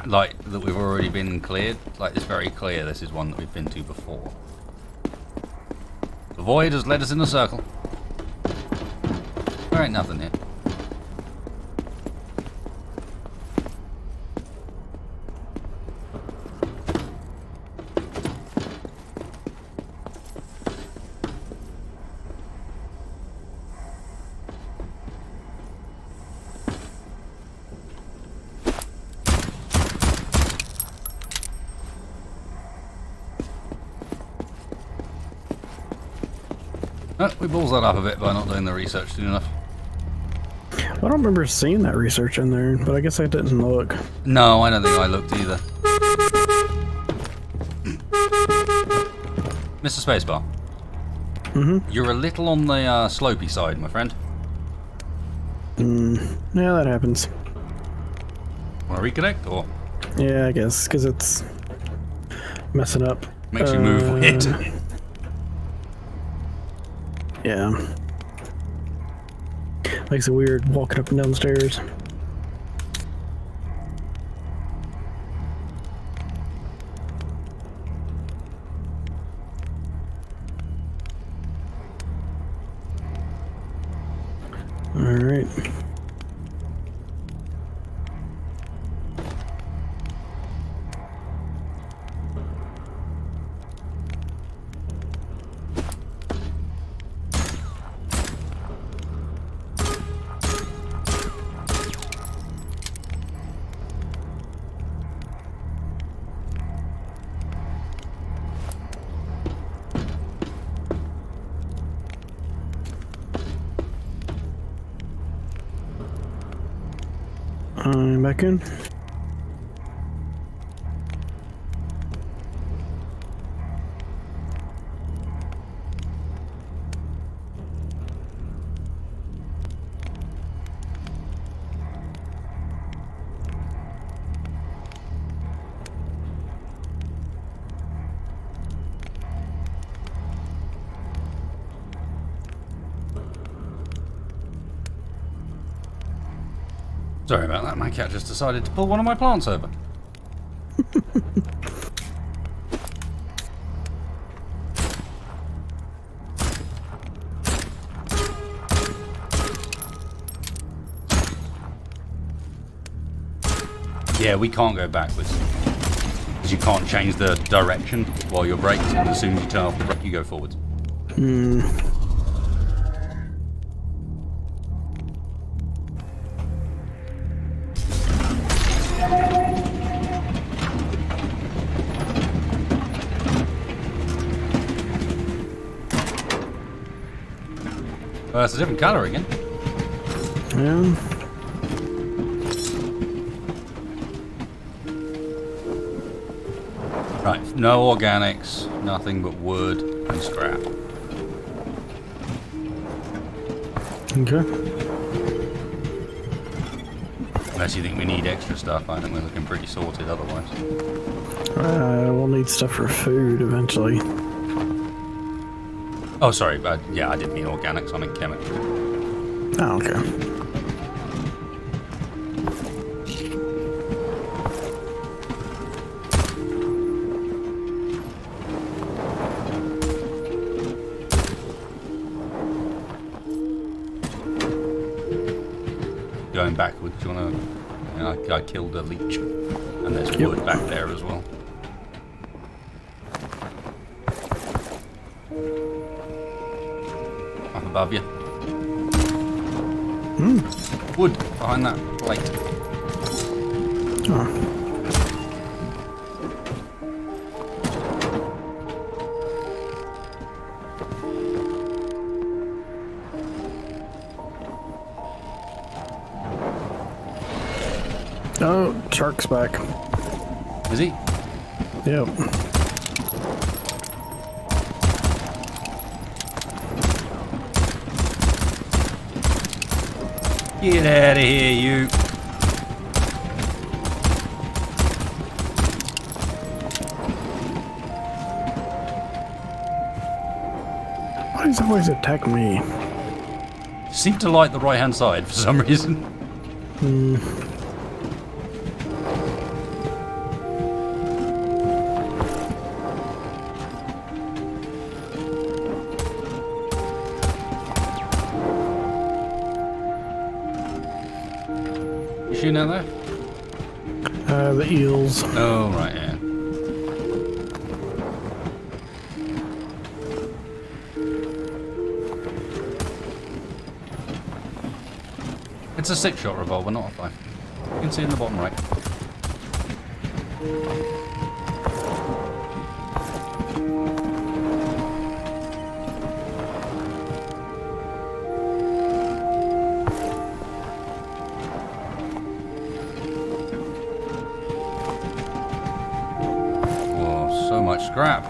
Like, that we've already been cleared. Like, it's very clear this is one that we've been to before. The void has led us in a circle. There ain't nothing here. Oh, we balls that up a bit by not doing the research soon enough. I don't remember seeing that research in there, but I guess I didn't look. No, I don't think I looked either. Mr. Spacebar. You're a little on the slopey side, my friend. Yeah, that happens. Want to reconnect, or Yeah, I guess, because it's messing up. makes you move weird? Yeah. Makes it weird walking up and down the stairs. Alright. I'm back in. Sorry about that, my cat just decided to pull one of my plants over. Yeah, we can't go backwards. Because you can't change the direction while you're braking, and as soon as you turn off the brake, you go forwards. It's a different colour again. Yeah. Right, no organics, nothing but wood and scrap. Okay. Unless you think we need extra stuff, I think we're looking pretty sorted otherwise. We'll need stuff for food eventually. Oh, sorry, but yeah, I didn't mean organics, I meant chemicals. Oh, okay. Going backwards, do you want to... I killed a leech, and there's wood back there as well. Up above you. Wood behind that plate. Oh. Oh, shark's back. Is he? Yep. Get out of here, you. Why does it always attack me? Seem to like the right-hand side for some reason. You shooting out there? The eels. Oh, right, yeah. It's a 6-shot revolver, not a 5. You can see in the bottom right. Whoa, so much scrap.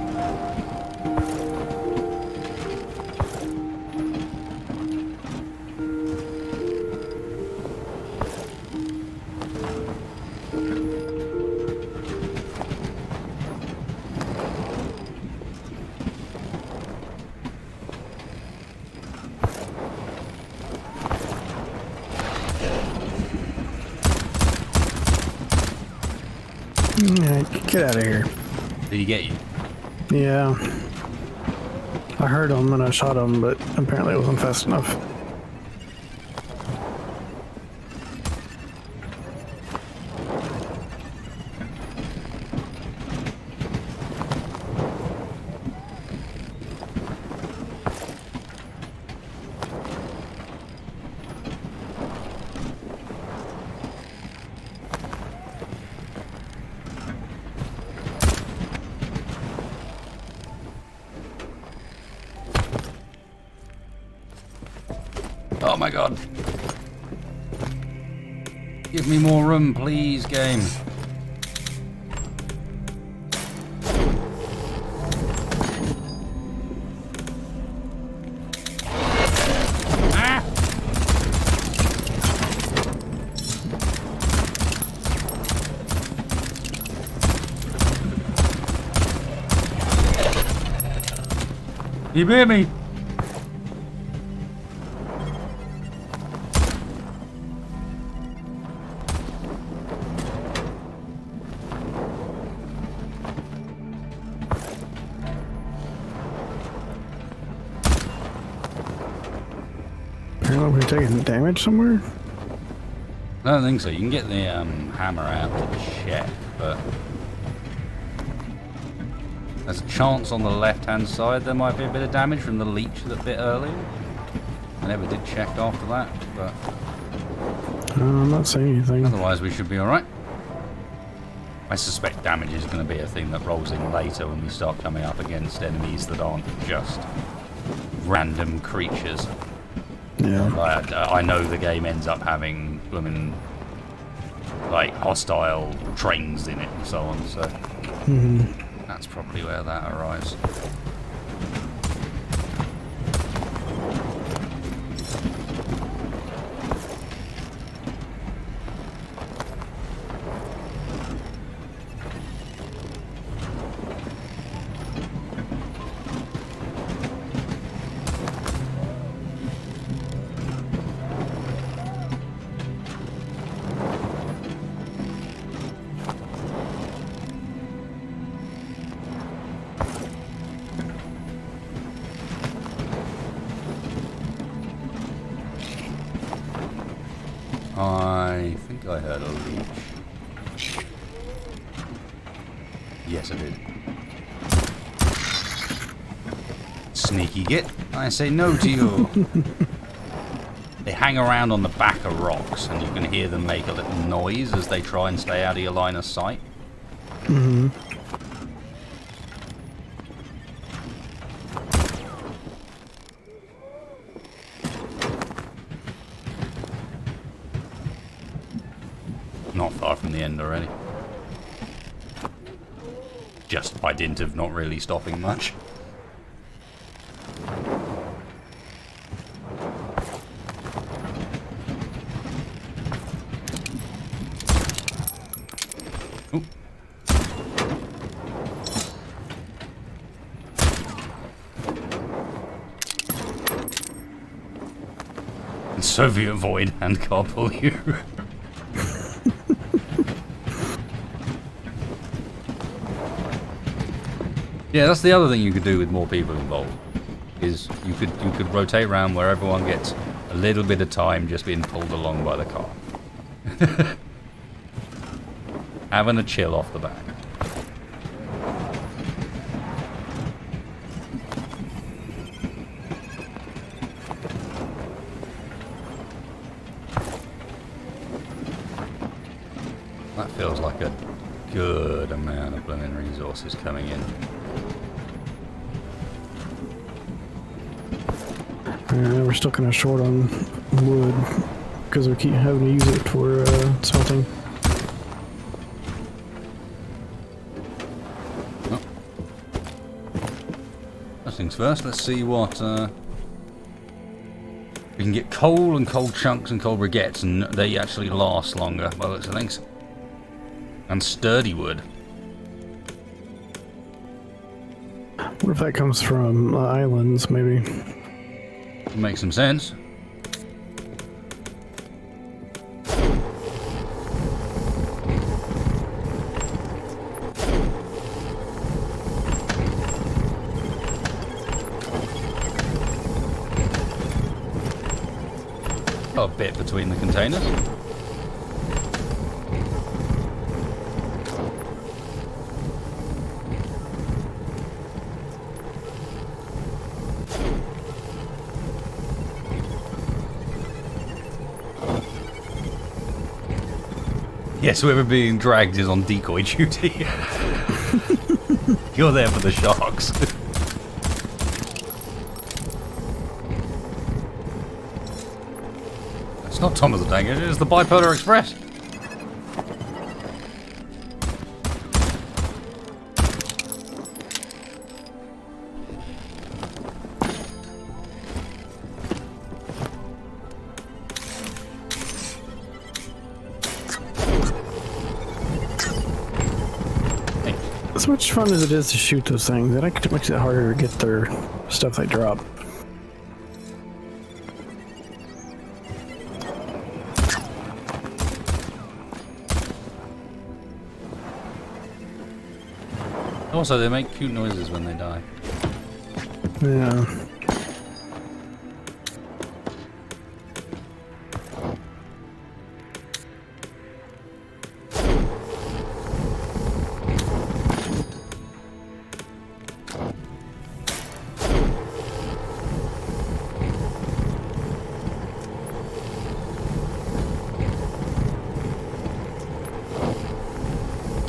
Yeah, get out of here. Did he get you? Yeah. I heard him and I shot him, but apparently it wasn't fast enough. Oh my god. Give me more room, please, game. Ah! You hear me? Apparently we're taking damage somewhere? I don't think so. You can get the hammer out to check, but there's a chance on the left-hand side there might be a bit of damage from the leech that bit earlier. I never did check after that, but I'm not saying anything. otherwise we should be alright. I suspect damage is going to be a thing that rolls in later when we start coming up against enemies that aren't just random creatures. Yeah. I know the game ends up having blooming like hostile trains in it and so on, so that's probably where that arrives. I think I heard a leech. Yes, I did. Sneaky git. I say no to you. They hang around on the back of rocks, and you can hear them make a little noise as they try and stay out of your line of sight. Mm-hmm. Not far from the end already. Just by dint of not really stopping much. Ooh. And Soviet Void hand can't pull you. Yeah, that's the other thing you could do with more people involved. Is you could rotate around where everyone gets a little bit of time just being pulled along by the car. Having a chill off the back. That feels like a good amount of blooming resources coming in. Yeah, we're still kind of short on wood because we keep having to use it for smelting. Oh. First things first, let's see what we can get. Coal and coal chunks and coal briquettes, and they actually last longer by the looks of things. And sturdy wood. What if that comes from islands, maybe? Makes some sense. Got a bit between the containers. Yes, whoever being dragged is on decoy duty. You're there for the sharks. It's not Thomas the Tank Engine, it's the Bipolar Express. As much fun as it is to shoot those things, it actually makes it harder to get their stuff they drop. Also, they make cute noises when they die. Yeah.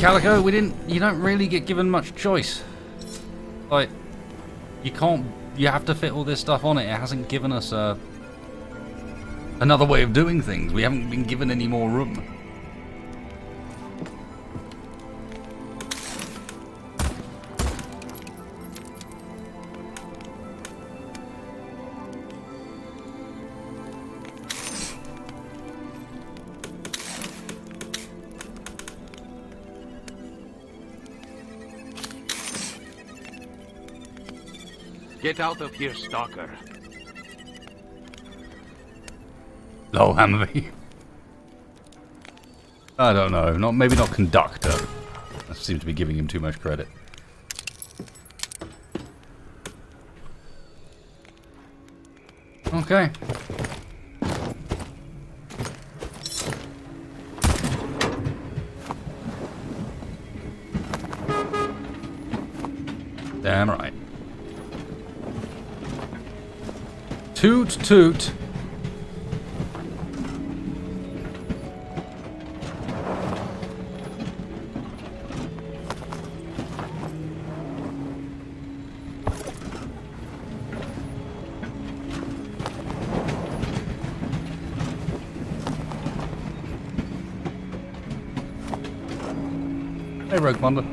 Calico, you don't really get given much choice. Like, you have to fit all this stuff on it. It hasn't given us another way of doing things. We haven't been given any more room. Get out of here, Stalker. Lol, Hammerby. I don't know. Maybe not conductor. I seem to be giving him too much credit. Okay. Damn right. Toot toot. Hey, Rogue Commander.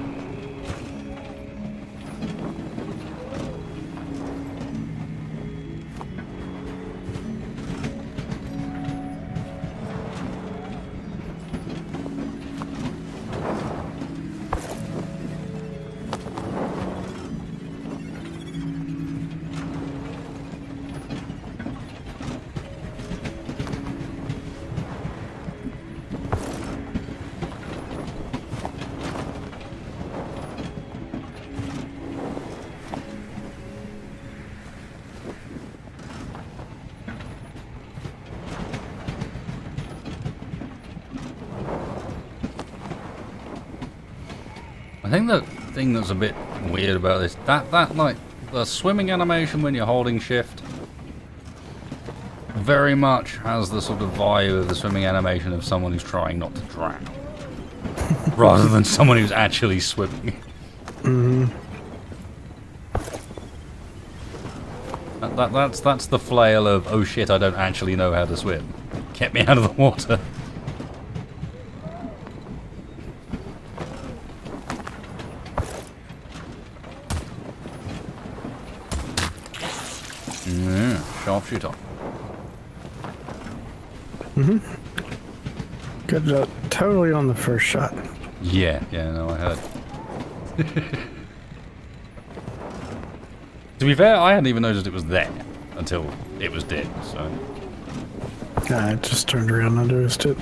I think the thing that's a bit weird about this, that like the swimming animation when you're holding shift very much has the sort of vibe of the swimming animation of someone who's trying not to drown rather than someone who's actually swimming. Mm-hmm. That's the flail of, oh shit, I don't actually know how to swim. Get me out of the water. Sharpshooter. Good, totally on the first shot. Yeah, no, I heard. To be fair, I hadn't even noticed it was there until it was dead, so... I just turned around and noticed it.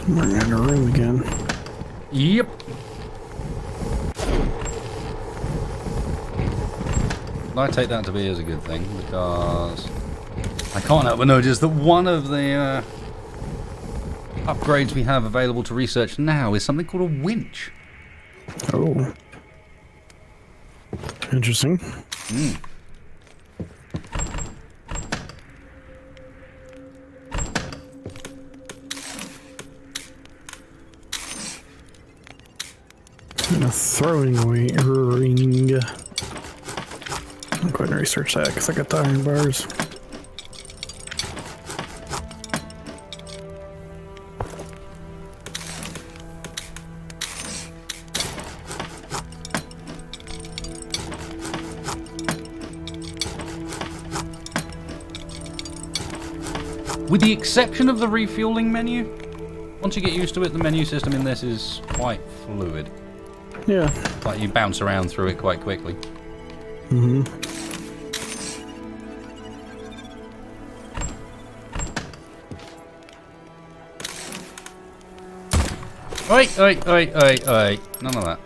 We're in a room again. Yep. I take that to be as a good thing, because I can't help but notice that one of the upgrades we have available to research now is something called a winch. Oh. Interesting. And a throwing ring. I'm going to research that because I got the iron bars. With the exception of the refueling menu, once you get used to it, the menu system in this is quite fluid. Yeah. Like you bounce around through it quite quickly. Mm-hmm. Oi. None of that.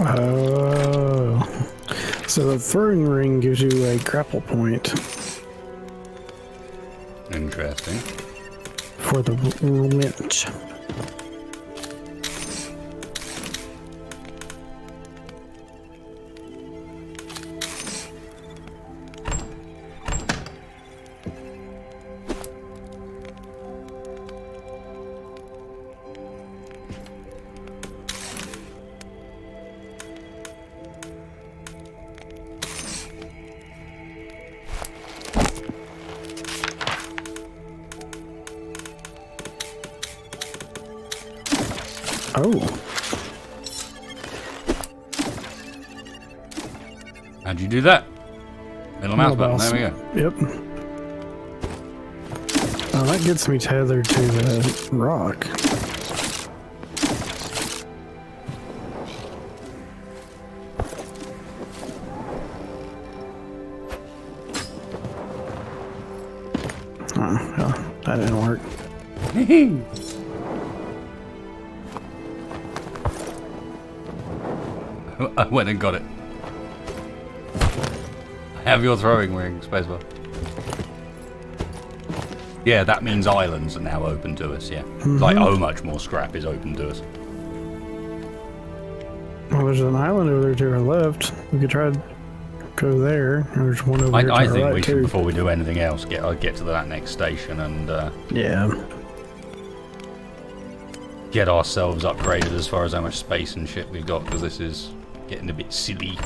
Oh. So the throwing ring gives you a grapple point Interesting. for the winch. Oh. How'd you do that? Middle mouse button, mouse. there we go. Yep. Oh, that gets me tethered to the rock. Oh, well, that didn't work. I went and got it. I have your throwing ring, spacebar. Yeah, that means islands are now open to us, yeah. Like, oh, much more scrap is open to us. Well, there's an island over there to our left. We could try to go there. There's one over here to I our think right, we should, too. before we do anything else, get to that next station and Yeah. get ourselves upgraded as far as how much space and shit we've got, because this is getting a bit silly.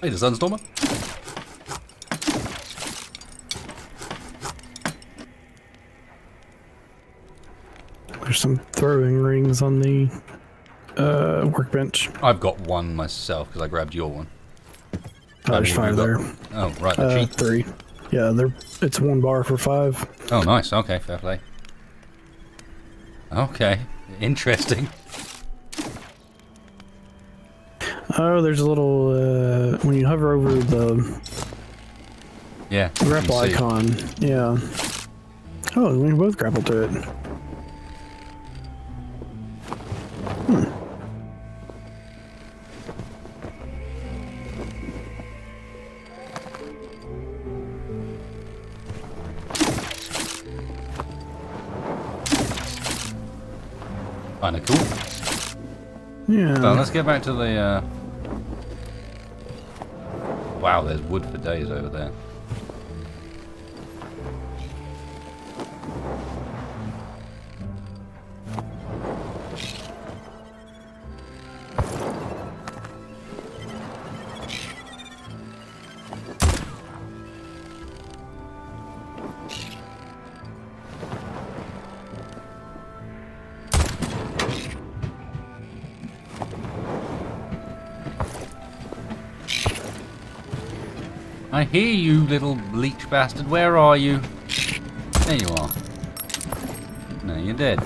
Hey, the Sunstormer. There's some throwing rings on the workbench. I've got one myself because I grabbed your one. Oh, there's How many 5 have there. you got? Oh, right, the cheap. 3. Yeah, it's 1 bar for 5. Oh, nice. Okay, fair play. Okay, interesting. Oh, there's a little, when you hover over the Yeah. grapple you can see. icon, yeah. Oh, we can both grapple to it. Kinda cool. Yeah. Well, let's get back to the, Wow, there's wood for days over there. I hear you, little leech bastard. Where are you? There you are. No, you're dead.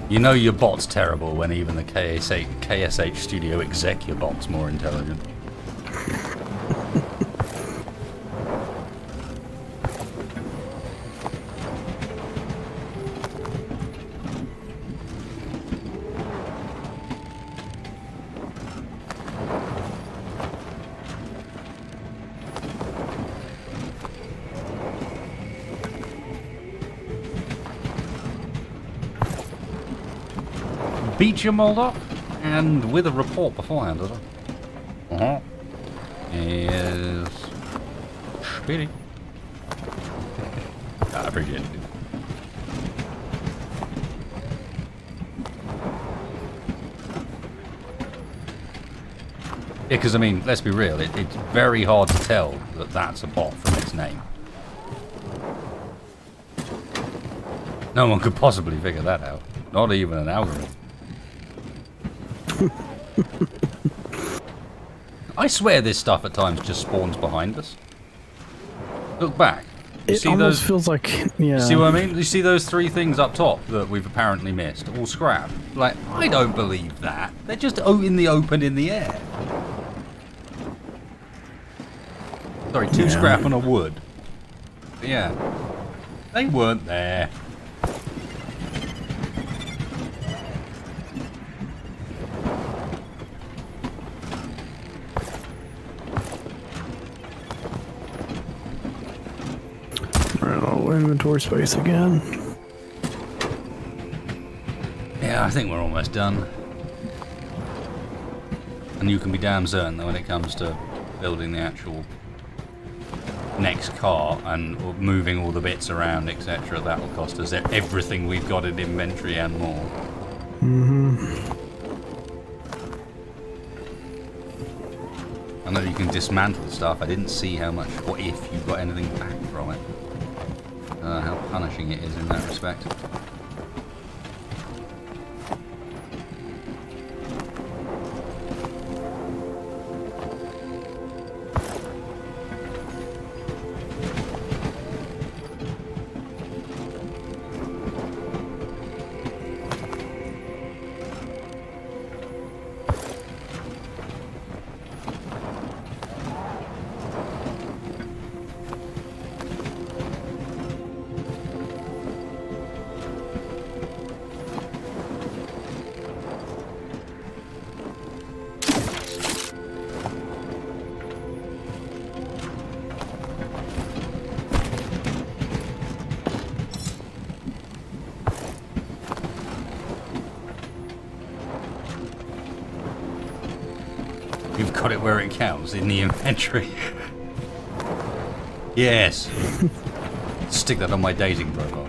You know your bot's terrible when even the KSH Studio exec your bot's more intelligent. Beat your Mulder, and with a report beforehand, does it? Is Speedy. I appreciate it. Yeah, because I mean, let's be real, it's very hard to tell that that's a bot from its name. No one could possibly figure that out. Not even an algorithm. I swear this stuff at times just spawns behind us. Look back. You It see almost those? feels like, yeah. See what I mean? You see those three things up top that we've apparently missed? All scrap. Like, I don't believe that. They're just in the open in the air. Sorry, two scrap and a wood. But yeah. They weren't there. Inventory space again. Yeah, I think we're almost done. And you can be damn certain that when it comes to building the actual next car and moving all the bits around, etc., that will cost us everything we've got in inventory and more. I know you can dismantle stuff. I didn't see how much, or if you got anything back from it. How punishing it is in that respect. You've got it where it counts, in the inventory. Yes. Stick that on my dating profile.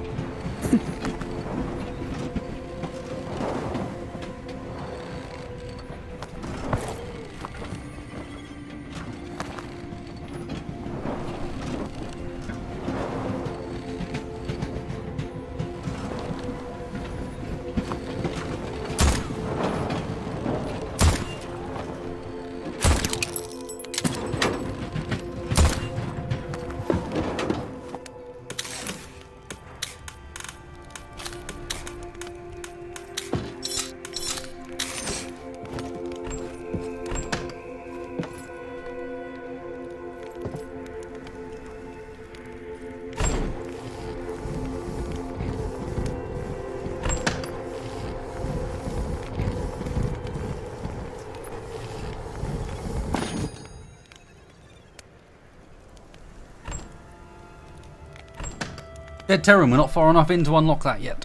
Dead Terran, we're not far enough in to unlock that yet.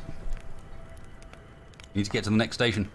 Need to get to the next station.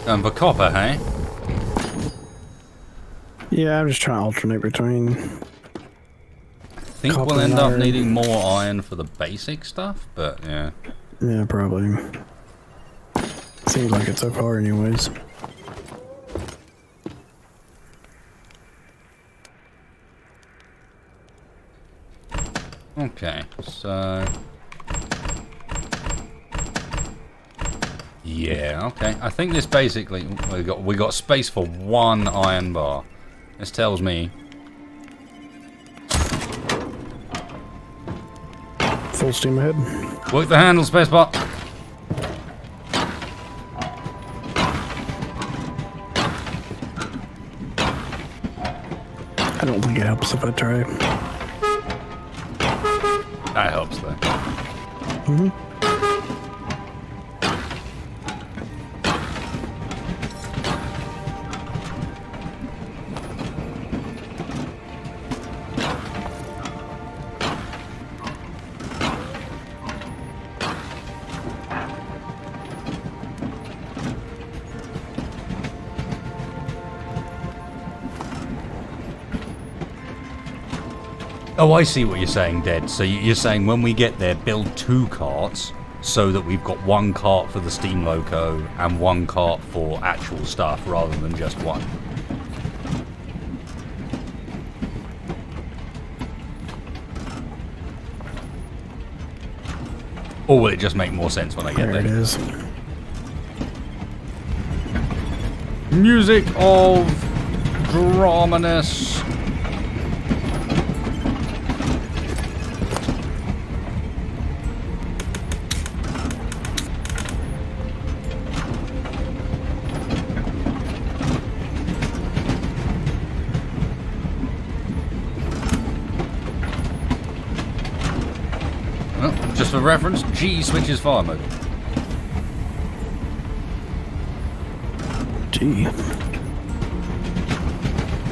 Going for copper, hey? Yeah, I'm just trying to alternate between think Copper we'll end and up iron. needing more iron for the basic stuff, but yeah. Yeah, probably. Seems like it so far, anyways. Okay, so... Yeah, okay. I think this basically... We got space for one iron bar. This tells me... Full steam ahead. Work the handle, spacebar! I don't think it helps if I try. That helps, though. Oh, I see what you're saying, Dead. So you're saying when we get there, build 2 carts so that we've got 1 cart for the steam loco and 1 cart for actual stuff rather than just 1. Or will it just make more sense when I get There it there? is. Music of Drominus. Just for reference, G switches fire mode. Gee. It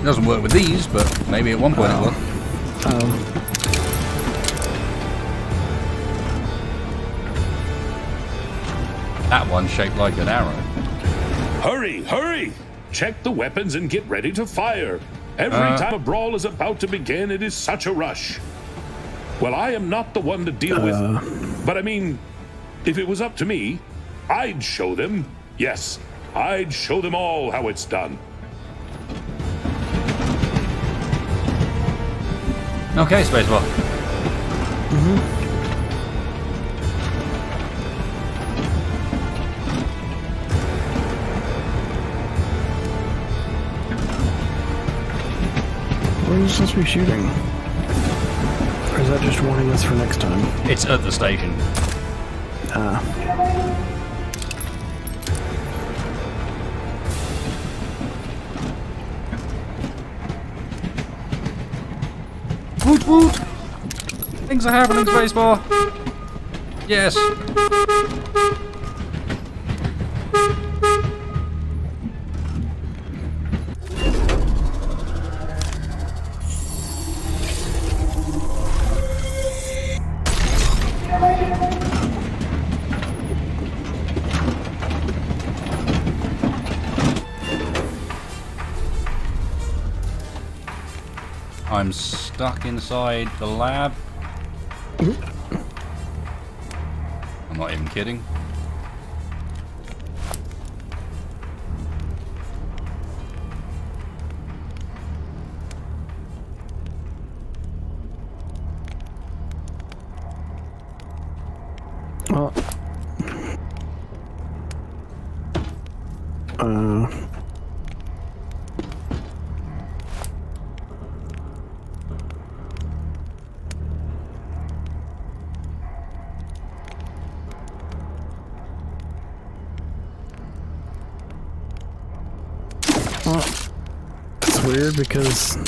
doesn't work with these, but maybe at one point it will. That one's shaped like an arrow. Hurry, hurry! Check the weapons and get ready to fire. Every time a brawl is about to begin, it is such a rush. Well, I am not the one to deal with, but I mean, if it was up to me, I'd show them. Yes, I'd show them all how it's done. Okay, spacebar. Where are you supposed to be shooting? Or is that just warning us for next time? It's at the station. Ah. Woot woot! Things are happening, spacebar. Yes. I'm stuck inside the lab. I'm not even kidding. Oh. It's weird because it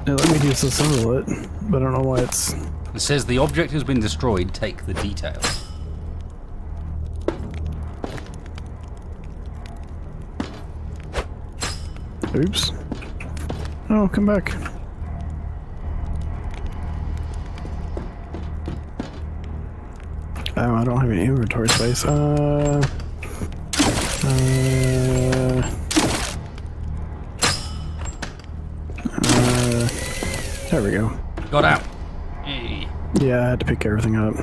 let me disassemble it, but I don't know why it's... It says the object has been destroyed, take the details. Oops. Oh, come back. Oh, I don't have any inventory space. There we go. Got out. Hey. Yeah, I had to pick everything up.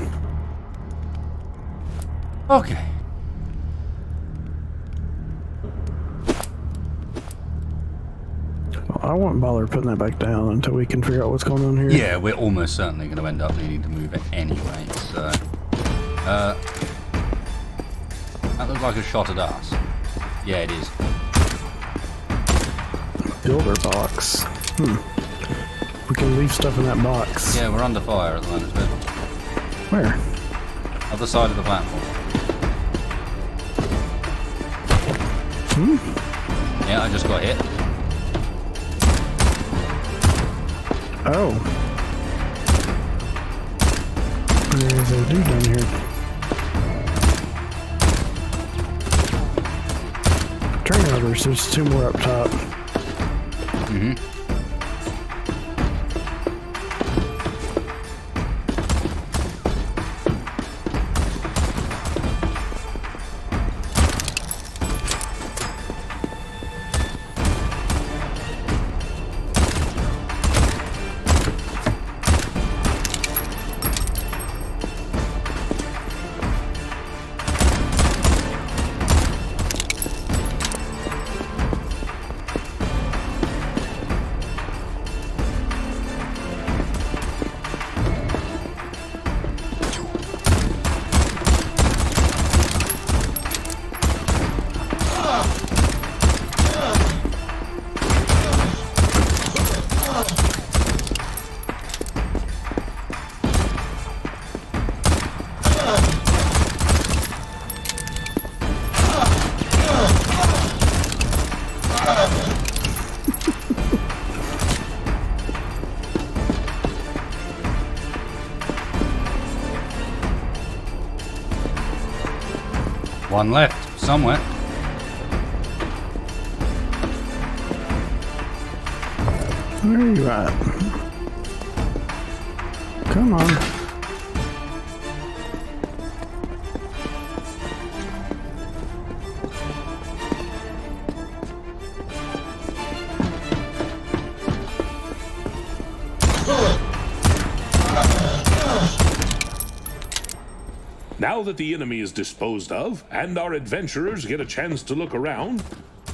Okay. Well, I won't bother putting that back down until we can figure out what's going on here. Yeah, we're almost certainly going to end up needing to move it anyway, so... that looks like a shot at us. Yeah, it is. Builder box. We can leave stuff in that box. Yeah, we're under fire at the moment, but Where? other side of the platform. Yeah, I just got hit. Oh. There's a dude down here. Train orders, there's 2 more up top. One left, somewhere. Where are you at? Come on. Now that the enemy is disposed of, and our adventurers get a chance to look around,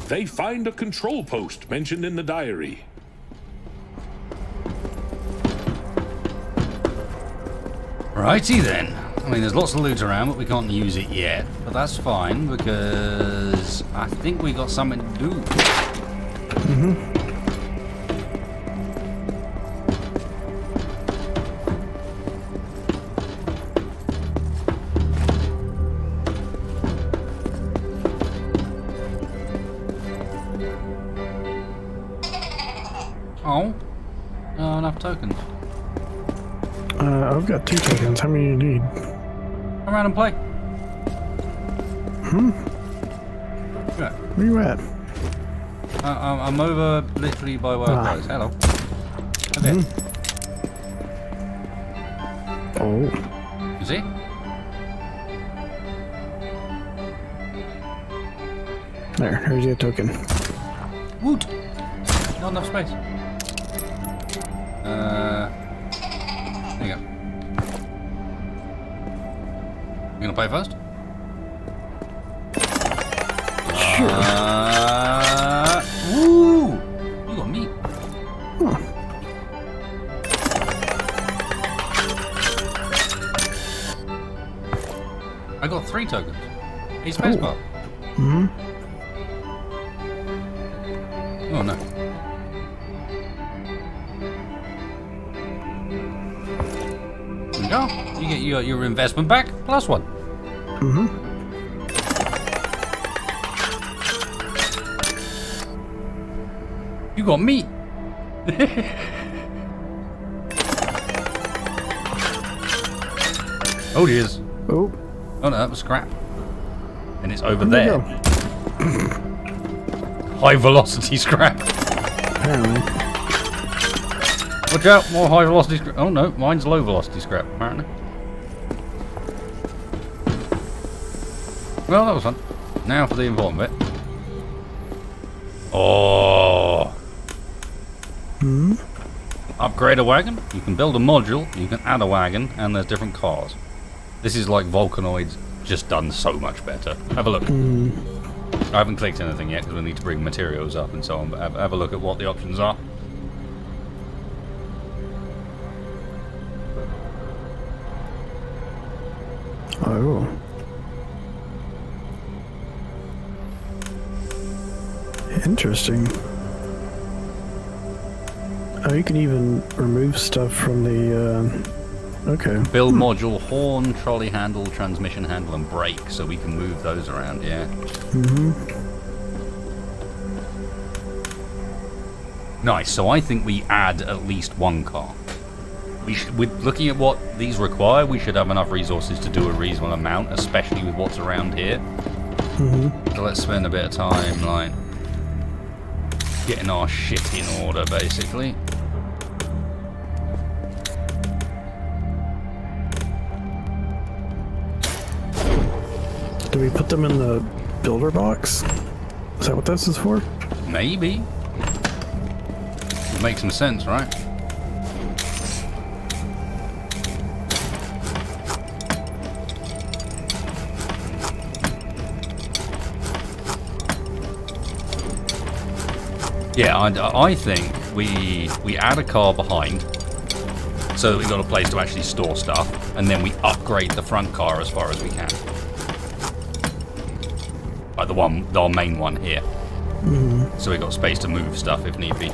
they find a control post mentioned in the diary. Righty then. I mean, there's lots of loot around, but we can't use it yet. But that's fine, because I think we got something to do. Oh, not enough tokens. I've got 2 tokens. How many do you need? Come around and play. Yeah. Where you at? I'm over literally by where I was. Hello. Okay. Oh. You see? There's your token. Woot! Not enough space. There you go. You gonna play first? Woo! You got me. Huh. I got 3 tokens. A spacebar. Oh no. There we go. You get your investment back, plus 1. You got meat. Oh, it is. Oh. Oh no, that was scrap. And it's over Where'd there. it go? High velocity scrap. Apparently. Watch out, more high velocity scrap. Oh no, mine's low velocity scrap, apparently. Well, that was fun. Now for the important bit. Oh. upgrade a wagon, you can build a module, you can add a wagon, and there's different cars. This is like Volcanoids just done so much better. Have a look. I haven't clicked anything yet because we need to bring materials up and so on, but have a look at what the options are. Oh. Interesting. Oh, you can even remove stuff from the, okay. Build module, horn, trolley handle, transmission handle, and brake, so we can move those around, yeah. Nice, so I think we add at least one car. With looking at what these require, we should have enough resources to do a reasonable amount, especially with what's around here. So let's spend a bit of time, like, getting our shit in order, basically. Do we put them in the builder box? Is that what this is for? Maybe. Would make some sense, right? Yeah, I think we add a car behind so that we've got a place to actually store stuff, and then we upgrade the front car as far as we can. Like our main one here. So we've got space to move stuff if need be.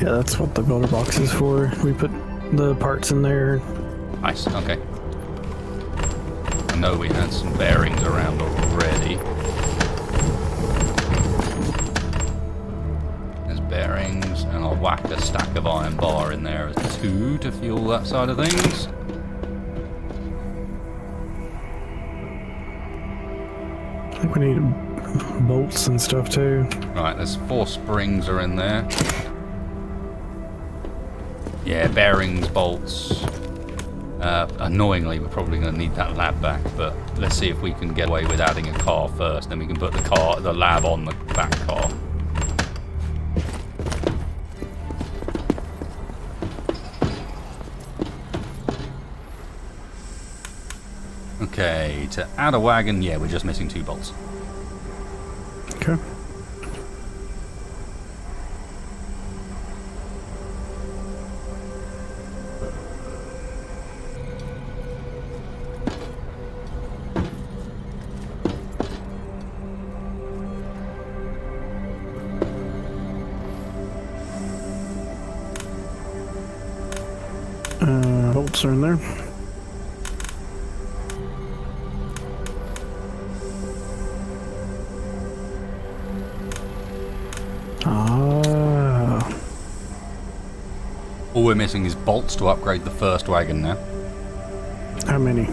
Yeah, that's what the builder box is for. We put the parts in there. Nice, okay. I know we had some bearings around already. There's bearings, and I'll whack a stack of iron bar in there as 2 to fuel that side of things. I think we need bolts and stuff too. Right, there's 4 springs are in there. Yeah, bearings, bolts. Annoyingly, we're probably going to need that lab back, but let's see if we can get away with adding a car first, then we can put the lab on the back car. Okay, to add a wagon, yeah, we're just missing 2 bolts. Okay. Bolts are in there. All we're missing is bolts to upgrade the first wagon now. How many?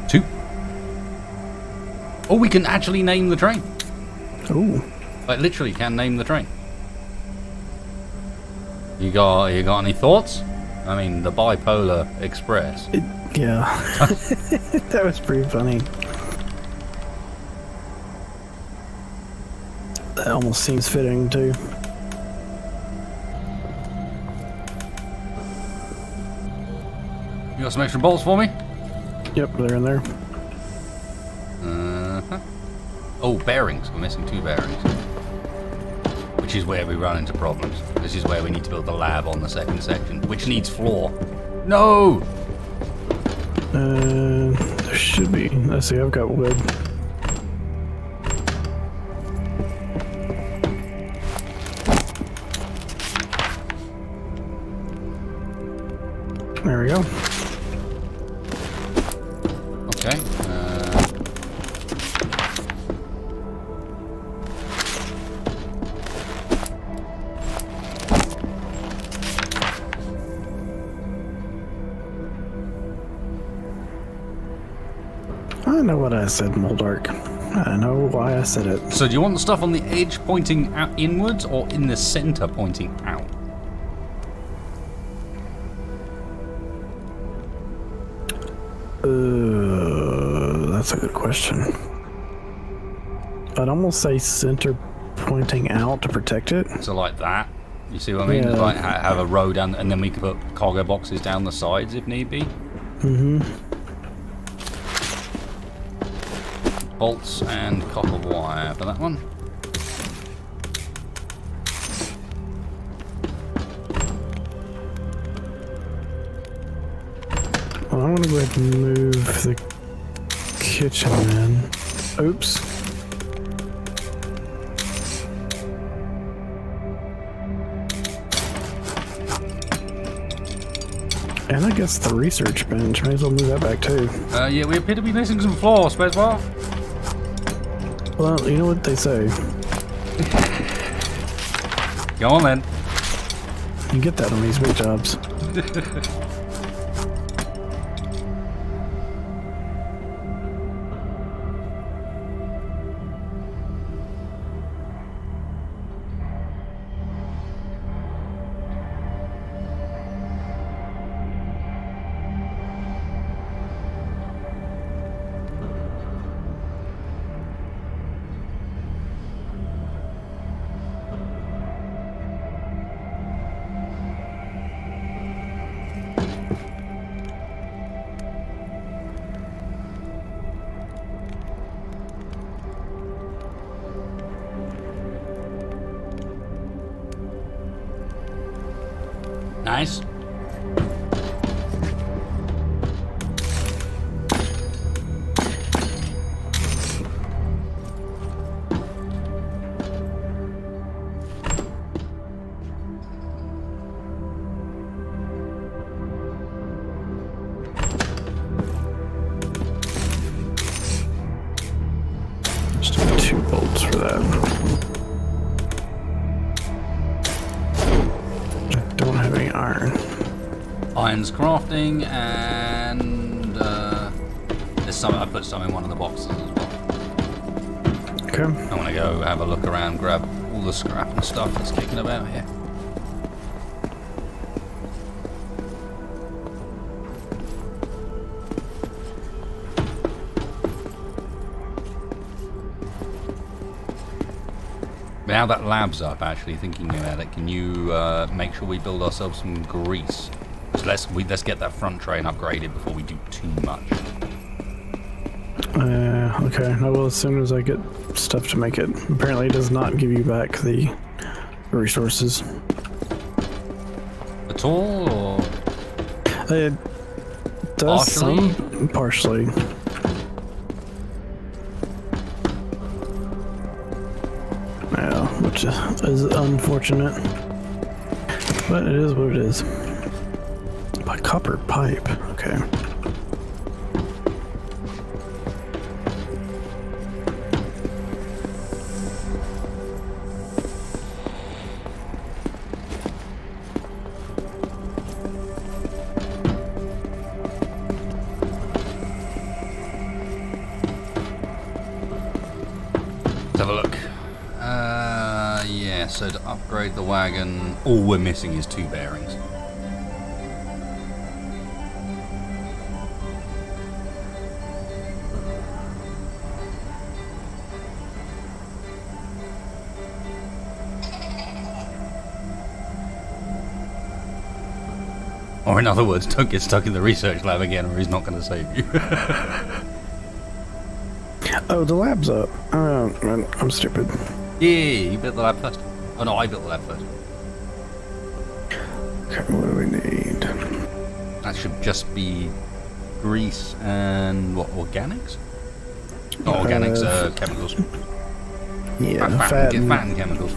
2. Oh, we can actually name the train. Ooh. Like, literally can name the train. You got any thoughts? I mean, the Bipolar Express. Yeah. That was pretty funny. That almost seems fitting too. You got some extra bolts for me? Yep, they're in there. Oh, bearings. We're missing 2 bearings. Which is where we run into problems. This is where we need to build the lab on the second section, which needs floor. No! There should be. Let's see, I've got wood. There we go. Okay. I know what I said, Moldark. I know why I said it. So do you want the stuff on the edge pointing out inwards or in the center pointing out? That's a good question. I'd almost say center pointing out to protect it. So like that? You see what I mean? Yeah. Like have a row down, and then we could put cargo boxes down the sides if need be. Mm-hmm. Bolts and copper wire for that one. Well, I want to go ahead and move the kitchen in. Oops. And I guess the research bench. Might as well move that back too. Yeah, we appear to be missing some floor, Spacebar. Well, you know what they say. Go on then. You get that on these big jobs. Nice. Just need 2 bolts for that. I don't have any iron. Iron's crafting, and there's some. I put some in one of the boxes as well. Okay. I want to go have a look around, grab all the scrap and stuff that's kicking about here. Now that lab's up, actually thinking about it, can you make sure we build ourselves some grease? So let's get that front train upgraded before we do too much. Okay. I will as soon as I get stuff to make it. Apparently, it does not give you back the resources. At all, or It does partially? some partially. Yeah, which is unfortunate, but it is what it is. By copper pipe. Okay. Let's have a look. Yeah, so to upgrade the wagon, all we're missing is 2 bearings. Or in other words, don't get stuck in the research lab again or he's not going to save you. Oh, the lab's up. Man, I'm stupid. Yeah, you built the lab first. Oh no, I built the lab first. Okay, what do we need? That should just be grease and what, organics? Not organics, chemicals. Yeah, Fat and chemicals.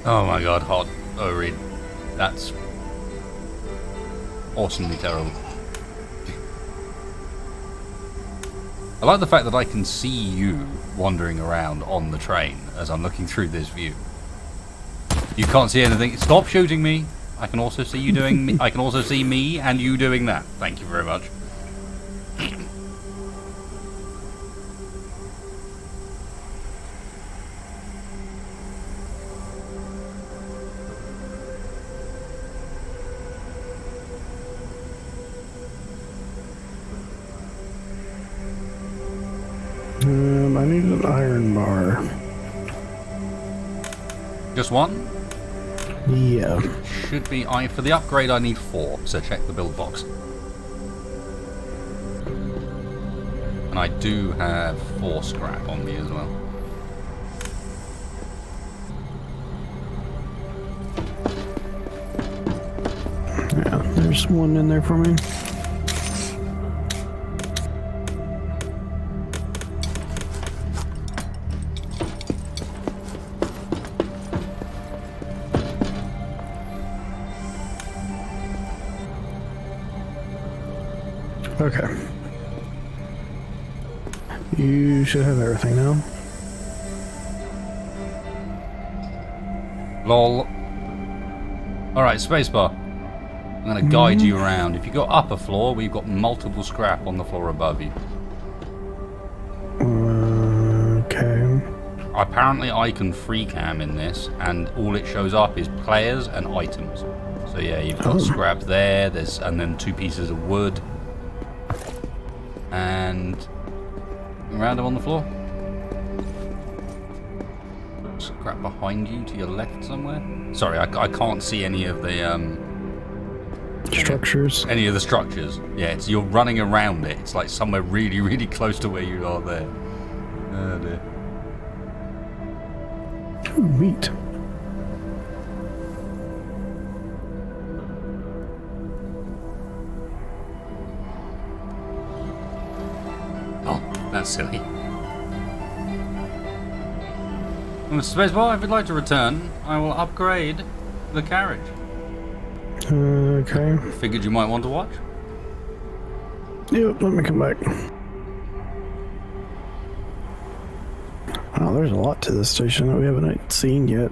Oh my god, hot. Oh, Reed. That's awesomely terrible. I like the fact that I can see you wandering around on the train as I'm looking through this view. You can't see anything. Stop shooting me. I can also see you doing me. I can also see me and you doing that. Thank you very much. I need an iron bar. Just one? Yeah. Should be. For the upgrade I need 4, so check the build box. And I do have 4 scrap on me as well. Yeah, there's one in there for me. Okay. You should have everything now. Lol. Alright, spacebar. I'm going to guide you around. If you go upper floor, we've got multiple scrap on the floor above you. Okay. Apparently I can free cam in this, and all it shows up is players and items. So yeah, you've got scrap there, and then 2 pieces of wood. And random on the floor. Scrap behind you to your left somewhere. Sorry, I can't see any of the Structures. any of the structures. Yeah, you're running around it. It's like somewhere really, really close to where you are there. Oh dear. Ooh, meat. Oh, that's silly. Mr. Spacebar, if you'd like to return, I will upgrade the carriage. Okay. Figured you might want to watch. Yep, let me come back. Oh, there's a lot to this station that we haven't seen yet.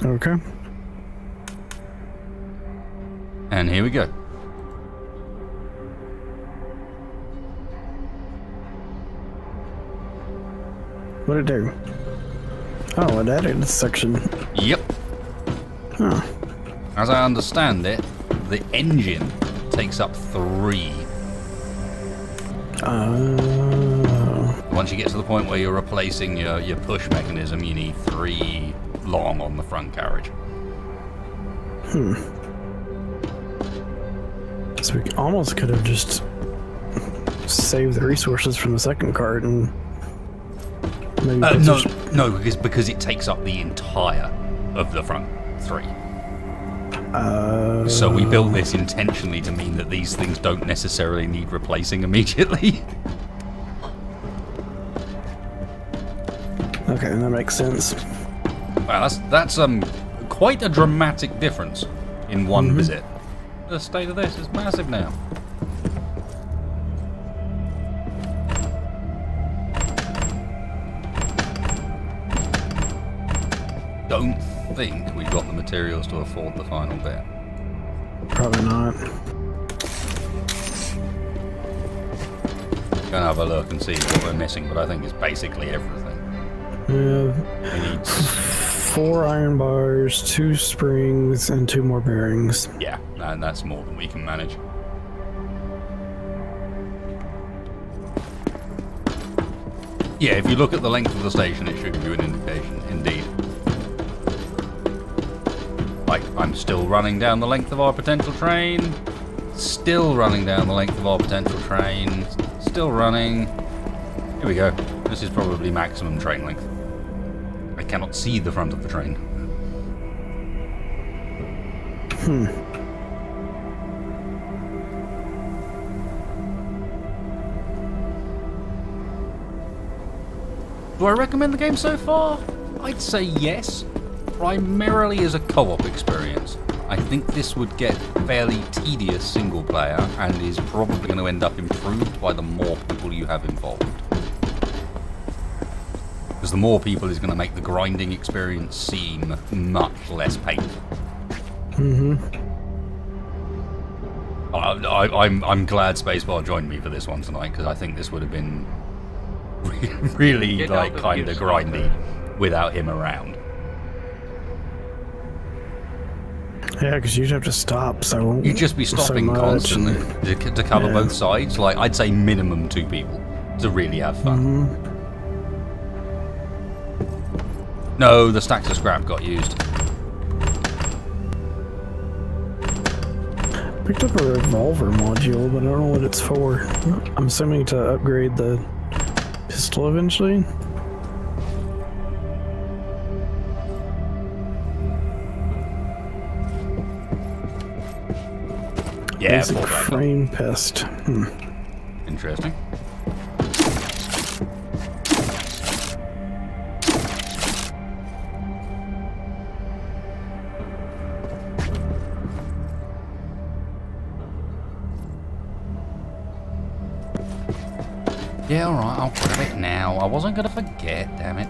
Okay. And here we go. What'd it do? Oh, it added a section. Yep. Huh. As I understand it, the engine takes up 3. Once you get to the point where you're replacing your push mechanism, you need 3 long on the front carriage. So we almost could have just saved the resources from the second cart and maybe No, because it takes up the entire of the front 3. So we built this intentionally to mean that these things don't necessarily need replacing immediately. Okay, that makes sense. Wow, that's quite a dramatic difference in one visit. The state of this is massive now. Don't think we've got the materials to afford the final bit. Probably not. Gonna have a look and see what we're missing, but I think it's basically everything. Yeah. We need 4 iron bars, 2 springs, and 2 more bearings. yeah, and that's more than we can manage. Yeah, if you look at the length of the station, it should give you an indication, indeed. Like, I'm still running down the length of our potential train. Still running down the length of our potential train. Still running. Here we go. This is probably maximum train length. I cannot see the front of the train. Do I recommend the game so far? I'd say yes. Primarily as a co-op experience. I think this would get fairly tedious single player and is probably going to end up improved by the more people you have involved. Because the more people is going to make the grinding experience seem much less painful. I'm glad Spacebar joined me for this one tonight, because I think this would have been really Get like out of kind here, of grindy without him around. Yeah, because you'd have to stop. So You'd just be stopping much constantly and- to cover yeah. both sides. Like, I'd say minimum 2 people to really have fun. No, the stacks of scrap got used. Picked up a revolver module, but I don't know what it's for. I'm assuming to upgrade the pistol eventually. Yeah, Basic full black. frame pest. Interesting. Yeah, alright, I'll grab it now. I wasn't gonna forget, damn it.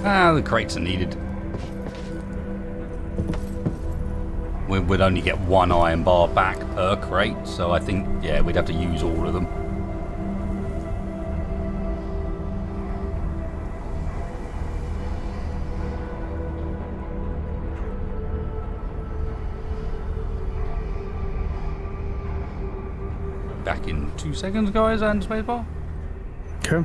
Ah, the crates are needed. We'd only get 1 iron bar back per crate, so I think, yeah, we'd have to use all of them. Back in 2 seconds, guys, and spacebar. Okay.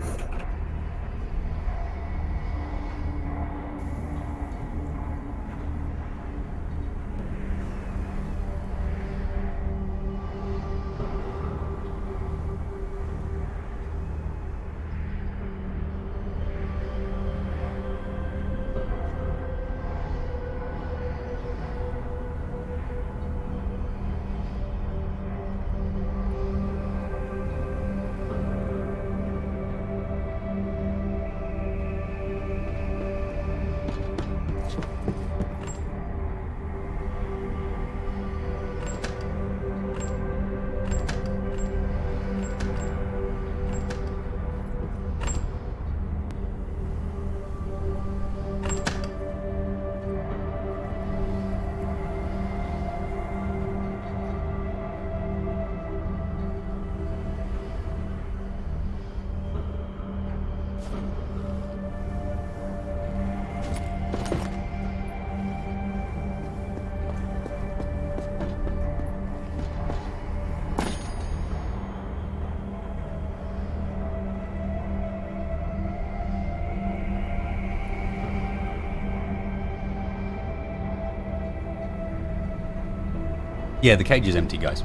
Yeah, the cage is empty, guys.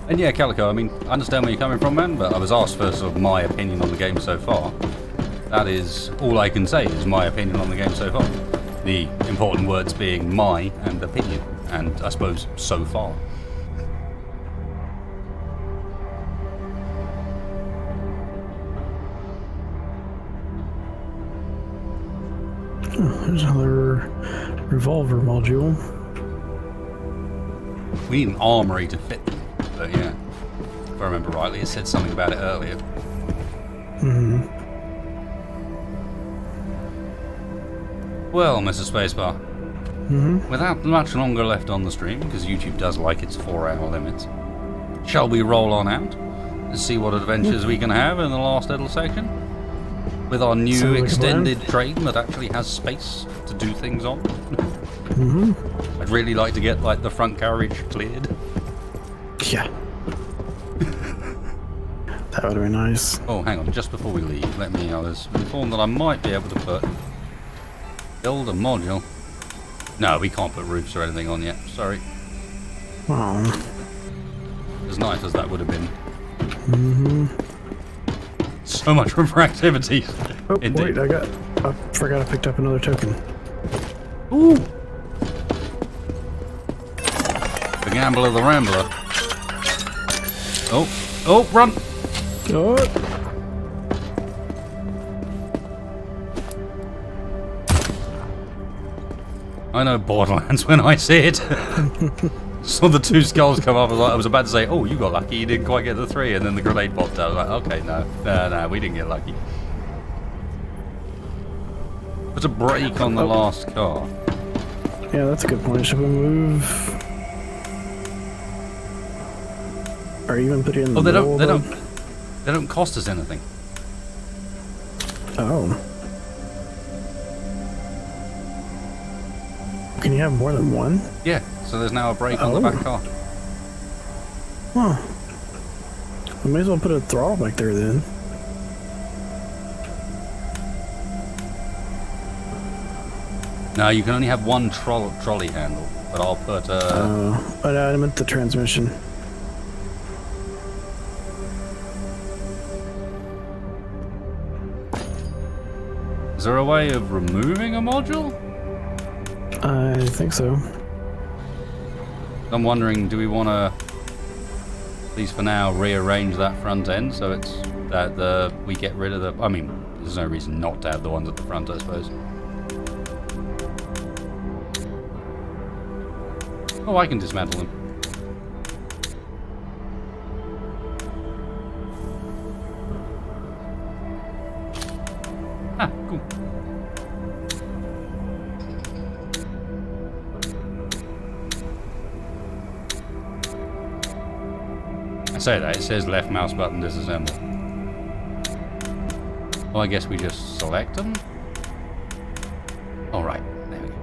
And yeah, Calico, I mean, I understand where you're coming from, man, but I was asked for sort of my opinion on the game so far. That is all I can say, is my opinion on the game so far. The important words being my and opinion, and I suppose so far. There's another revolver module. We need an armory to fit them, but yeah. If I remember rightly, it said something about it earlier. Well, Mr. Spacebar, without much longer left on the stream, because YouTube does like its 4-hour limits, shall we roll on out and see what adventures we can have in the last little section? With our new Sounds like a extended train that actually has space to do things on. I'd really like to get like the front carriage cleared. Yeah. That would be nice. Oh, hang on, just before we leave, I was informed that I might be able to put Build a module. No, we can't put roofs or anything on yet. Sorry. Oh. As nice as that would have been. So much refractivity. Oh, Indeed. wait, I forgot I picked up another token. Ooh. The Gambler, the Rambler. Oh, run! Oh. I know Borderlands when I see it. Saw the 2 skulls come up. I was about to say, "Oh, you got lucky. You didn't quite get the 3," and then the grenade popped out. I was like, "Okay, no, we didn't get lucky." Put a brake on the last car. Yeah, that's a good point. Should we move? Or even put it in the middle? They don't cost us anything. Oh. Can you have more than one? Yeah. So there's now a brake on the back car. Huh. We may as well put a throttle back there then. No, you can only have one trolley handle, but I'll put I meant the transmission. Is there a way of removing a module? I think so. I'm wondering, do we want to, at least for now, rearrange that front end so it's that we get rid of the... I mean, there's no reason not to have the ones at the front, I suppose. Oh, I can dismantle them. Ah, cool. I say that, it says left mouse button disassemble. Well, I guess we just select them. All right, there we go.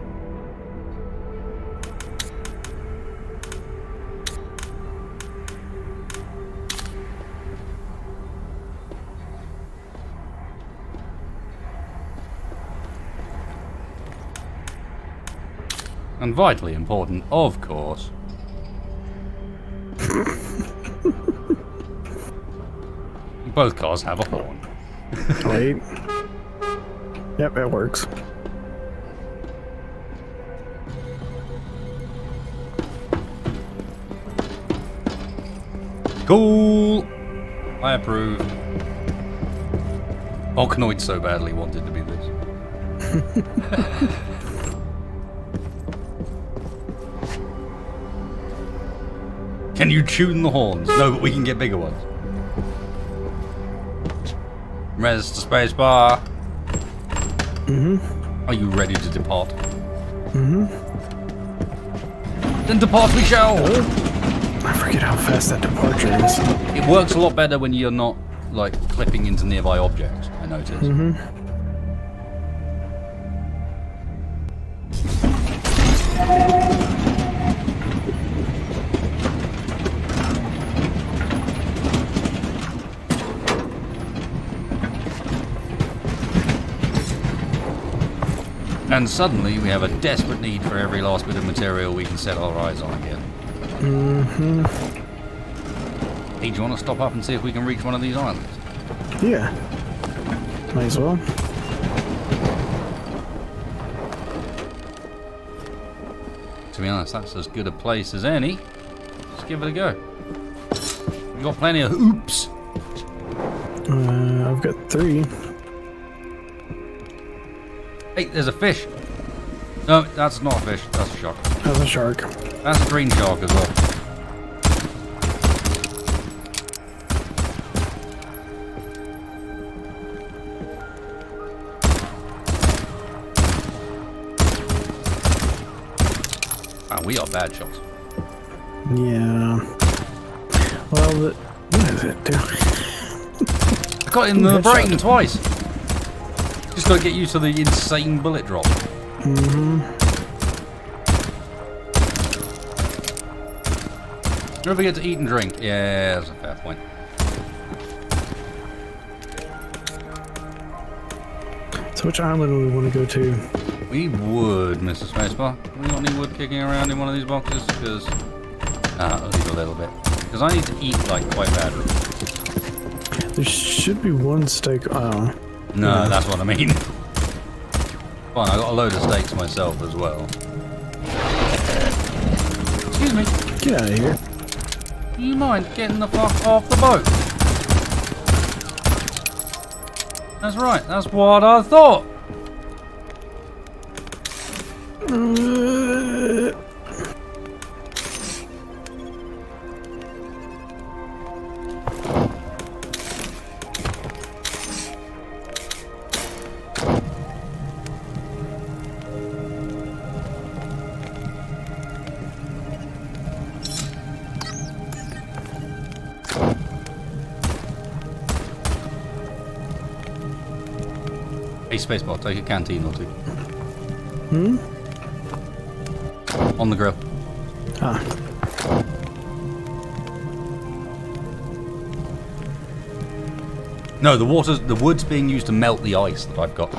And vitally important, of course. Both cars have a horn. Wait. Yep, it works. Cool! I approve. Volcanoid so badly wanted to be this. Can you tune the horns? No, but we can get bigger ones. Res to space bar. Are you ready to depart? Then depart we shall! I forget how fast that departure is. It works a lot better when you're not, like, clipping into nearby objects, I noticed. And suddenly we have a desperate need for every last bit of material we can set our eyes on again. Hey, do you want to stop up and see if we can reach one of these islands? Yeah. Might as well. To be honest, that's as good a place as any. Let's give it a go. We've got plenty of oops. I've got 3. Hey, there's a fish. No, that's not a fish. That's a shark. That's a shark. That's a green shark as well. Ah, we are bad shots. Yeah. Well, what is it doing? I got in the brain twice. Just gotta get used to the insane bullet drop. Don't forget to eat and drink. Yeah, that's a fair point. So which island do we want to go to? We would, Mr. Spacebar. We got any wood kicking around in one of these boxes? Because I'll leave a little bit. Because I need to eat like quite badly. There should be one steak. Oh. No, that's what I mean. Fine, I got a load of steaks myself as well. Excuse me. Get out of here. Do you mind getting the fuck off the boat? That's right, that's what I thought. Hey, Spacebar, take a canteen or two. On the grill. Ah. No, the wood's being used to melt the ice that I've got.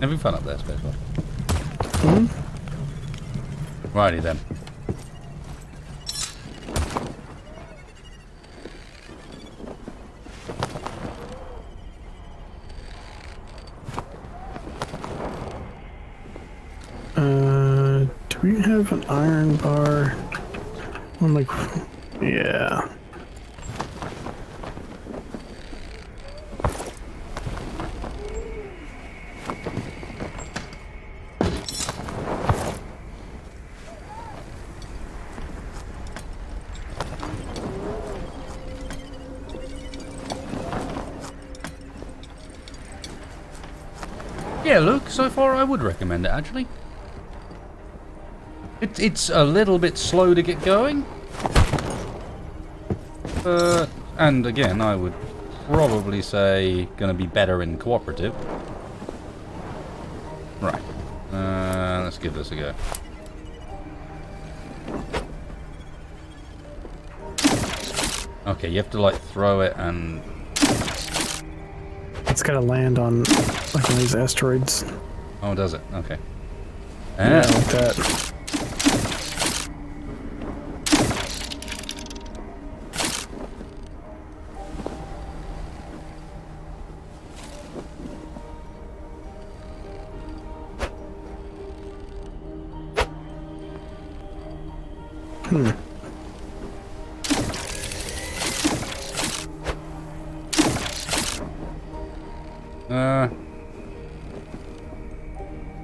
Having fun up there, Spacebar. Righty then. Do we have an iron bar? I'm like, yeah. Yeah, Luke, so far I would recommend it, actually. It's a little bit slow to get going. And again, I would probably say going to be better in cooperative. Right. Let's give this a go. Okay, you have to, like, throw it and... It's gotta land on like one of these asteroids. Oh, does it? Okay. Yeah, like that.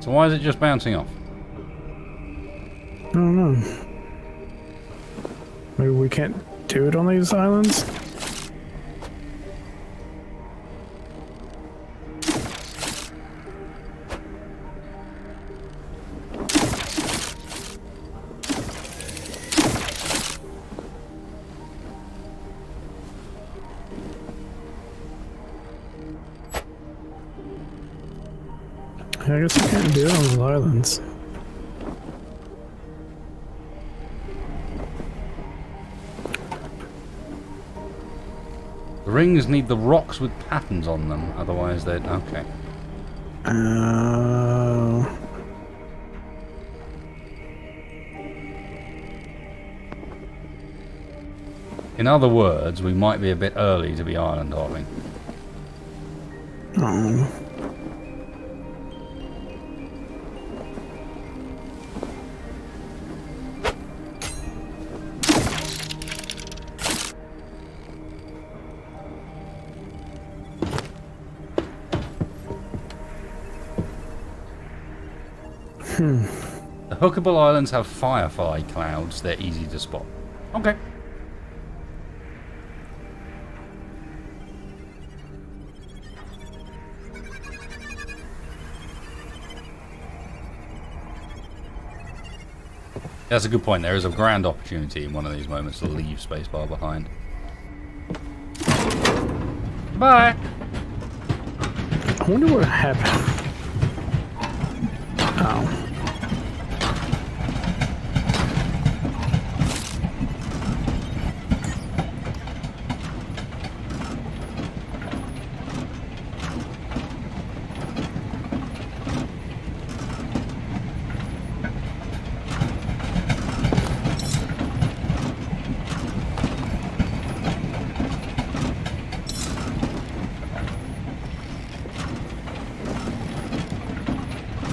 So why is it just bouncing off? I don't know. Maybe we can't do it on these islands? I guess we can't do it on those islands. The rings need the rocks with patterns on them, otherwise they'd... Okay. In other words, we might be a bit early to be island hopping. Oh. The hookable islands have firefly clouds. They're easy to spot. Okay. That's a good point. There is a grand opportunity in one of these moments to leave spacebar behind. Bye. I wonder what happened. Oh.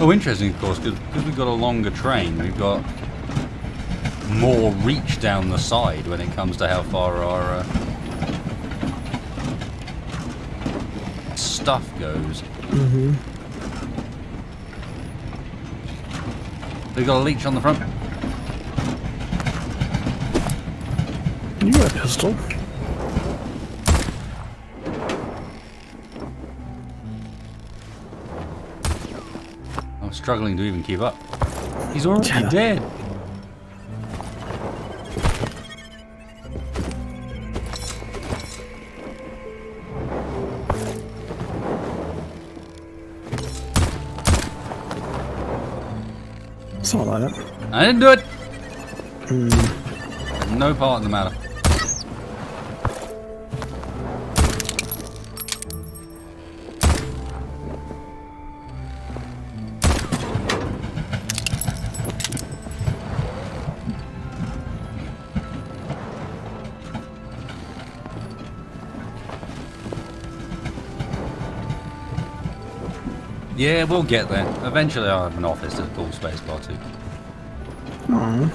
Oh, interesting, of course, because we've got a longer train, we've got more reach down the side when it comes to how far our stuff goes. Mm-hmm. We've got a leech on the front. You got a pistol. I'm struggling to even keep up. He's already dead. Saw that. I didn't do it. No part in the matter. Yeah, we'll get there. Eventually I'll have an office to pull spacebar to. Aww.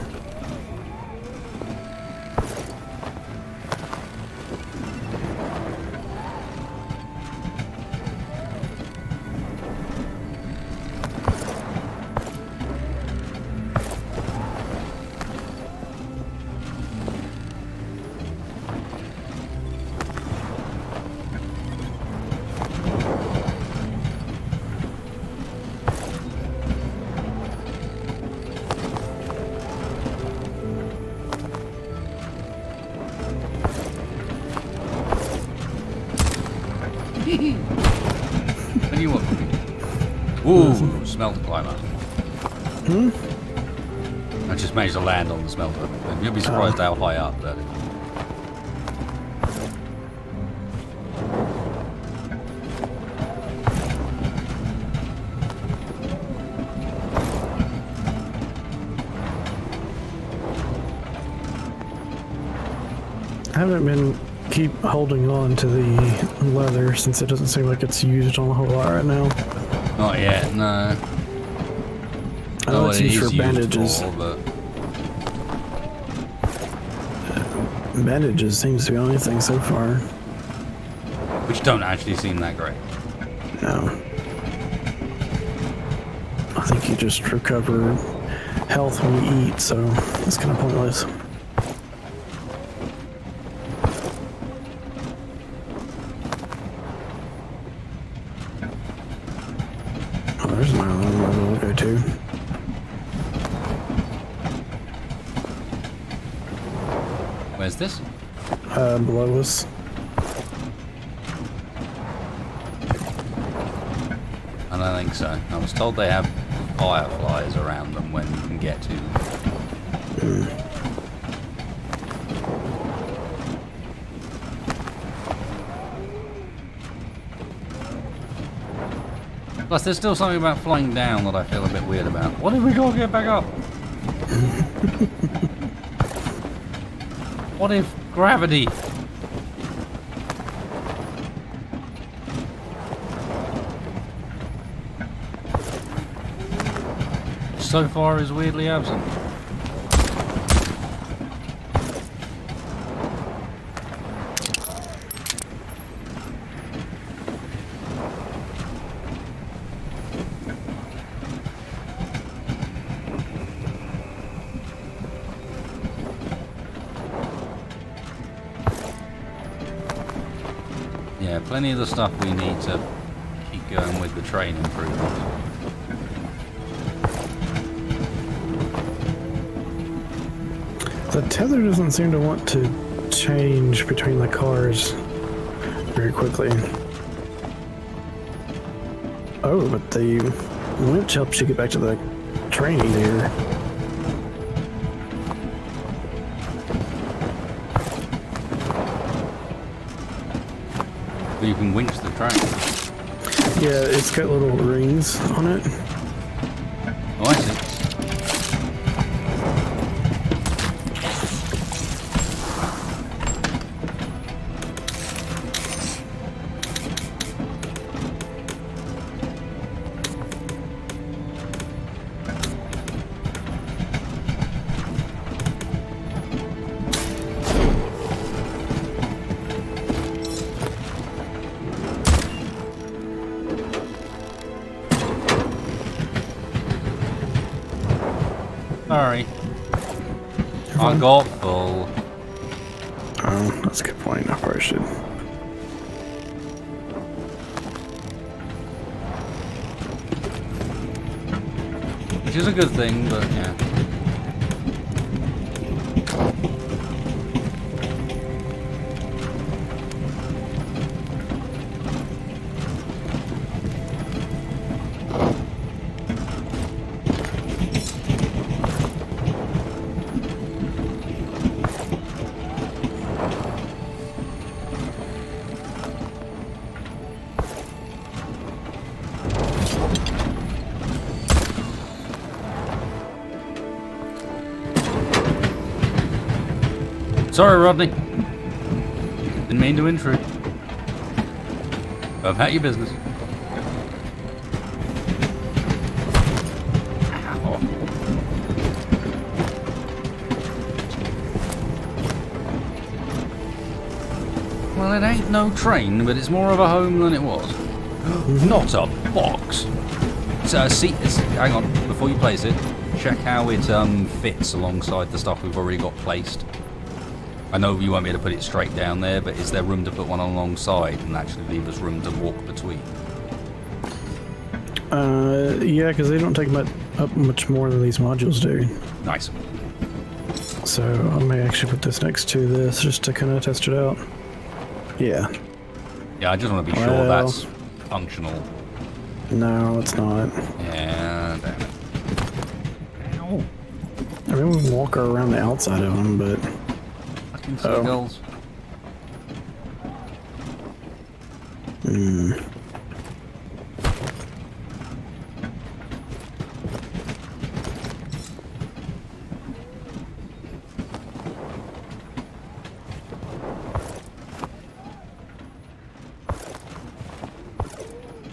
What do you want from me? Ooh, smelter climber. I just managed to land on the smelter. You'll be surprised how high up that is. I haven't been keep holding on to the leather since it doesn't seem like it's used on a whole lot right now. Not yet, no. I know it's it used is for bandages. but Bandages seems to be the only thing so far. which don't actually seem that great. No. I think you just recover health when you eat, so it's kind of pointless. Oh, there's my own level to go to. Where's this? Below us. I don't think so. I was told they have fireflies around them when you can get to them. Plus, there's still something about flying down that I feel a bit weird about. What if we gotta get back up? What if gravity? So far is weirdly absent. Yeah, plenty of the stuff we need to keep going with the train improvements. The tether doesn't seem to want to change between the cars very very quickly. Oh, but the winch helps you get back to the train easier. You can winch the train. Yeah, it's got little rings on it. Oh, I see. Sorry. I got full. Oh, that's a good point. I probably should. Which is a good thing, but yeah. Sorry, Rodney. Didn't mean to intrude. I've had your business. Ow. Well, it ain't no train, but it's more of a home than it was. Not a box. So, hang on, before you place it, check how it fits alongside the stuff we've already got placed. I know you won't be able to put it straight down there, but is there room to put one alongside and actually leave us room to walk between? Yeah, because they don't take up much more than these modules do. Nice. So I may actually put this next to this just to kind of test it out. Yeah. Yeah, I just want to be sure Well, that's functional. No, it's not. Yeah, damn it. Ow. I mean, we can walk around the outside of them, but... Fucking seagulls.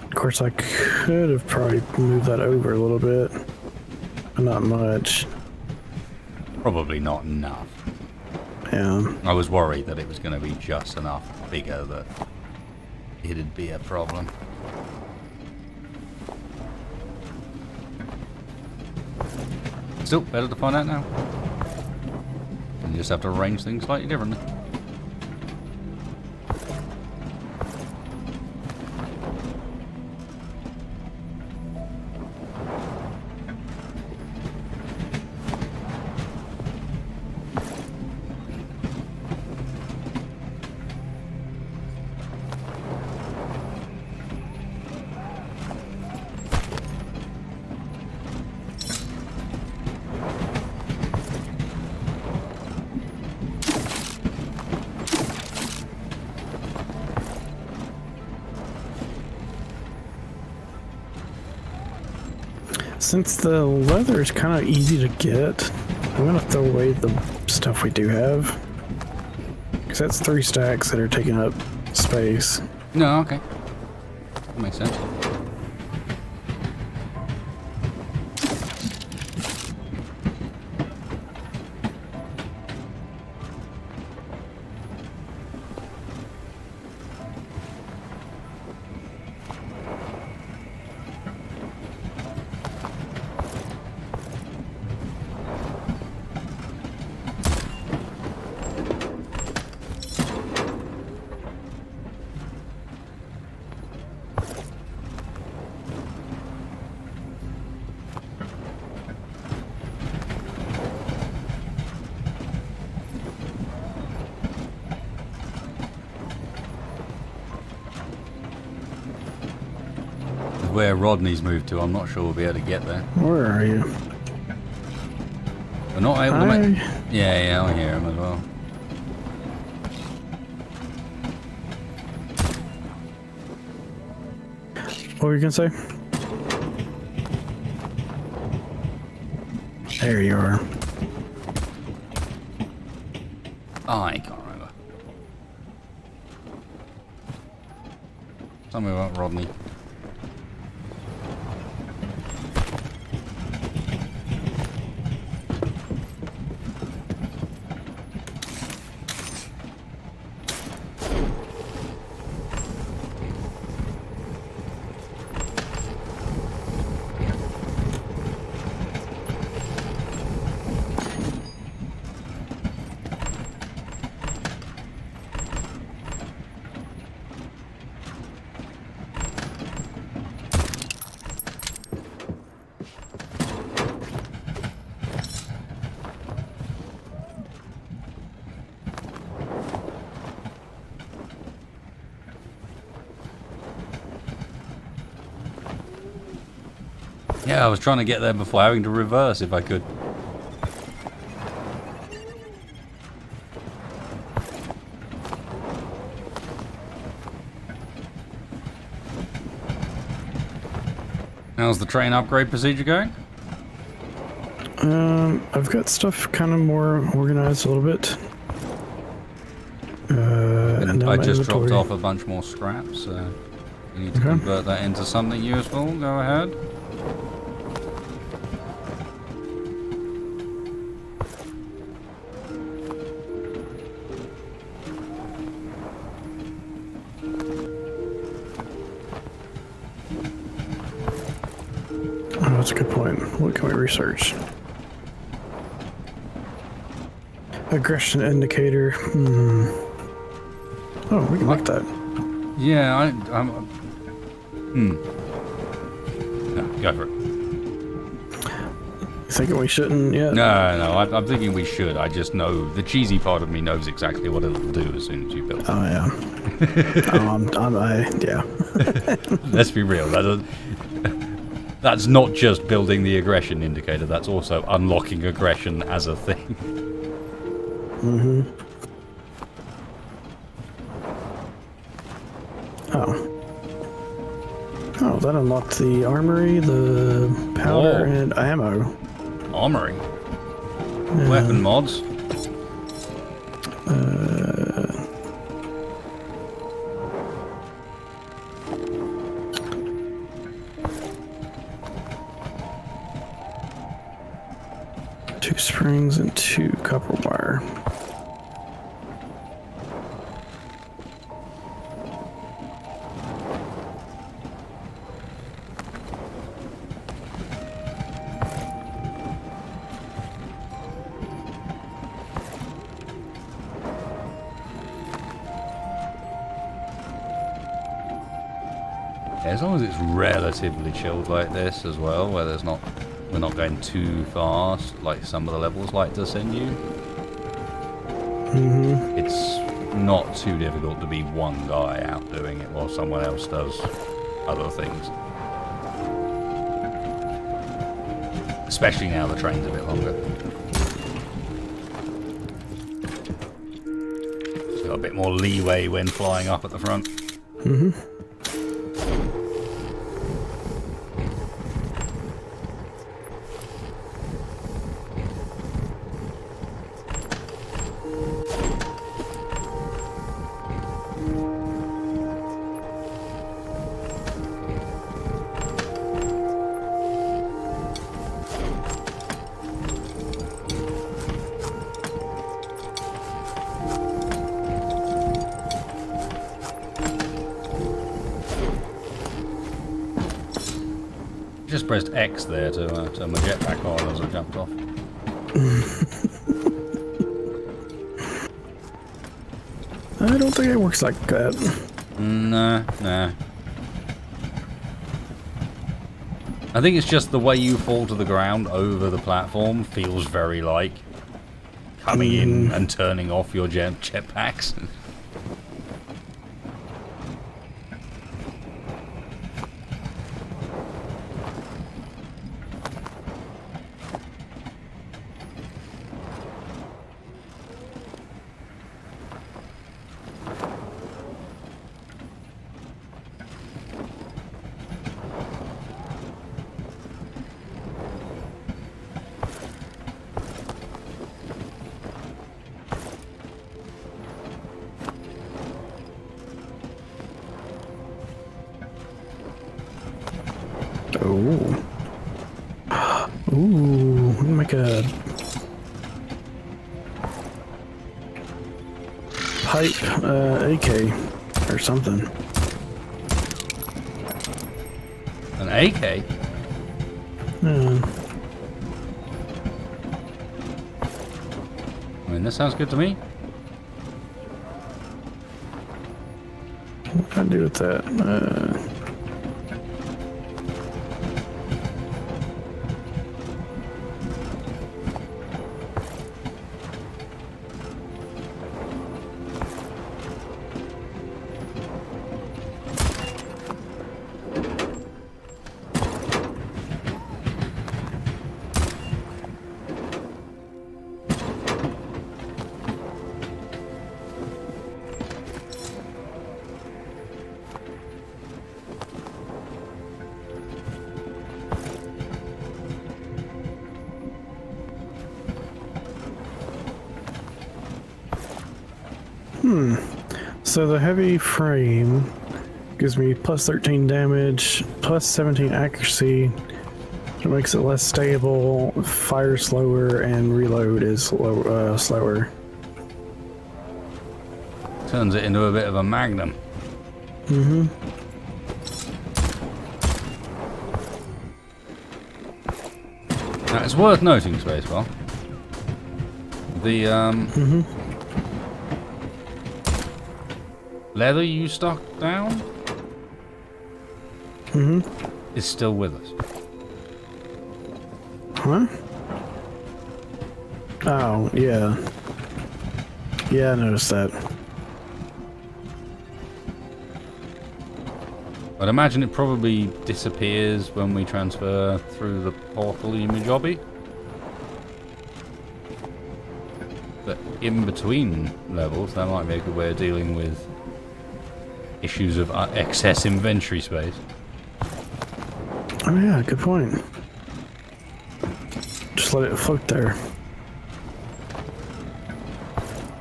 Of course, I could have probably moved that over a little bit, but not much. Probably not enough. Yeah. I was worried that it was going to be just enough bigger that it'd be a problem. Still, better to find out now. You just have to arrange things slightly differently. Since the leather is kind of easy to get, I'm going to throw away the stuff we do have. Because that's 3 stacks that are taking up space. No, okay. That makes sense. where Rodney's moved to. I'm not sure we'll be able to get there. Where are you? We're not able to make... Hi. Yeah, I hear him as well. What were you gonna say? There you are. I can't remember. Tell me about Rodney. Yeah, I was trying to get there before having to reverse if I could. How's the train upgrade procedure going? I've got stuff kind of more organized a little bit. And now I my just dropped inventory. off a bunch more scrap, so you need to convert that into something useful. Go ahead. Oh, that's a good point. What can we research? Aggression indicator. Oh, we can make that. Yeah, I'm. No, go for it. You thinking we shouldn't yet? No, I'm thinking we should. I just know the cheesy part of me knows exactly what it'll do as soon as you build it. Oh yeah. Yeah. Let's be real. That's not just building the aggression indicator. That's also unlocking aggression as a thing. Oh, that unlocked the armory, the powder, Whoa. and ammo. Armory. Weapon mods. Two springs and 2 copper wire. As long as it's relatively chilled like this as well, where we're not going too fast, like some of the levels like to send you. It's not too difficult to be one guy out doing it while someone else does other things. Especially now the train's a bit longer. It's got a bit more leeway when flying up at the front. Just pressed X there to turn my jetpack on as I jumped off. I don't think it works like that. Nah. I think it's just the way you fall to the ground over the platform feels very like coming in and turning off your jetpacks. Oh. Ooh, make a pipe AK or something. An AK? Yeah. I mean, this sounds good to me. What can I do with that? So the heavy frame gives me plus 13 damage, plus 17 accuracy. It makes it less stable, fire slower, and reload is slower. Turns it into a bit of a magnum. Mm-hmm. Now, it's worth noting, Spaceball. The, leather you stuck down is still with us. Huh? Oh, yeah. Yeah, I noticed that. I'd imagine it probably disappears when we transfer through the portal in Mojobby. But in between levels, that might be a good way of dealing with issues of excess inventory space. Oh yeah, good point. Just let it float there.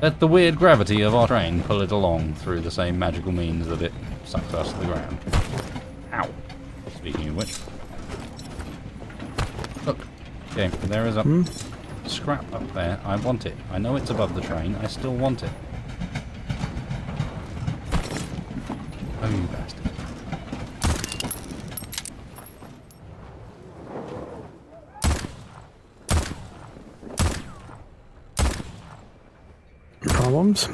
Let the weird gravity of our train pull it along through the same magical means that it sucks us to the ground. Ow. Speaking of which. Look. Okay, there is a scrap up there. I want it. I know it's above the train. I still want it. Oh, you bastard. Problems?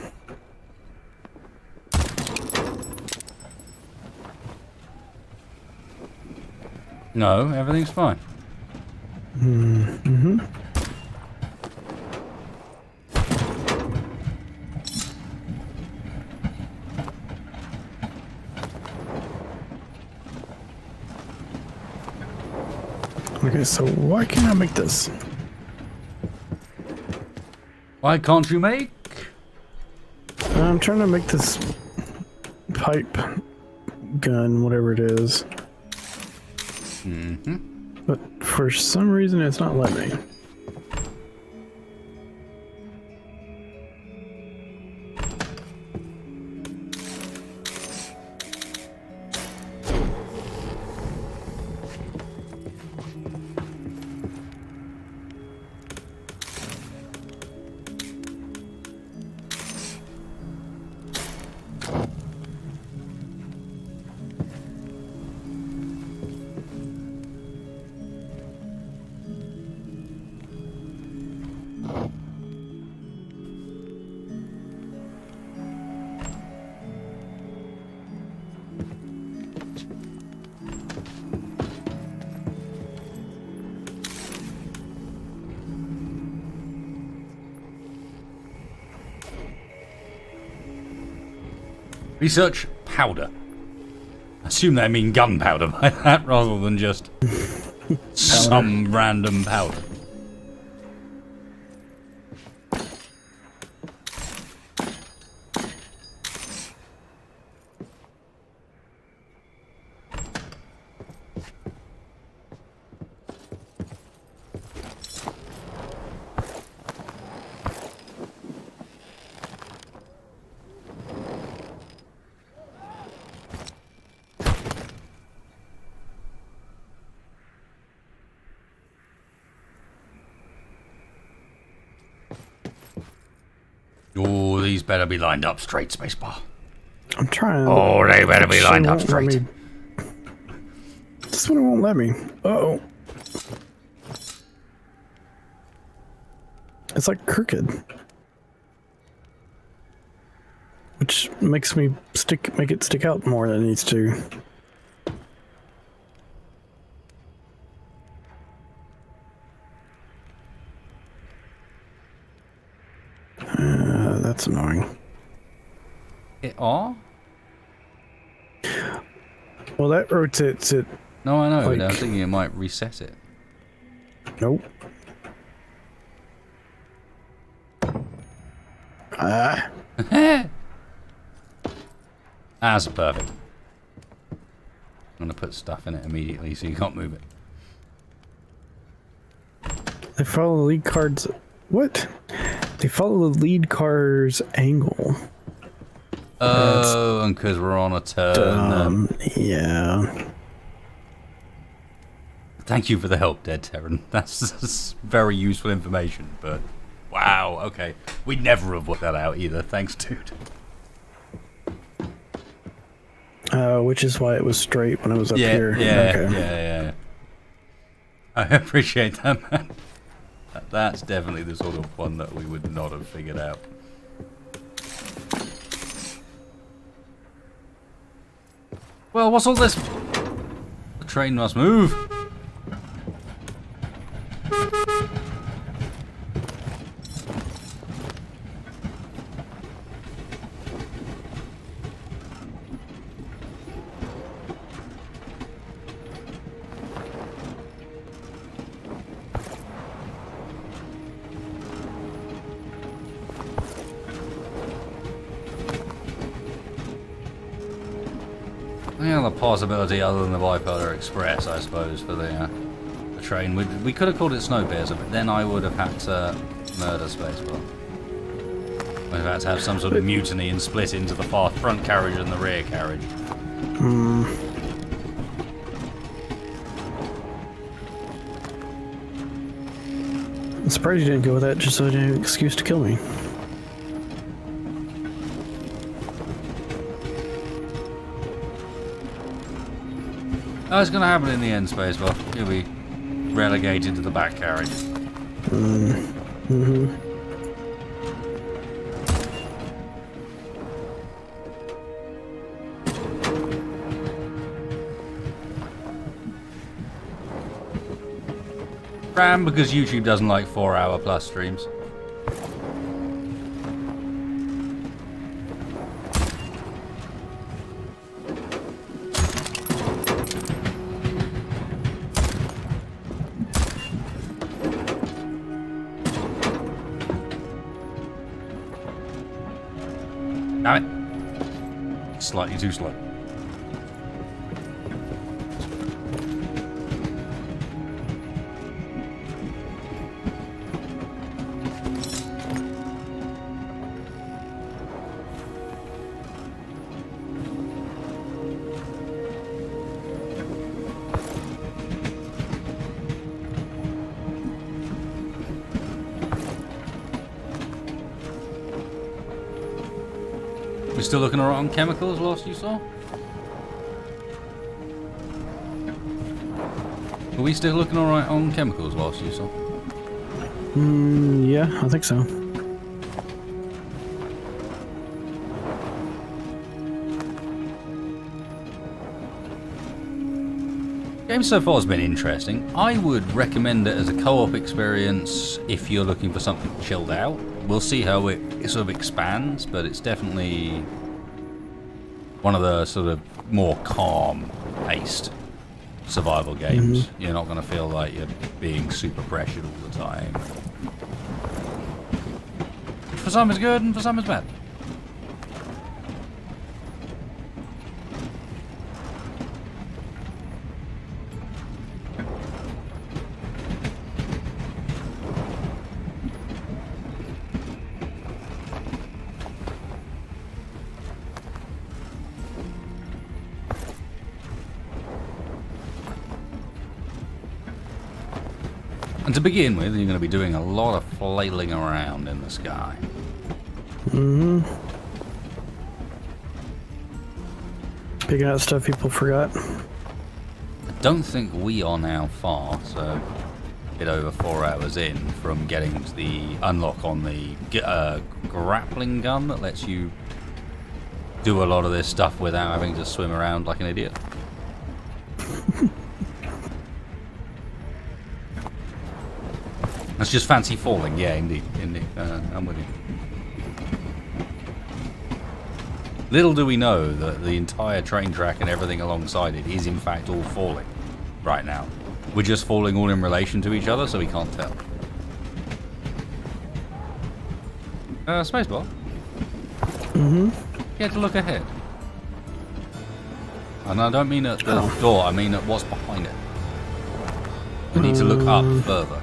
No, everything's fine. Mm-hmm. Okay, so why can't I make this? Why can't you make? I'm trying to make this pipe gun, whatever it is. But for some reason it's not letting me. Research powder. Assume they mean gunpowder by that rather than just some random powder. Oh, these better be lined up straight, spacebar. I'm trying. Oh, they better be It lined up won't let straight. me- This one won't let me. Uh-oh. It's like crooked. Which makes me make it stick out more than it needs to. That's annoying. It are? Well, that rotates it. No, I know. Like- But I was thinking it might reset it. Nope. Ah. That's perfect. I'm going to put stuff in it immediately so you can't move it. They follow the lead card's... What? They follow the lead car's angle. Oh, and because we're on a turn. Yeah. Thank you for the help, Dead Terran. That's very useful information, but... Wow, okay. We'd never have worked that out either. Thanks, dude. Which is why it was straight when it was up here. Yeah. I appreciate that, man. That's definitely the sort of one that we would not have figured out. Well, what's all this? The train must move. The other possibility other than the Bipolar Express, I suppose, for the train. We could have called it Snowpiercer, but then I would have had to murder Spaceball. We'd have had to have some sort of mutiny and split into the front carriage and the rear carriage. I'm surprised you didn't go with that just so you had an excuse to kill me. Oh, it's going to happen in the end, Spaceball. You'll be relegated to the back carriage. Ram, because YouTube doesn't like 4-hour plus streams. Damn it. Slightly too slow. We're still looking around on chemicals whilst you saw? Are we still looking alright on chemicals whilst you saw? Yeah, I think so. Game so far has been interesting. I would recommend it as a co-op experience if you're looking for something chilled out. We'll see how it sort of expands, but it's definitely one of the sort of more calm-paced survival games. You're not going to feel like you're being super pressured all the time. For some it's good and for some it's bad. And to begin with, you're going to be doing a lot of flailing around in the sky. Picking out stuff people forgot. I don't think we are now far, so a bit over 4 hours in from getting to the unlock on the grappling gun that lets you do a lot of this stuff without having to swim around like an idiot. That's just fancy falling, yeah, indeed. I'm with you. Little do we know that the entire train track and everything alongside it is in fact all falling right now. We're just falling all in relation to each other, so we can't tell. Spacebar? You had to look ahead. And I don't mean at the door, I mean at what's behind it. We need to look up further.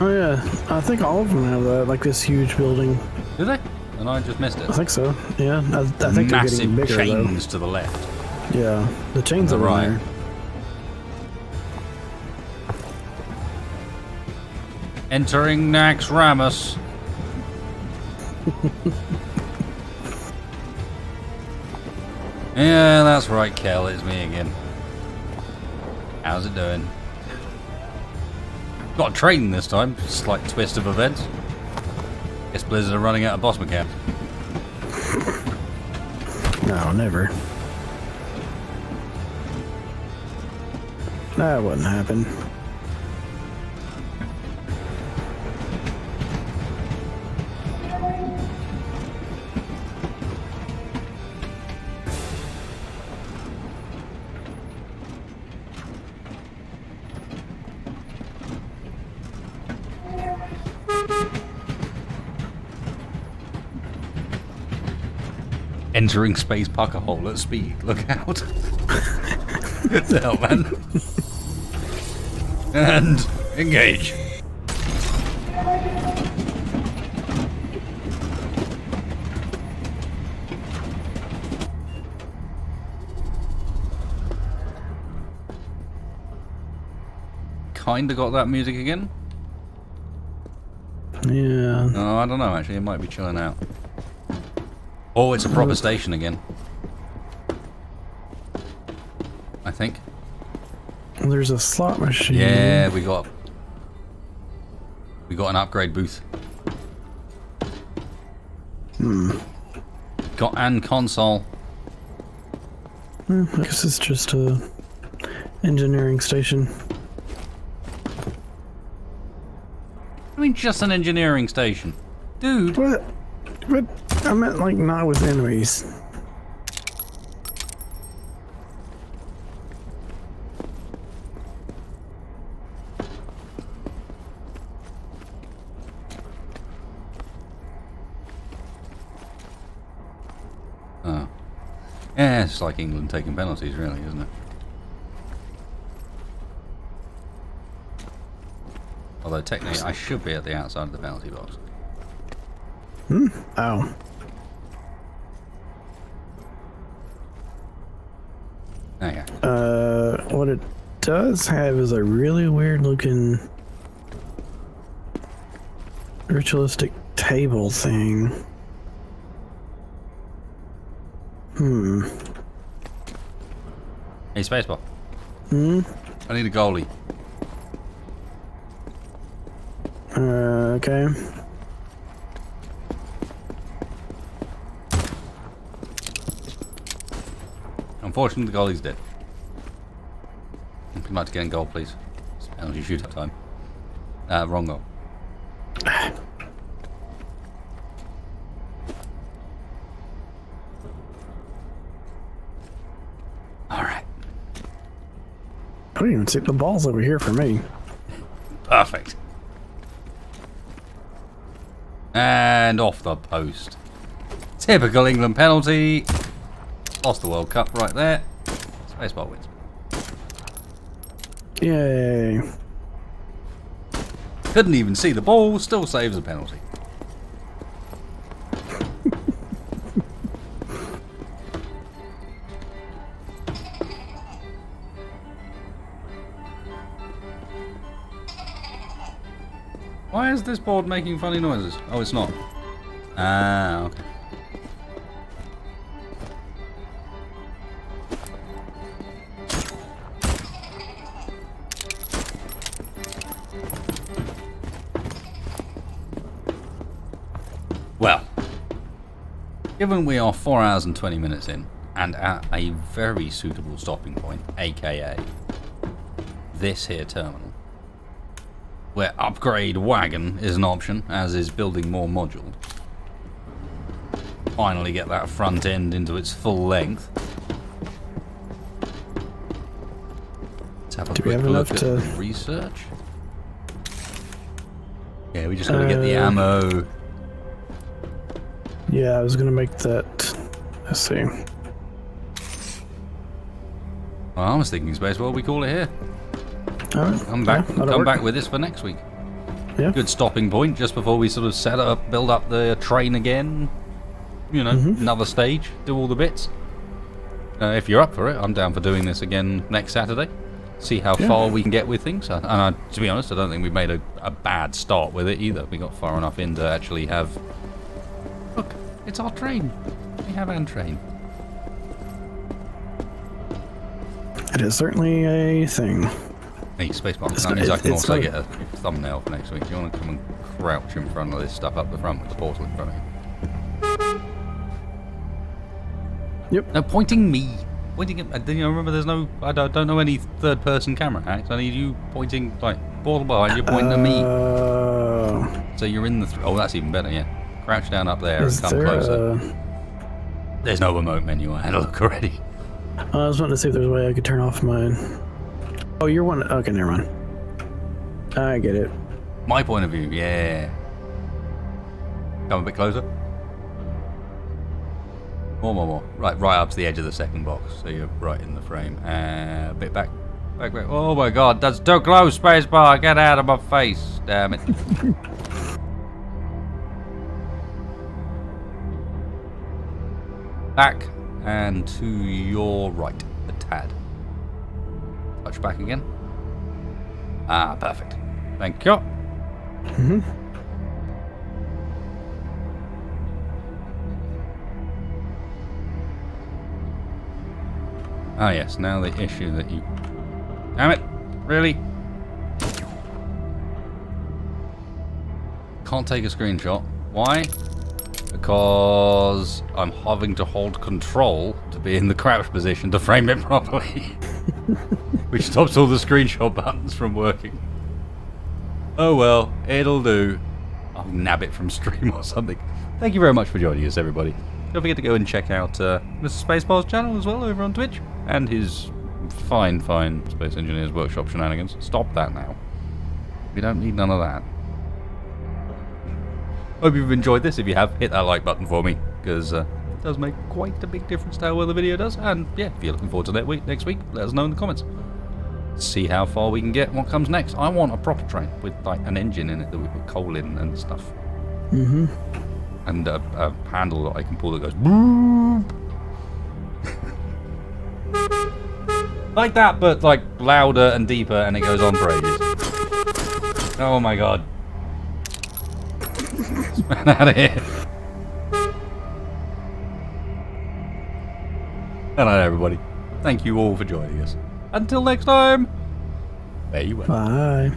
Oh yeah, I think all of them have that, like this huge building. Do they? And I just missed it. I think so. Yeah, I think they're getting Massive bigger chains to the left. though. Yeah, the chains On are the right. there. Entering Nax Ramus. Yeah, that's right, Kel. It's me again. How's it doing? Got a train this time. Slight twist of events. Guess Blizzard are running out of boss mechanics. No, never. That wouldn't happen. Entering space pucker hole at speed. Look out. What the hell, man? And engage. Kinda got that music again. Yeah. Oh, I don't know, actually. It might be chilling out. Oh, it's a proper station again. I think. There's a slot machine. Yeah, we got an upgrade booth. Got an console. I guess it's just a engineering station. I mean, just an engineering station. Dude. What? But I meant like not with enemies. Oh. Yeah, it's like England taking penalties, really, isn't it? Although technically I should be at the outside of the penalty box. Oh. There you go. What it does have is a really weird looking ritualistic table thing. Hey, spacebar. I need a goalie. Okay. Unfortunately, the goalie's dead. If you'd like to get in goal, please. It's penalty shootout time. Wrong goal. Alright. I don't even see the ball's over here for me. Perfect. And off the post. Typical England penalty. Lost the World Cup right there. Spacebar wins. Yay. Couldn't even see the ball, still saves a penalty. Why is this board making funny noises? Oh, it's not. Ah, okay. Well, given we are 4 hours and 20 minutes in, and at a very suitable stopping point, aka this here terminal, where upgrade wagon is an option, as is building more modules. Finally get that front end into its full length. Let's have a quick look at the research. Yeah, we just gotta get the ammo. Yeah, I was gonna make that. Let's see. Well, I was thinking space. Well, we call it here. All right. Come back. Yeah, Come back with this for next week. Yeah. Good stopping point just before we sort of set up, build up the train again. You know, another stage, do all the bits. If you're up for it, I'm down for doing this again next Saturday. See how far we can get with things. And to be honest, I don't think we've made a bad start with it either. We got far enough in to actually have... Look, it's our train. We have our train. It is certainly a thing. Hey, spacebar. That means I can also get a thumbnail for next week. Do you want to come and crouch in front of this stuff up the front with the portal in front of you? Yep. No, pointing me. Pointing at... You know, remember, there's no... I don't know any third-person camera hacks. I need you pointing, like, portal behind you, pointing at me. So you're in the... Oh, that's even better, yeah. Crouch down up there and come closer. There's no remote menu. I had a look already. I was wanting to see if there's a way I could turn off mine. Oh, you're one... Okay, never mind. I get it. My point of view, yeah. Come a bit closer. More. Right up to the edge of the second box, so you're right in the frame. A bit back. Back. Oh my god, that's too close, spacebar. Get out of my face. Damn it. Back and to your right, a tad. Touch back again. Ah, perfect. Thank you. Ah yes, now the issue that you... Damn it! Really? Can't take a screenshot. Why? Because I'm having to hold control to be in the crouch position to frame it properly. Which stops all the screenshot buttons from working. Oh well, it'll do. I'll nab it from stream or something. Thank you very much for joining us, everybody. Don't forget to go and check out Mr. Spacebar's channel as well over on Twitch. And his fine Space Engineers Workshop shenanigans. Stop that now. We don't need none of that. Hope you've enjoyed this. If you have, hit that like button for me, because it does make quite a big difference to how well the video does. And yeah, if you're looking forward to next week, let us know in the comments. See how far we can get, what comes next. I want a proper train with like an engine in it that we put coal in and stuff. And a handle that I can pull that goes boop. Like that, but like louder and deeper, and it goes on for ages. Oh my god. Let's man out of here. Hello everybody. Thank you all for joining us. Until next time, farewell. Bye.